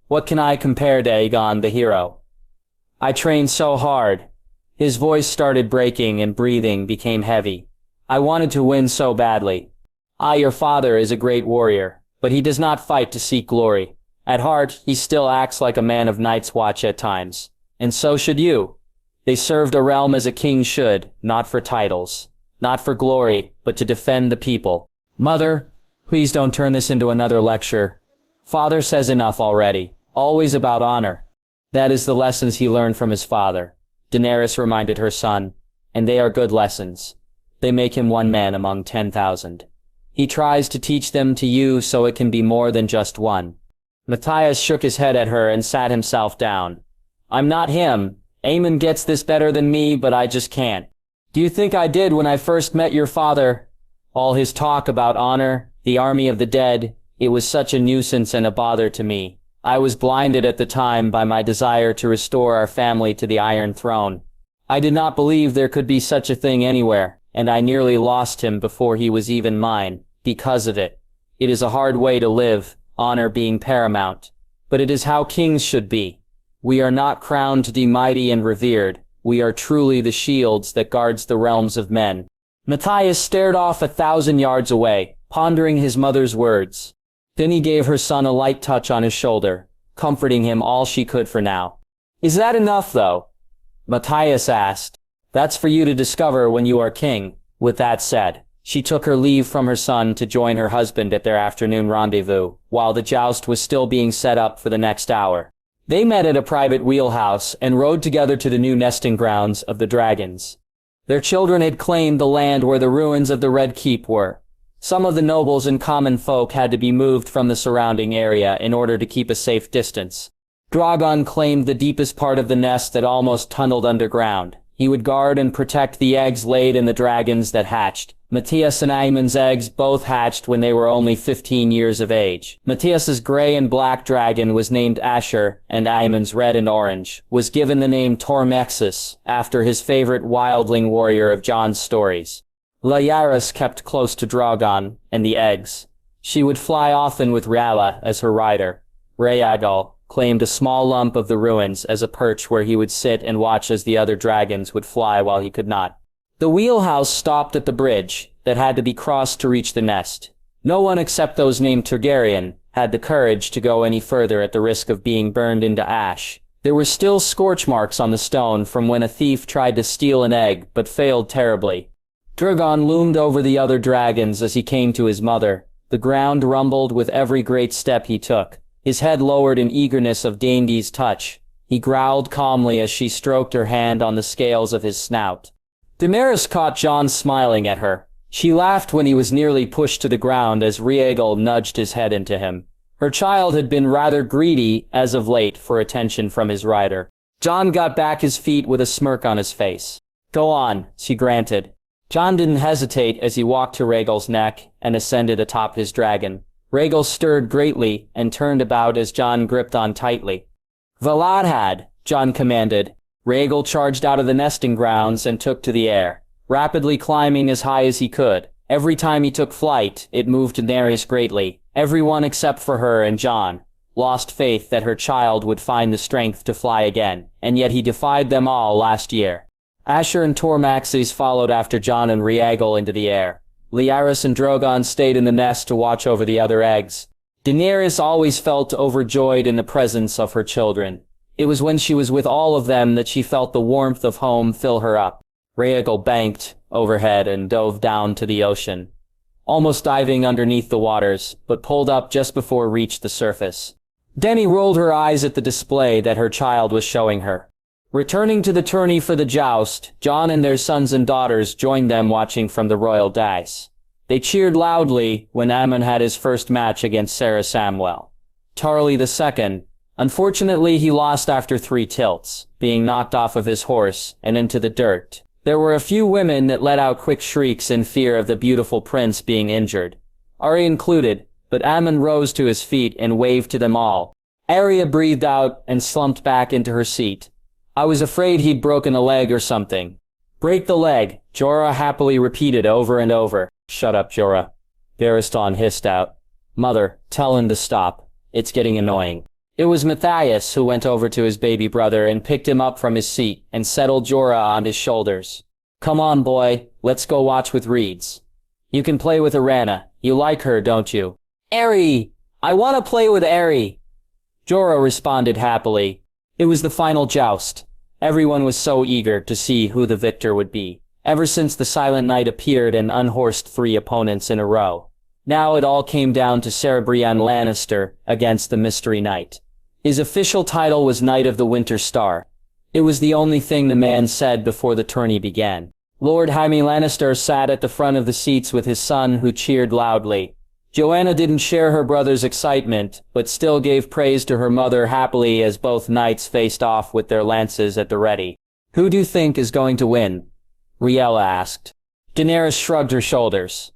What can I compare to Aegon the hero? I trained so hard. His voice started breaking and breathing became heavy. I wanted to win so badly. Your father is a great warrior, but he does not fight to seek glory. At heart, he still acts like a man of Night's Watch at times. And so should you. They served a realm as a king should, not for titles, not for glory, but to defend the people. Mother, please don't turn this into another lecture. Father says enough already, always about honor. That is the lessons he learned from his father, Daenerys reminded her son, and they are good lessons. They make him one man among 10,000. He tries to teach them to you so it can be more than just one. Matthias shook his head at her and sat himself down. I'm not him. Aemon gets this better than me, but I just can't. Do you think I did when I first met your father? All his talk about honor, the army of the dead, it was such a nuisance and a bother to me. I was blinded at the time by my desire to restore our family to the Iron Throne. I did not believe there could be such a thing anywhere, and I nearly lost him before he was even mine, because of it. It is a hard way to live, honor being paramount. But it is how kings should be. We are not crowned to be mighty and revered. We are truly the shields that guards the realms of men. Matthias stared off 1,000 yards away, pondering his mother's words. Then he gave her son a light touch on his shoulder, comforting him all she could for now. Is that enough, though? Matthias asked. That's for you to discover when you are king. With that said, she took her leave from her son to join her husband at their afternoon rendezvous, while the joust was still being set up for the next hour. They met at a private wheelhouse and rode together to the new nesting grounds of the dragons. Their children had claimed the land where the ruins of the Red Keep were. Some of the nobles and common folk had to be moved from the surrounding area in order to keep a safe distance. Drogon claimed the deepest part of the nest that almost tunneled underground. He would guard and protect the eggs laid in the dragons that hatched. Matthias and Aemon's eggs both hatched when they were only 15 years of age. Matthias's gray and black dragon was named Asher, and Aemon's red and orange was given the name Tormexus, after his favorite wildling warrior of Jon's stories. Rhaenyra kept close to Drogon and the eggs. She would fly often with Rhaella as her rider. Rhaegal claimed a small lump of the ruins as a perch where he would sit and watch as the other dragons would fly while he could not. The wheelhouse stopped at the bridge that had to be crossed to reach the nest. No one except those named Targaryen had the courage to go any further at the risk of being burned into ash. There were still scorch marks on the stone from when a thief tried to steal an egg but failed terribly. Drogon loomed over the other dragons as he came to his mother. The ground rumbled with every great step he took. His head lowered in eagerness of Daenerys' touch. He growled calmly as she stroked her hand on the scales of his snout. Daenerys caught Jon smiling at her. She laughed when he was nearly pushed to the ground as Rhaegal nudged his head into him. Her child had been rather greedy, as of late, for attention from his rider. Jon got back his feet with a smirk on his face. Go on, she granted. Jon didn't hesitate as he walked to Rhaegal's neck and ascended atop his dragon. Rhaegal stirred greatly and turned about as Jon gripped on tightly. Valadhad, Jon commanded. Rhaegal charged out of the nesting grounds and took to the air, rapidly climbing as high as he could. Every time he took flight, it moved Daenerys greatly. Everyone except for her and Jon lost faith that her child would find the strength to fly again, and yet he defied them all last year. Asher and Tormexus followed after Jon and Rhaegal into the air. Rhaenyra and Drogon stayed in the nest to watch over the other eggs. Daenerys always felt overjoyed in the presence of her children. It was when she was with all of them that she felt the warmth of home fill her up. Rhaegal banked overhead and dove down to the ocean, almost diving underneath the waters, but pulled up just before it reached the surface. Dany rolled her eyes at the display that her child was showing her. Returning to the tourney for the joust, Jon and their sons and daughters joined them watching from the royal dais. They cheered loudly when Aemon had his first match against Sarah Samwell. Tarly II. Unfortunately, he lost after 3 tilts, being knocked off of his horse and into the dirt. There were a few women that let out quick shrieks in fear of the beautiful prince being injured. Arya included, but Aemon rose to his feet and waved to them all. Arya breathed out and slumped back into her seat. I was afraid he'd broken a leg or something. Break the leg, Jorah happily repeated over and over. Shut up, Jorah. Barristan hissed out. Mother, tell him to stop. It's getting annoying. It was Matthias who went over to his baby brother and picked him up from his seat and settled Jorah on his shoulders. Come on, boy, let's go watch with Reeds. You can play with Arana. You like her, don't you? Aerie! I want to play with Aerie! Jorah responded happily. It was the final joust. Everyone was so eager to see who the victor would be. Ever since the Silent Knight appeared and unhorsed 3 opponents in a row. Now it all came down to Sarah Brienne Lannister against the Mystery Knight. His official title was Knight of the Winter Star. It was the only thing the man said before the tourney began. Lord Jaime Lannister sat at the front of the seats with his son, who cheered loudly. Joanna didn't share her brother's excitement, but still gave praise to her mother happily as both knights faced off with their lances at the ready. "Who do you think is going to win?" Riella asked. Daenerys shrugged her shoulders.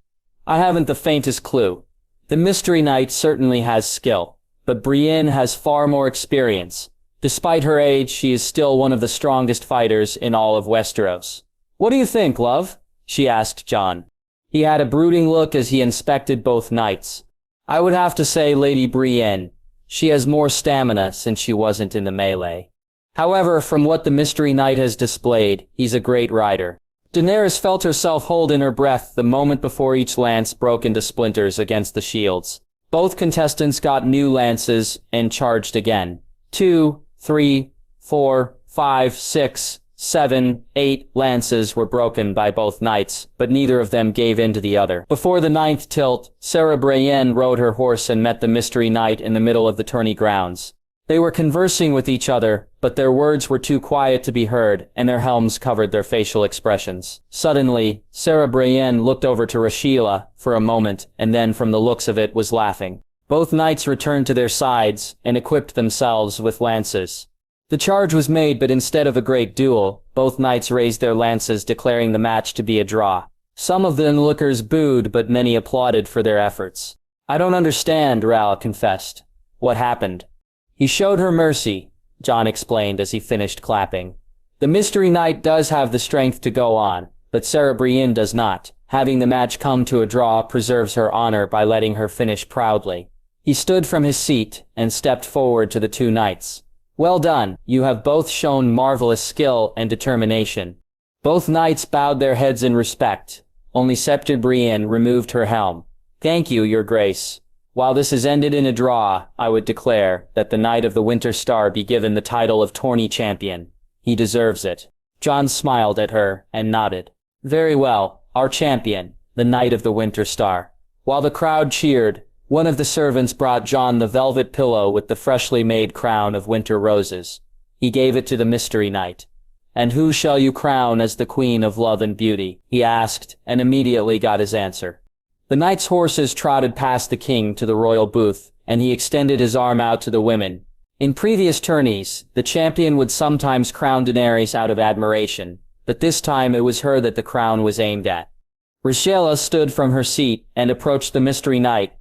"I haven't the faintest clue. The Mystery Knight certainly has skill, but Brienne has far more experience. Despite her age, she is still one of the strongest fighters in all of Westeros." "What do you think, love?" she asked Jon. He had a brooding look as he inspected both knights. "I would have to say Lady Brienne. She has more stamina since she wasn't in the melee. However, from what the Mystery Knight has displayed, he's a great rider." Daenerys felt herself hold in her breath the moment before each lance broke into splinters against the shields. Both contestants got new lances and charged again. 2, 3, 4, 5, 6, 7, 8 lances were broken by both knights, but neither of them gave in to the other. Before the 9th tilt, Sarah Brienne rode her horse and met the Mystery Knight in the middle of the tourney grounds. They were conversing with each other, but their words were too quiet to be heard, and their helms covered their facial expressions. Suddenly, Sarah Brienne looked over to Rashila for a moment, and then from the looks of it was laughing. Both knights returned to their sides and equipped themselves with lances. The charge was made, but instead of a great duel, both knights raised their lances, declaring the match to be a draw. Some of the onlookers booed, but many applauded for their efforts. "I don't understand," Ral confessed. "What happened?" "He showed her mercy," Jon explained as he finished clapping. "The Mystery Knight does have the strength to go on, but Sarah Brienne does not. Having the match come to a draw preserves her honor by letting her finish proudly." He stood from his seat and stepped forward to the two knights. "Well done, you have both shown marvelous skill and determination." Both knights bowed their heads in respect. Only Sarah Brienne removed her helm. "Thank you, Your Grace. While this has ended in a draw, I would declare that the Knight of the Winter Star be given the title of tourney champion. He deserves it." Jon smiled at her and nodded. "Very well, our champion, the Knight of the Winter Star." While the crowd cheered, one of the servants brought Jon the velvet pillow with the freshly made crown of winter roses. He gave it to the Mystery Knight. "And who shall you crown as the Queen of Love and Beauty?" he asked, and immediately got his answer. The knight's horses trotted past the king to the royal booth, and he extended his arm out to the women. In previous tourneys, the champion would sometimes crown Daenerys out of admiration, but this time it was her that the crown was aimed at. Rashila stood from her seat and approached the Mystery Knight.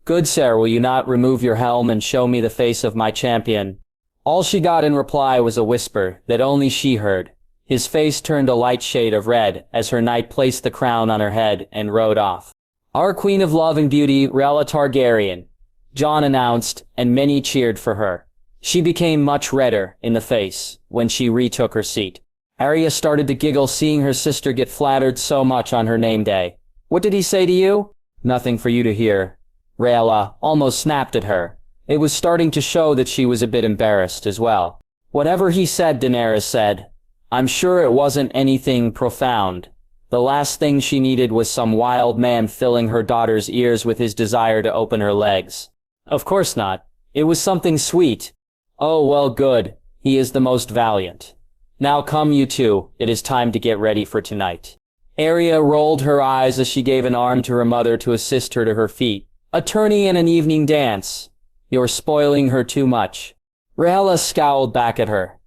"Good sir, will you not remove your helm and show me the face of my champion?" All she got in reply was a whisper that only she heard. His face turned a light shade of red as her knight placed the crown on her head and rode off. "Our Queen of Love and Beauty, Rhaella Targaryen," Jon announced, and many cheered for her. She became much redder in the face when she retook her seat. Arya started to giggle seeing her sister get flattered so much on her name day. "What did he say to you?" "Nothing for you to hear." Rhaella almost snapped at her. It was starting to show that she was a bit embarrassed as well. "Whatever he said," Daenerys said, "I'm sure it wasn't anything profound. The last thing she needed was some wild man filling her daughter's ears with his desire to open her legs." "Of course not. It was something sweet." "Oh, well, good. He is the most valiant. Now come, you two. It is time to get ready for tonight." Arya rolled her eyes as she gave an arm to her mother to assist her to her feet. "A tourney and an evening dance. You're spoiling her too much." Rhaella scowled back at her.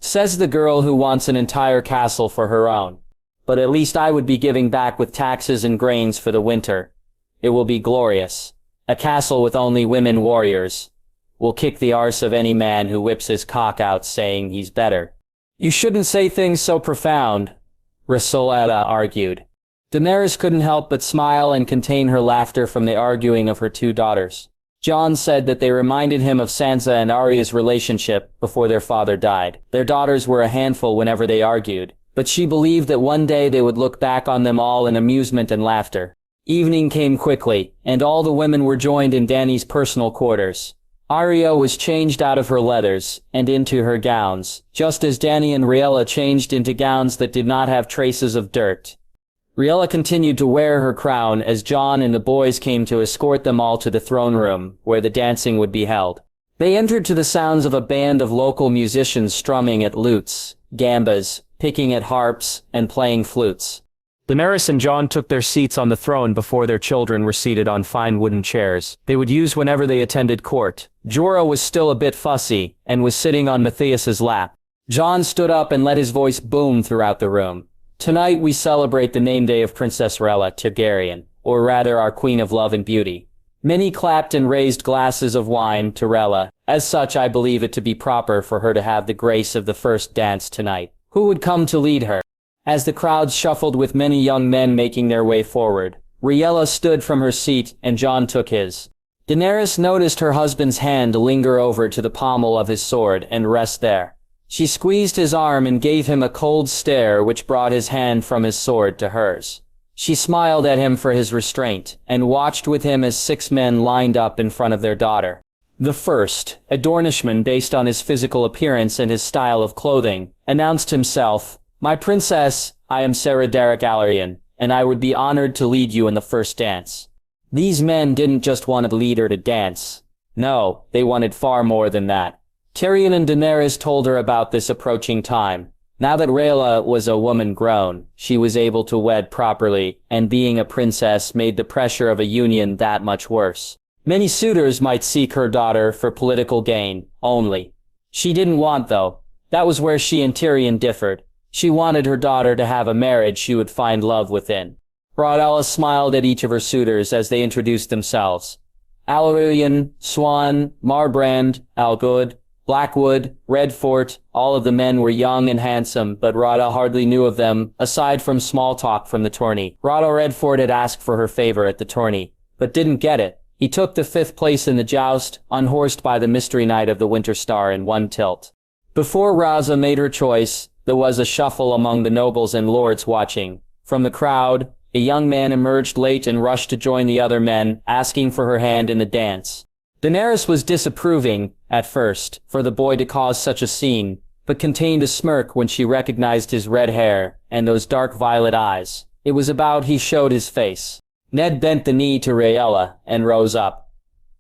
"Says the girl who wants an entire castle for her own. But at least I would be giving back with taxes and grains for the winter. It will be glorious. A castle with only women warriors. Will kick the arse of any man who whips his cock out saying he's better." "You shouldn't say things so profound," Rhaella argued. Daenerys couldn't help but smile and contain her laughter from the arguing of her two daughters. Jon said that they reminded him of Sansa and Arya's relationship before their father died. Their daughters were a handful whenever they argued, but she believed that one day they would look back on them all in amusement and laughter. Evening came quickly, and all the women were joined in Dany's personal quarters. Arya was changed out of her leathers and into her gowns, just as Dany and Rhaella changed into gowns that did not have traces of dirt. Rhaella continued to wear her crown as Jon and the boys came to escort them all to the throne room, where the dancing would be held. They entered to the sounds of a band of local musicians strumming at lutes, gambas, picking at harps, and playing flutes. Daenerys and Jon took their seats on the throne before their children were seated on fine wooden chairs they would use whenever they attended court. Jorah was still a bit fussy, and was sitting on Matthias's lap. Jon stood up and let his voice boom throughout the room. Tonight we celebrate the name day of Princess Rhaella Targaryen, or rather our Queen of Love and Beauty. Many clapped and raised glasses of wine to Rhaella. As such, I believe it to be proper for her to have the grace of the first dance tonight. Who would come to lead her? As the crowd shuffled with many young men making their way forward, Rhaella stood from her seat and Jon took his. Daenerys noticed her husband's hand linger over to the pommel of his sword and rest there. She squeezed his arm and gave him a cold stare which brought his hand from his sword to hers. She smiled at him for his restraint, and watched with him as 6 men lined up in front of their daughter. The first, a Dornishman based on his physical appearance and his style of clothing, announced himself, "My princess, I am Derek Galarian, and I would be honored to lead you in the first dance." These men didn't just want a leader to dance. No, they wanted far more than that. Tyrion and Daenerys told her about this approaching time. Now that Rhaella was a woman grown, she was able to wed properly, and being a princess made the pressure of a union that much worse. Many suitors might seek her daughter for political gain, only. She didn't want, though. That was where she and Tyrion differed. She wanted her daughter to have a marriage she would find love within. Rhaella smiled at each of her suitors as they introduced themselves. Alarion, Swan, Marbrand, Algood, Blackwood, Redfort, all of the men were young and handsome, but Rhaella hardly knew of them, aside from small talk from the tourney. Rhaella Redfort had asked for her favor at the tourney, but didn't get it. He took the 5th place in the joust, unhorsed by the Mystery Knight of the Winter Star in one tilt. Before Raza made her choice, there was a shuffle among the nobles and lords watching. From the crowd, a young man emerged late and rushed to join the other men, asking for her hand in the dance. Daenerys was disapproving, at first, for the boy to cause such a scene, but contained a smirk when she recognized his red hair and those dark violet eyes. It was about he showed his face. Ned bent the knee to Rhaella and rose up.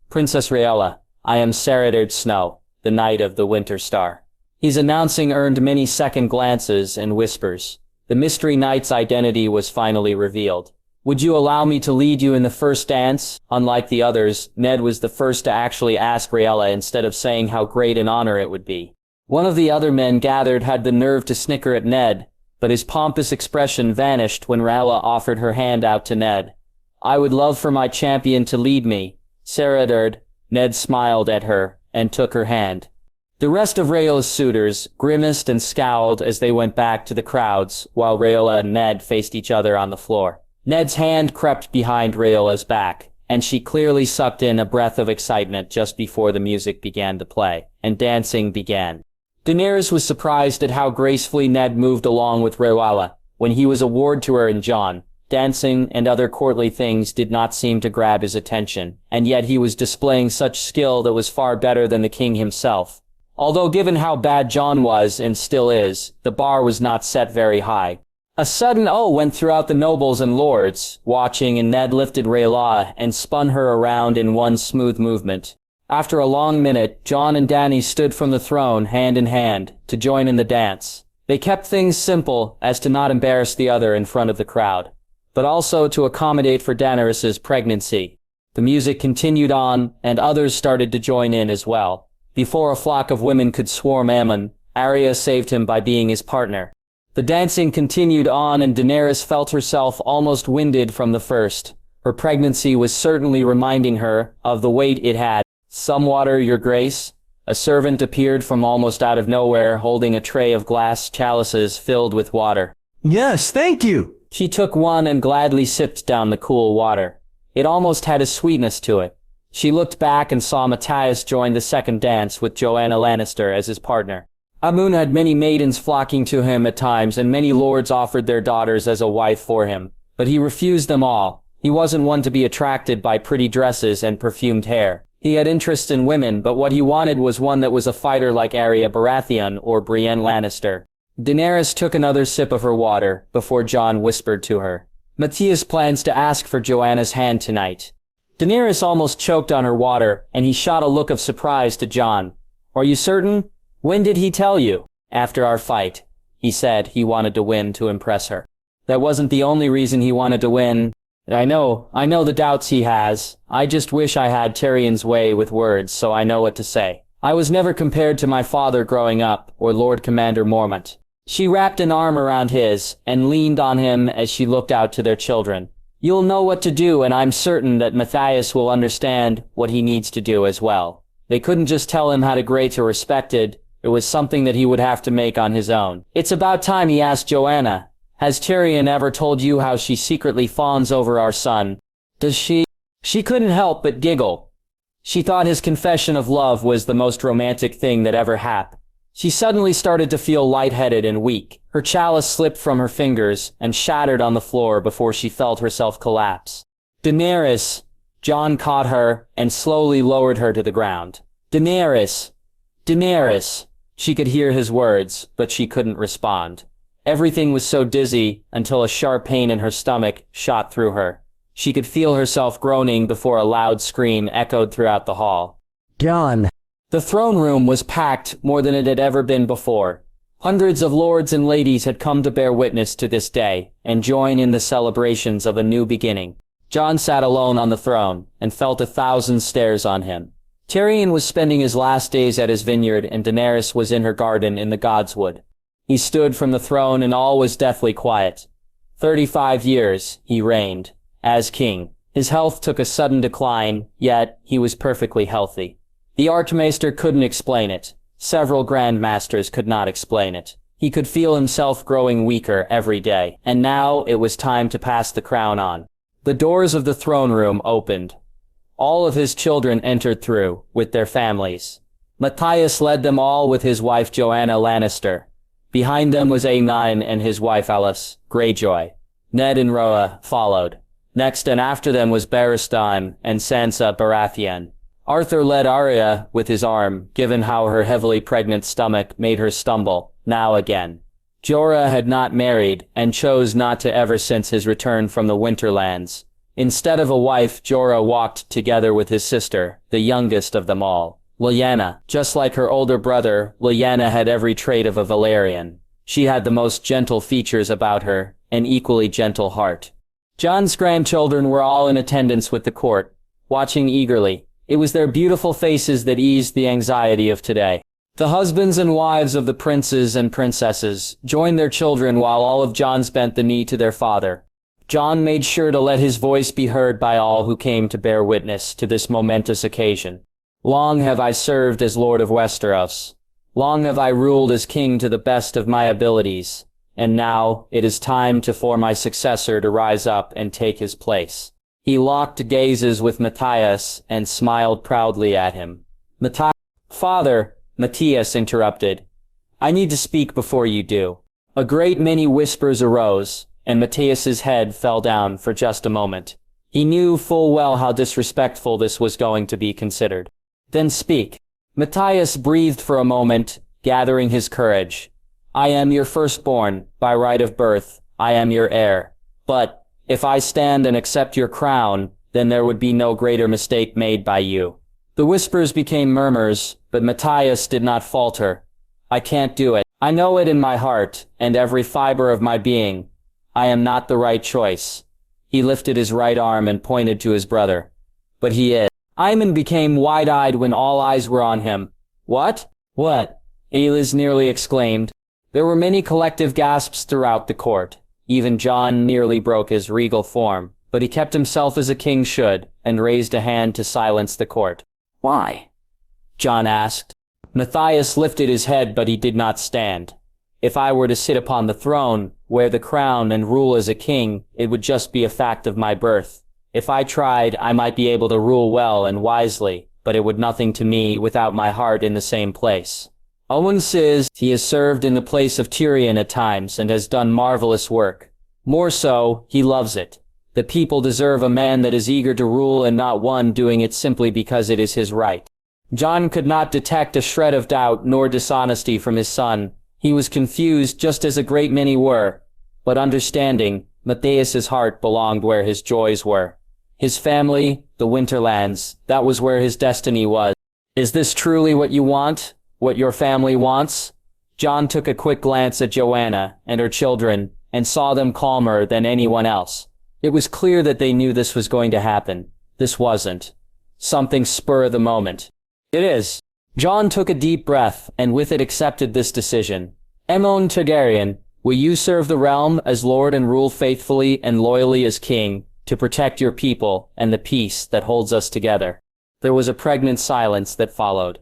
"Princess Rhaella, I am Saradored Snow, the Knight of the Winter Star." His announcing earned many second glances and whispers. The Mystery Knight's identity was finally revealed. "Would you allow me to lead you in the first dance?" Unlike the others, Ned was the first to actually ask Rhaella instead of saying how great an honor it would be. One of the other men gathered had the nerve to snicker at Ned, but his pompous expression vanished when Rhaella offered her hand out to Ned. "I would love for my champion to lead me." Saradored, Ned smiled at her and took her hand. The rest of Rhaella's suitors grimaced and scowled as they went back to the crowds, while Rhaella and Ned faced each other on the floor. Ned's hand crept behind Rhaella's back, and she clearly sucked in a breath of excitement just before the music began to play, and dancing began. Daenerys was surprised at how gracefully Ned moved along with Rhaella. When he was a ward to her and Jon, dancing and other courtly things did not seem to grab his attention, and yet he was displaying such skill that was far better than the king himself. Although given how bad Jon was, and still is, the bar was not set very high. A sudden "oh" went throughout the nobles and lords, watching, and Ned lifted Rhaella and spun her around in one smooth movement. After a long minute, Jon and Dany stood from the throne, hand in hand, to join in the dance. They kept things simple, as to not embarrass the other in front of the crowd, but also to accommodate for Daenerys's pregnancy. The music continued on, and others started to join in as well. Before a flock of women could swarm Aemon, Arya saved him by being his partner. The dancing continued on, and Daenerys felt herself almost winded from the first. Her pregnancy was certainly reminding her of the weight it had. "Some water, your grace?" A servant appeared from almost out of nowhere, holding a tray of glass chalices filled with water. "Yes, thank you." She took one and gladly sipped down the cool water. It almost had a sweetness to it. She looked back and saw Matthias join the second dance with Joanna Lannister as his partner. Aemon had many maidens flocking to him at times, and many lords offered their daughters as a wife for him, but he refused them all. He wasn't one to be attracted by pretty dresses and perfumed hair. He had interest in women, but what he wanted was one that was a fighter like Arya Baratheon or Brienne Lannister. Daenerys took another sip of her water before Jon whispered to her, "Matthias plans to ask for Joanna's hand tonight." Daenerys almost choked on her water, and he shot a look of surprise to Jon. Are you certain? When did he tell you? After our fight. He said he wanted to win to impress her. That wasn't the only reason he wanted to win. I know the doubts he has. I just wish I had Tyrion's way with words so I know what to say. I was never compared to my father growing up, or Lord Commander Mormont. She wrapped an arm around his, and leaned on him as she looked out to their children. You'll know what to do, and I'm certain that Matthias will understand what he needs to do as well. They couldn't just tell him how to great or respected. It was something that he would have to make on his own. It's about time he asked Joanna. Has Tyrion ever told you how she secretly fawns over our son? Does she? She couldn't help but giggle. She thought his confession of love was the most romantic thing that ever happened. She suddenly started to feel lightheaded and weak. Her chalice slipped from her fingers and shattered on the floor before she felt herself collapse. Daenerys! Jon caught her and slowly lowered her to the ground. Daenerys! Daenerys! She could hear his words, but she couldn't respond. Everything was so dizzy until a sharp pain in her stomach shot through her. She could feel herself groaning before a loud scream echoed throughout the hall. Jon! The throne room was packed more than it had ever been before. Hundreds of lords and ladies had come to bear witness to this day and join in the celebrations of a new beginning. Jon sat alone on the throne and felt 1,000 stares on him. Tyrion was spending his last days at his vineyard, and Daenerys was in her garden in the Godswood. He stood from the throne and all was deathly quiet. 35 years he reigned as king. His health took a sudden decline, yet he was perfectly healthy. The Archmaester couldn't explain it. Several Grand Masters could not explain it. He could feel himself growing weaker every day, and now it was time to pass the crown on. The doors of the throne room opened. All of his children entered through, with their families. Matthias led them all with his wife Joanna Lannister. Behind them was Aemon and his wife Alice Greyjoy. Ned and Roa followed. Next and after them was Barristan and Sansa Baratheon. Arthur led Arya with his arm, given how her heavily pregnant stomach made her stumble, now again. Jorah had not married, and chose not to ever since his return from the Winterlands. Instead of a wife, Jorah walked together with his sister, the youngest of them all. Lyanna. Just like her older brother, Lyanna had every trait of a Valyrian. She had the most gentle features about her, an equally gentle heart. Jon's grandchildren were all in attendance with the court, watching eagerly. It was their beautiful faces that eased the anxiety of today. The husbands and wives of the princes and princesses joined their children while all of Jon's bent the knee to their father. Jon made sure to let his voice be heard by all who came to bear witness to this momentous occasion. Long have I served as Lord of Westeros. Long have I ruled as king to the best of my abilities. And now it is time for my successor to rise up and take his place. He locked gazes with Matthias and smiled proudly at him. Father, Matthias interrupted. I need to speak before you do. A great many whispers arose, and Matthias's head fell down for just a moment. He knew full well how disrespectful this was going to be considered. Then speak. Matthias breathed for a moment, gathering his courage. I am your firstborn, by right of birth. I am your heir. But if I stand and accept your crown, then there would be no greater mistake made by you. The whispers became murmurs, but Matthias did not falter. I can't do it. I know it in my heart, and every fiber of my being. I am not the right choice. He lifted his right arm and pointed to his brother. But he is. Aemon became wide-eyed when all eyes were on him. What? What? Aeliz nearly exclaimed. There were many collective gasps throughout the court. Even Jon nearly broke his regal form, but he kept himself as a king should, and raised a hand to silence the court. Why? Jon asked. Matthias lifted his head, but he did not stand. If I were to sit upon the throne, wear the crown, and rule as a king, it would just be a fact of my birth. If I tried, I might be able to rule well and wisely, but it would nothing to me without my heart in the same place. Owen says he has served in the place of Tyrion at times and has done marvelous work. More so, he loves it. The people deserve a man that is eager to rule and not one doing it simply because it is his right. Jon could not detect a shred of doubt nor dishonesty from his son. He was confused just as a great many were, but understanding, Matthias's heart belonged where his joys were. His family, the Winterlands, that was where his destiny was. Is this truly what you want? What your family wants? Jon took a quick glance at Joanna and her children and saw them calmer than anyone else. It was clear that they knew this was going to happen. This wasn't something spur of the moment. It is. Jon took a deep breath and with it accepted this decision. Aemon Targaryen, will you serve the realm as lord and rule faithfully and loyally as king to protect your people and the peace that holds us together? There was a pregnant silence that followed.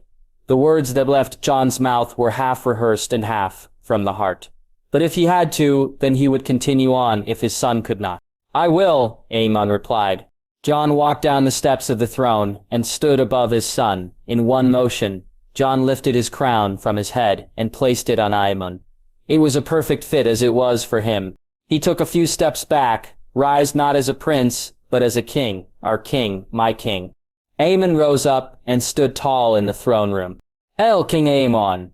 The words that left Jon's mouth were half rehearsed and half from the heart. But if he had to, then he would continue on if his son could not. I will, Aemon replied. Jon walked down the steps of the throne and stood above his son. In one motion, Jon lifted his crown from his head and placed it on Aemon. It was a perfect fit as it was for him. He took a few steps back, rise not as a prince, but as a king, our king, my king. Aemon rose up and stood tall in the throne room. Hail, King Aemon!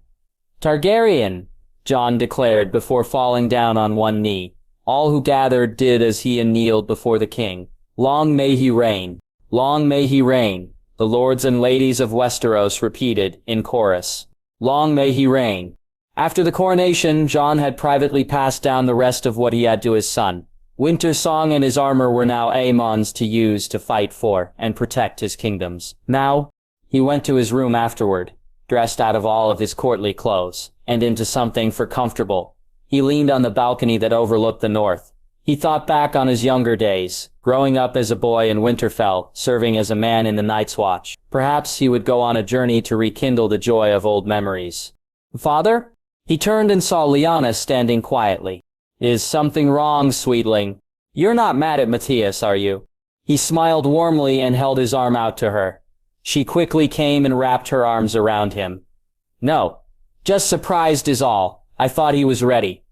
Targaryen, Jon declared before falling down on one knee. All who gathered did as he and kneeled before the king. Long may he reign. Long may he reign, the lords and ladies of Westeros repeated in chorus. Long may he reign. After the coronation, Jon had privately passed down the rest of what he had to his son. Winter Song and his armor were now Aemon's to use to fight for and protect his kingdoms. Now, he went to his room afterward, dressed out of all of his courtly clothes, and into something for comfortable. He leaned on the balcony that overlooked the north. He thought back on his younger days, growing up as a boy in Winterfell, serving as a man in the Night's Watch. Perhaps he would go on a journey to rekindle the joy of old memories. Father? He turned and saw Lyanna standing quietly. Is something wrong, sweetling? You're not mad at Matthias, are you? He smiled warmly and held his arm out to her. She quickly came and wrapped her arms around him. No. Just surprised is all. I thought he was ready.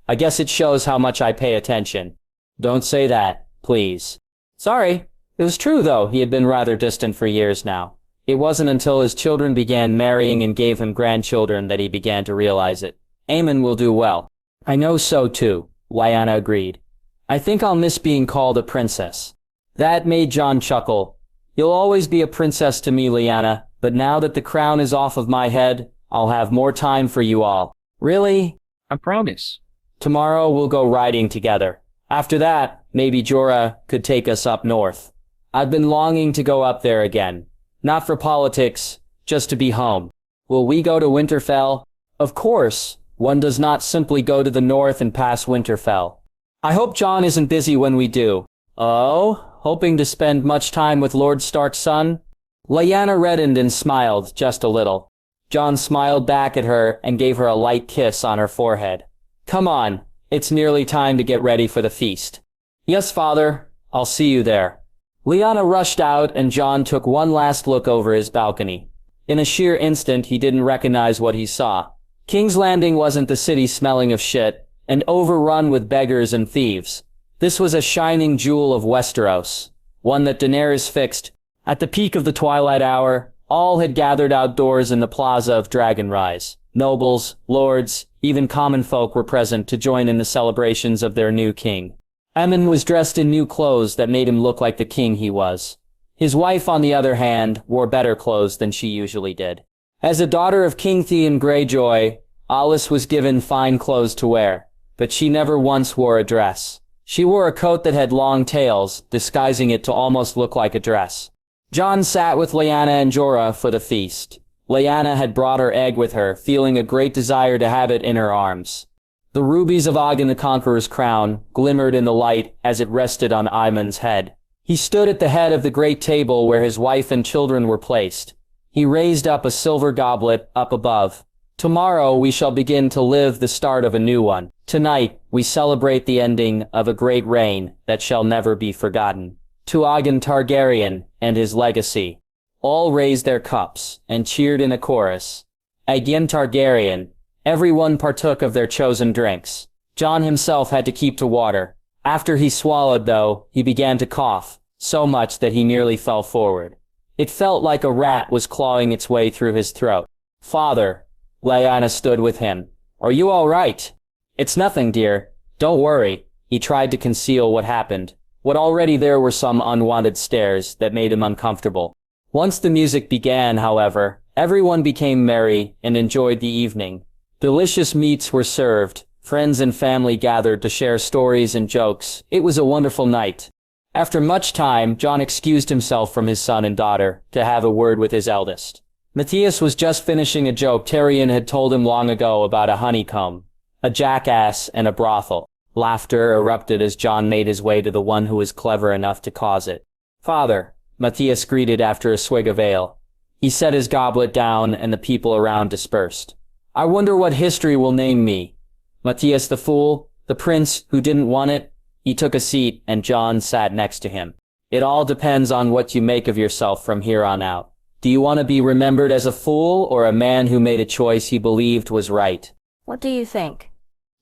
I guess it shows how much I pay attention. Don't say that, please. Sorry. It was true, though. He had been rather distant for years now. It wasn't until his children began marrying and gave him grandchildren that he began to realize it. Aemon will do well. I know so, too, Lyanna agreed. I think I'll miss being called a princess. That made Jon chuckle. You'll always be a princess to me, Lyanna, but now that the crown is off of my head, I'll have more time for you all. Really? I promise. Tomorrow we'll go riding together. After that, maybe Jorah could take us up north. I've been longing to go up there again. Not for politics, just to be home. Will we go to Winterfell? Of course. One does not simply go to the north and pass Winterfell. I hope Jon isn't busy when we do. Oh? Hoping to spend much time with Lord Stark's son? Lyanna reddened and smiled just a little. Jon smiled back at her and gave her a light kiss on her forehead. Come on, it's nearly time to get ready for the feast. Yes, father, I'll see you there. Lyanna rushed out and Jon took one last look over his balcony. In a sheer instant, he didn't recognize what he saw. King's Landing wasn't the city smelling of shit and overrun with beggars and thieves. This was a shining jewel of Westeros, one that Daenerys fixed. At the peak of the twilight hour, all had gathered outdoors in the plaza of Dragonrise. Nobles, lords, even common folk were present to join in the celebrations of their new king. Aemon was dressed in new clothes that made him look like the king he was. His wife, on the other hand, wore better clothes than she usually did. As a daughter of King Theon Greyjoy, Alice was given fine clothes to wear, but she never once wore a dress. She wore a coat that had long tails, disguising it to almost look like a dress. Jon sat with Lyanna and Jorah for the feast. Lyanna had brought her egg with her, feeling a great desire to have it in her arms. The rubies of Aegon the Conqueror's crown glimmered in the light as it rested on Aemon's head. He stood at the head of the great table where his wife and children were placed. He raised up a silver goblet up above. Tomorrow we shall begin to live the start of a new one. Tonight we celebrate the ending of a great reign that shall never be forgotten. To Aegon Targaryen and his legacy. All raised their cups and cheered in a chorus. Aegon Targaryen. Everyone partook of their chosen drinks. Jon himself had to keep to water. After he swallowed, though, he began to cough, so much that he nearly fell forward. It felt like a rat was clawing its way through his throat. Father, Lyanna stood with him. Are you all right? It's nothing, dear. Don't worry. He tried to conceal what happened. What already there were some unwanted stares that made him uncomfortable. Once the music began, however, everyone became merry and enjoyed the evening. Delicious meats were served, friends and family gathered to share stories and jokes. It was a wonderful night. After much time, Jon excused himself from his son and daughter to have a word with his eldest. Matthias was just finishing a joke Tyrion had told him long ago about a honeycomb, a jackass, and a brothel. Laughter erupted as Jon made his way to the one who was clever enough to cause it. "Father," Matthias greeted after a swig of ale. He set his goblet down and the people around dispersed. "I wonder what history will name me. Matthias the fool, the prince who didn't want it?" He took a seat and Jon sat next to him. "It all depends on what you make of yourself from here on out. Do you want to be remembered as a fool or a man who made a choice he believed was right?" What do you think?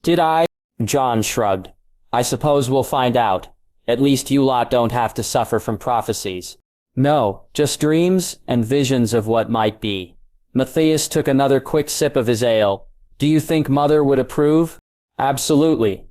"Did I?" Jon shrugged. "I suppose we'll find out. At least you lot don't have to suffer from prophecies." "No, just dreams and visions of what might be." Matthias took another quick sip of his ale. "Do you think Mother would approve?" "Absolutely,"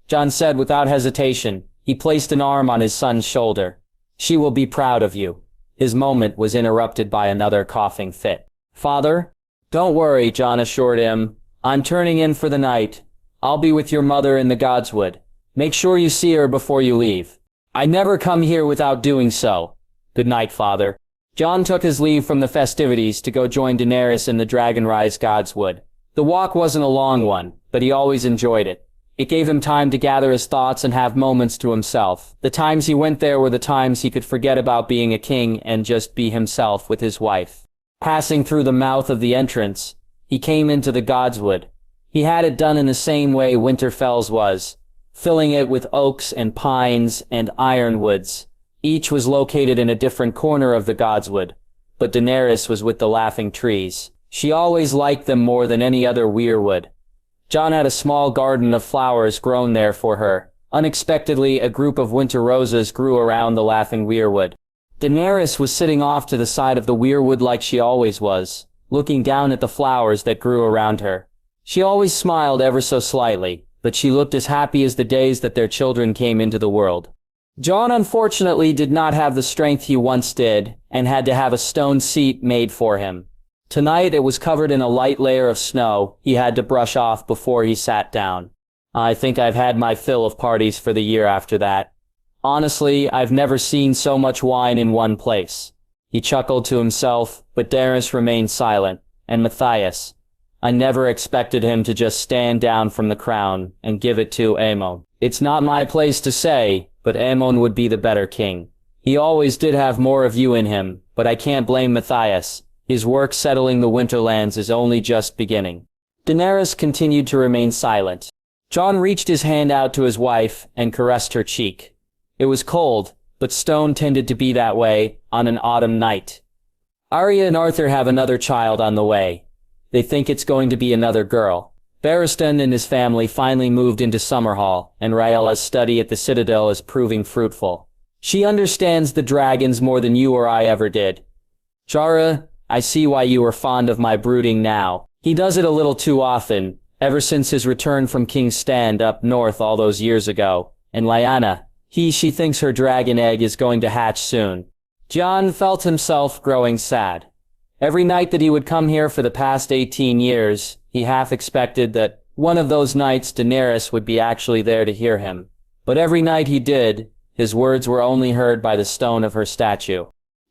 Jon said without hesitation. He placed an arm on his son's shoulder. "She will be proud of you." His moment was interrupted by another coughing fit. "Father?" "Don't worry," Jon assured him. "I'm turning in for the night. I'll be with your mother in the Godswood. Make sure you see her before you leave." "I never come here without doing so." "Good night, Father." Jon took his leave from the festivities to go join Daenerys in the Dragonrise Godswood. The walk wasn't a long one, but he always enjoyed it. It gave him time to gather his thoughts and have moments to himself. The times he went there were the times he could forget about being a king and just be himself with his wife. Passing through the mouth of the entrance, he came into the Godswood. He had it done in the same way Winterfell's was, filling it with oaks and pines and ironwoods. Each was located in a different corner of the Godswood, but Daenerys was with the laughing trees. She always liked them more than any other weirwood. Jon had a small garden of flowers grown there for her. Unexpectedly, a group of winter roses grew around the laughing weirwood. Daenerys was sitting off to the side of the weirwood like she always was, looking down at the flowers that grew around her. She always smiled ever so slightly, but she looked as happy as the days that their children came into the world. Jon unfortunately did not have the strength he once did, and had to have a stone seat made for him. Tonight it was covered in a light layer of snow he had to brush off before he sat down. "I think I've had my fill of parties for the year after that. Honestly, I've never seen so much wine in one place." He chuckled to himself, but Daenerys remained silent, and Matthias. "I never expected him to just stand down from the crown and give it to Aemon. It's not my place to say, but Aemon would be the better king. He always did have more of you in him, but I can't blame Matthias. His work settling the Winterlands is only just beginning." Daenerys continued to remain silent. Jon reached his hand out to his wife and caressed her cheek. It was cold, but stone tended to be that way on an autumn night. "Arya and Arthur have another child on the way. They think it's going to be another girl." Barristan and his family finally moved into Summerhall, and Rhaella's study at the Citadel is proving fruitful. She understands the dragons more than you or I ever did. "Jorah, I see why you are fond of my brooding now. He does it a little too often, ever since his return from King's Stand up north all those years ago. And Lyanna, she thinks her dragon egg is going to hatch soon." Jon felt himself growing sad. Every night that he would come here for the past 18 years, he half expected that one of those nights Daenerys would be actually there to hear him. But every night he did, his words were only heard by the stone of her statue.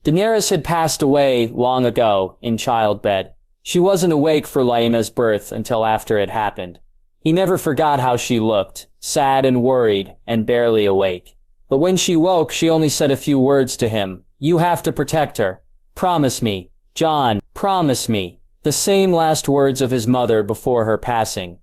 Daenerys had passed away long ago in childbed. She wasn't awake for Lyanna's birth until after it happened. He never forgot how she looked, sad and worried, and barely awake. But when she woke, she only said a few words to him. "You have to protect her. Promise me. Jon, promise me." The same last words of his mother before her passing.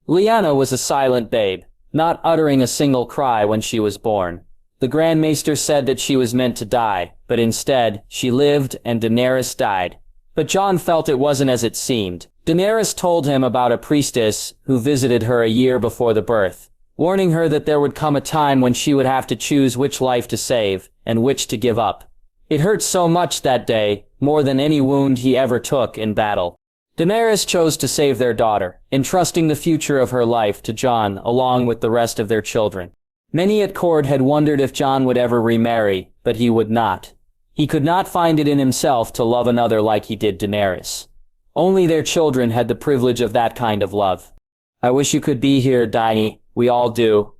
Lyanna was a silent babe, not uttering a single cry when she was born. The Grand Maester said that she was meant to die, but instead, she lived and Daenerys died. But Jon felt it wasn't as it seemed. Daenerys told him about a priestess who visited her a year before the birth, warning her that there would come a time when she would have to choose which life to save and which to give up. It hurt so much that day, more than any wound he ever took in battle. Daenerys chose to save their daughter, entrusting the future of her life to Jon along with the rest of their children. Many at court had wondered if Jon would ever remarry, but he would not. He could not find it in himself to love another like he did Daenerys. Only their children had the privilege of that kind of love. I wish you could be here, Dany. We all do.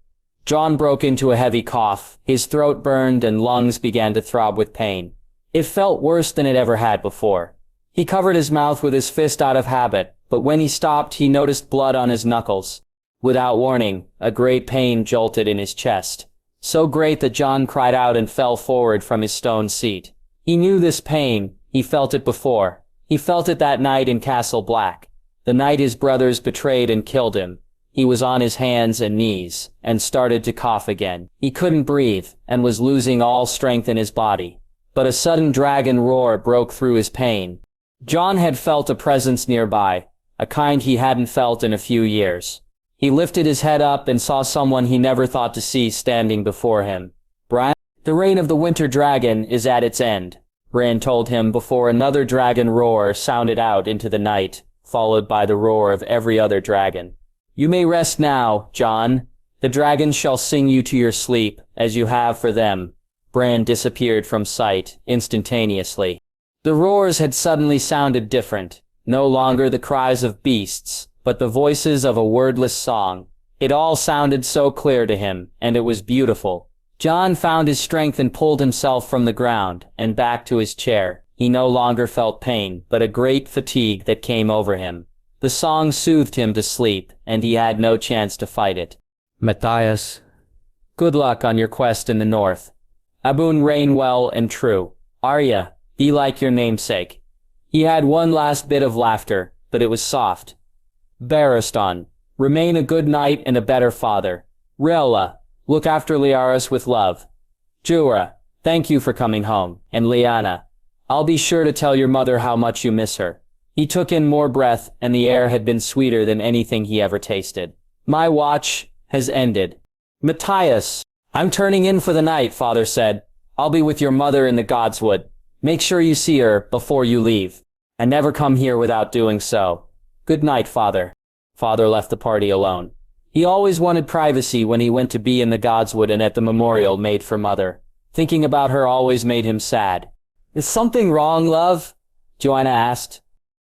Jon broke into a heavy cough. His throat burned and lungs began to throb with pain. It felt worse than it ever had before. He covered his mouth with his fist out of habit, but when he stopped he noticed blood on his knuckles. Without warning, a great pain jolted in his chest. So great that Jon cried out and fell forward from his stone seat. He knew this pain. He felt it before. He felt it that night in Castle Black. The night his brothers betrayed and killed him. He was on his hands and knees, and started to cough again. He couldn't breathe, and was losing all strength in his body. But a sudden dragon roar broke through his pain. Jon had felt a presence nearby, a kind he hadn't felt in a few years. He lifted his head up and saw someone he never thought to see standing before him. Bran, the reign of the Winter Dragon is at its end, Bran told him before another dragon roar sounded out into the night, followed by the roar of every other dragon. You may rest now, Jon. The dragons shall sing you to your sleep, as you have for them. Bran disappeared from sight, instantaneously. The roars had suddenly sounded different, no longer the cries of beasts, but the voices of a wordless song. It all sounded so clear to him, and it was beautiful. Jon found his strength and pulled himself from the ground, and back to his chair. He no longer felt pain, but a great fatigue that came over him. The song soothed him to sleep, and he had no chance to fight it. Matthias, good luck on your quest in the north. Abun reign well and true. Arya, be like your namesake. He had one last bit of laughter, but it was soft. Barristan, remain a good knight and a better father. Rhaella, look after Lyaris with love. Jorah, thank you for coming home. And Lyanna, I'll be sure to tell your mother how much you miss her. He took in more breath, and the air had been sweeter than anything he ever tasted. My watch has ended. Matthias, I'm turning in for the night, father said. I'll be with your mother in the Godswood. Make sure you see her before you leave. And never come here without doing so. Good night, father. Father left the party alone. He always wanted privacy when he went to be in the Godswood and at the memorial made for mother. Thinking about her always made him sad. Is something wrong, love? Joanna asked.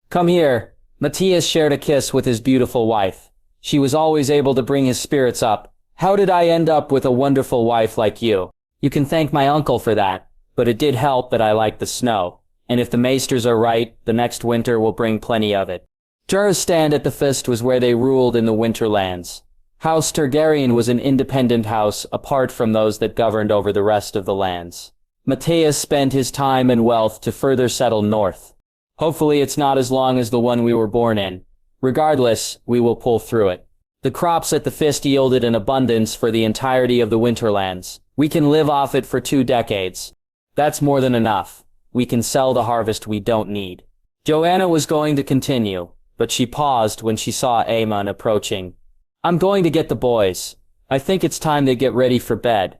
Come here. Matthias shared a kiss with his beautiful wife. She was always able to bring his spirits up. How did I end up with a wonderful wife like you? You can thank my uncle for that, but it did help that I like the snow. And if the maesters are right, the next winter will bring plenty of it. Jorah's stand at the Fist was where they ruled in the Winterlands. House Targaryen was an independent house apart from those that governed over the rest of the lands. Matthias spent his time and wealth to further settle north. Hopefully it's not as long as the one we were born in. Regardless, we will pull through it. The crops at the Fist yielded an abundance for the entirety of the Winterlands. We can live off it for 2 decades. That's more than enough. We can sell the harvest we don't need. Joanna was going to continue, but she paused when she saw Aemon approaching. I'm going to get the boys. I think it's time they get ready for bed.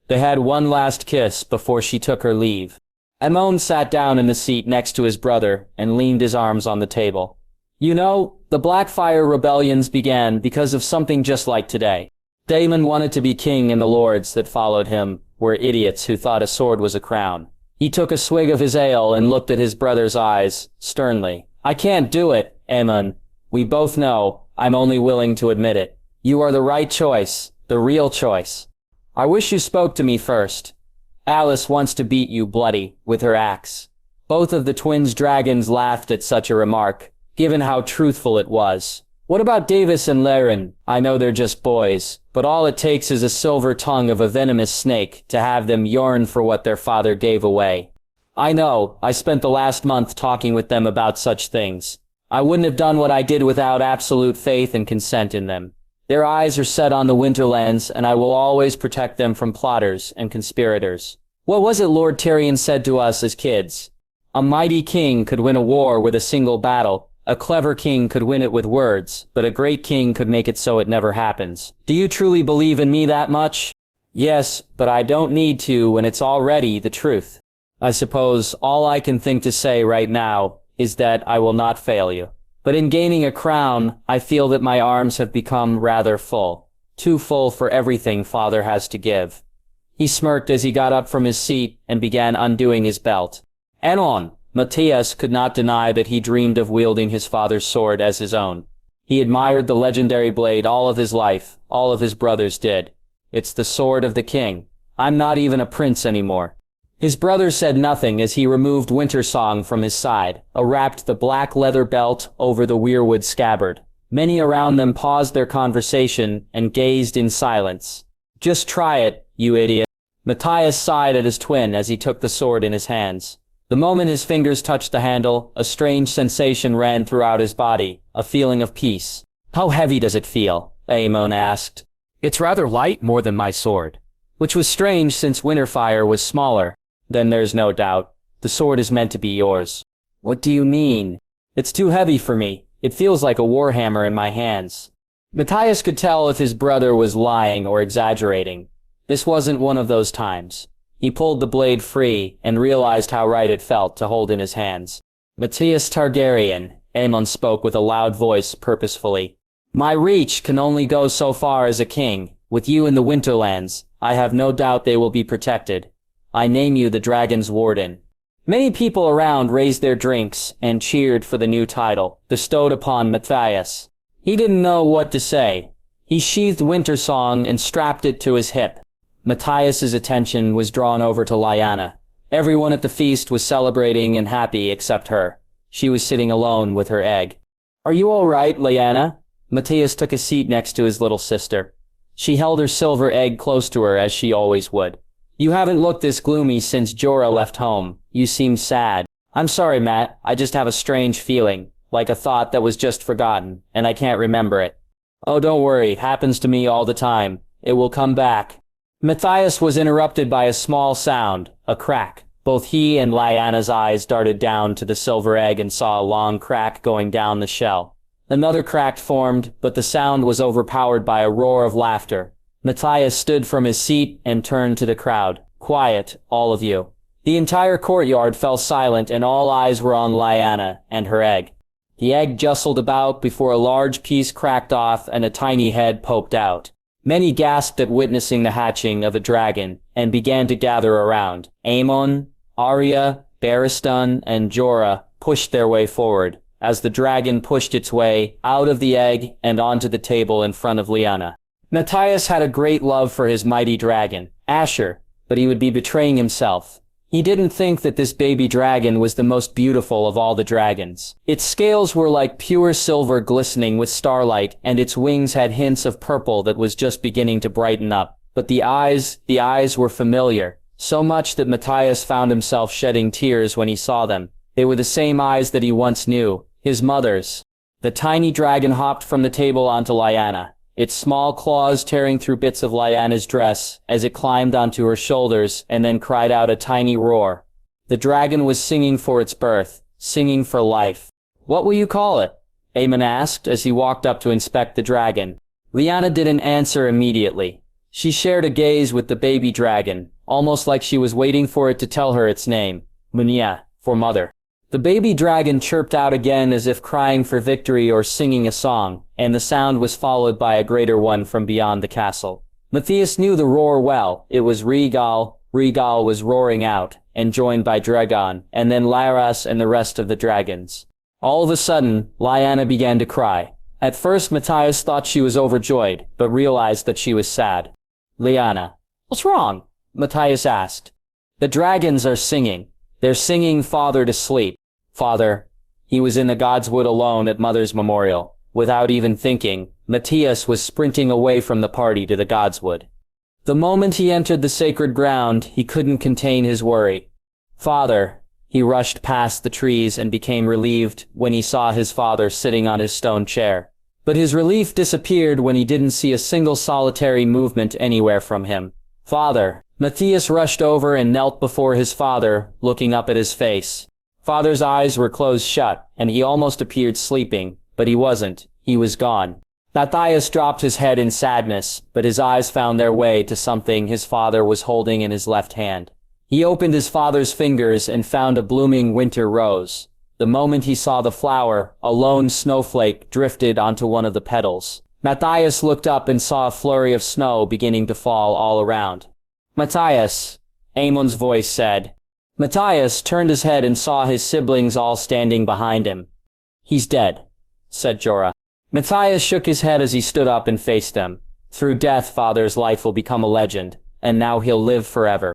They had one last kiss before she took her leave. Aemon sat down in the seat next to his brother and leaned his arms on the table. You know, the Blackfire rebellions began because of something just like today. Daemon wanted to be king, and the lords that followed him were idiots who thought a sword was a crown. He took a swig of his ale and looked at his brother's eyes, sternly. I can't do it, Aemon. We both know. I'm only willing to admit it. You are the right choice, the real choice. I wish you spoke to me first. Alice wants to beat you bloody with her axe. Both of the twins' dragons laughed at such a remark, given how truthful it was. What about Davis and Laren? I know they're just boys, but all it takes is a silver tongue of a venomous snake to have them yearn for what their father gave away. I know, I spent the last month talking with them about such things. I wouldn't have done what I did without absolute faith and consent in them. Their eyes are set on the Winterlands, and I will always protect them from plotters and conspirators. What was it Lord Tyrion said to us as kids? A mighty king could win a war with a single battle. A clever king could win it with words, but a great king could make it so it never happens. Do you truly believe in me that much? Yes, but I don't need to when it's already the truth. I suppose all I can think to say right now is that I will not fail you. But in gaining a crown, I feel that my arms have become rather full. too full for everything father has to give. He smirked as he got up from his seat and began undoing his belt. Aemon! Matthias could not deny that he dreamed of wielding his father's sword as his own. He admired the legendary blade all of his life, all of his brothers did. It's the sword of the king. I'm not even a prince anymore. His brother said nothing as he removed Wintersong from his side, wrapped the black leather belt over the weirwood scabbard. Many around them paused their conversation and gazed in silence. Just try it, you idiot. Matthias sighed at his twin as he took the sword in his hands. The moment his fingers touched the handle, a strange sensation ran throughout his body, a feeling of peace. How heavy does it feel? Aemon asked. It's rather light, more than my sword. Which was strange since Winterfire was smaller. Then there's no doubt. The sword is meant to be yours. What do you mean? It's too heavy for me. It feels like a warhammer in my hands. Matthias could tell if his brother was lying or exaggerating. This wasn't one of those times. He pulled the blade free and realized how right it felt to hold in his hands. Matthias Targaryen, Aemon spoke with a loud voice purposefully. My reach can only go so far as a king. With you in the Winterlands, I have no doubt they will be protected. I name you the Dragon's Warden. Many people around raised their drinks and cheered for the new title, bestowed upon Matthias. He didn't know what to say. He sheathed Wintersong and strapped it to his hip. Matthias's attention was drawn over to Lyanna. Everyone at the feast was celebrating and happy except her. She was sitting alone with her egg. Are you all right, Lyanna? Matthias took a seat next to his little sister. She held her silver egg close to her as she always would. You haven't looked this gloomy since Jorah left home. You seem sad. I'm sorry, Matt. I just have a strange feeling, like a thought that was just forgotten, and I can't remember it. Oh, don't worry. Happens to me all the time. It will come back. Matthias was interrupted by a small sound, a crack. Both he and Lyanna's eyes darted down to the silver egg and saw a long crack going down the shell. Another crack formed, but the sound was overpowered by a roar of laughter. Matthias stood from his seat and turned to the crowd. Quiet, all of you. The entire courtyard fell silent and all eyes were on Lyanna and her egg. The egg jostled about before a large piece cracked off and a tiny head poked out. Many gasped at witnessing the hatching of a dragon and began to gather around. Aemon, Arya, Barristan, and Jorah pushed their way forward as the dragon pushed its way out of the egg and onto the table in front of Lyanna. Matthias had a great love for his mighty dragon, Asher, but he would be betraying himself. He didn't think that this baby dragon was the most beautiful of all the dragons. Its scales were like pure silver glistening with starlight, and its wings had hints of purple that was just beginning to brighten up. But the eyes were familiar, so much that Matthias found himself shedding tears when he saw them. They were the same eyes that he once knew, his mother's. The tiny dragon hopped from the table onto Lyanna, its small claws tearing through bits of Lyanna's dress as it climbed onto her shoulders and then cried out a tiny roar. The dragon was singing for its birth, singing for life. What will you call it? Aemon asked as he walked up to inspect the dragon. Lyanna didn't answer immediately. She shared a gaze with the baby dragon, almost like she was waiting for it to tell her its name. Munya, for mother. The baby dragon chirped out again as if crying for victory or singing a song, and the sound was followed by a greater one from beyond the castle. Matthias knew the roar well. It was Rhaegal. Rhaegal was roaring out, and joined by Drogon, and then Lyras and the rest of the dragons. All of a sudden, Lyanna began to cry. At first Matthias thought she was overjoyed, but realized that she was sad. Lyanna. What's wrong? Matthias asked. The dragons are singing. They're singing father to sleep. Father. He was in the Godswood alone at Mother's memorial. Without even thinking, Matthias was sprinting away from the party to the Godswood. The moment he entered the sacred ground, he couldn't contain his worry. Father. He rushed past the trees and became relieved when he saw his father sitting on his stone chair. But his relief disappeared when he didn't see a single solitary movement anywhere from him. Father. Matthias rushed over and knelt before his father, looking up at his face. Father's eyes were closed shut, and he almost appeared sleeping, but he wasn't. He was gone. Matthias dropped his head in sadness, but his eyes found their way to something his father was holding in his left hand. He opened his father's fingers and found a blooming winter rose. The moment he saw the flower, a lone snowflake drifted onto one of the petals. Matthias looked up and saw a flurry of snow beginning to fall all around. Matthias, Aemon's voice said. Matthias turned his head and saw his siblings all standing behind him. He's dead, said Jorah. Matthias shook his head as he stood up and faced them. Through death, Father's life will become a legend, and now he'll live forever.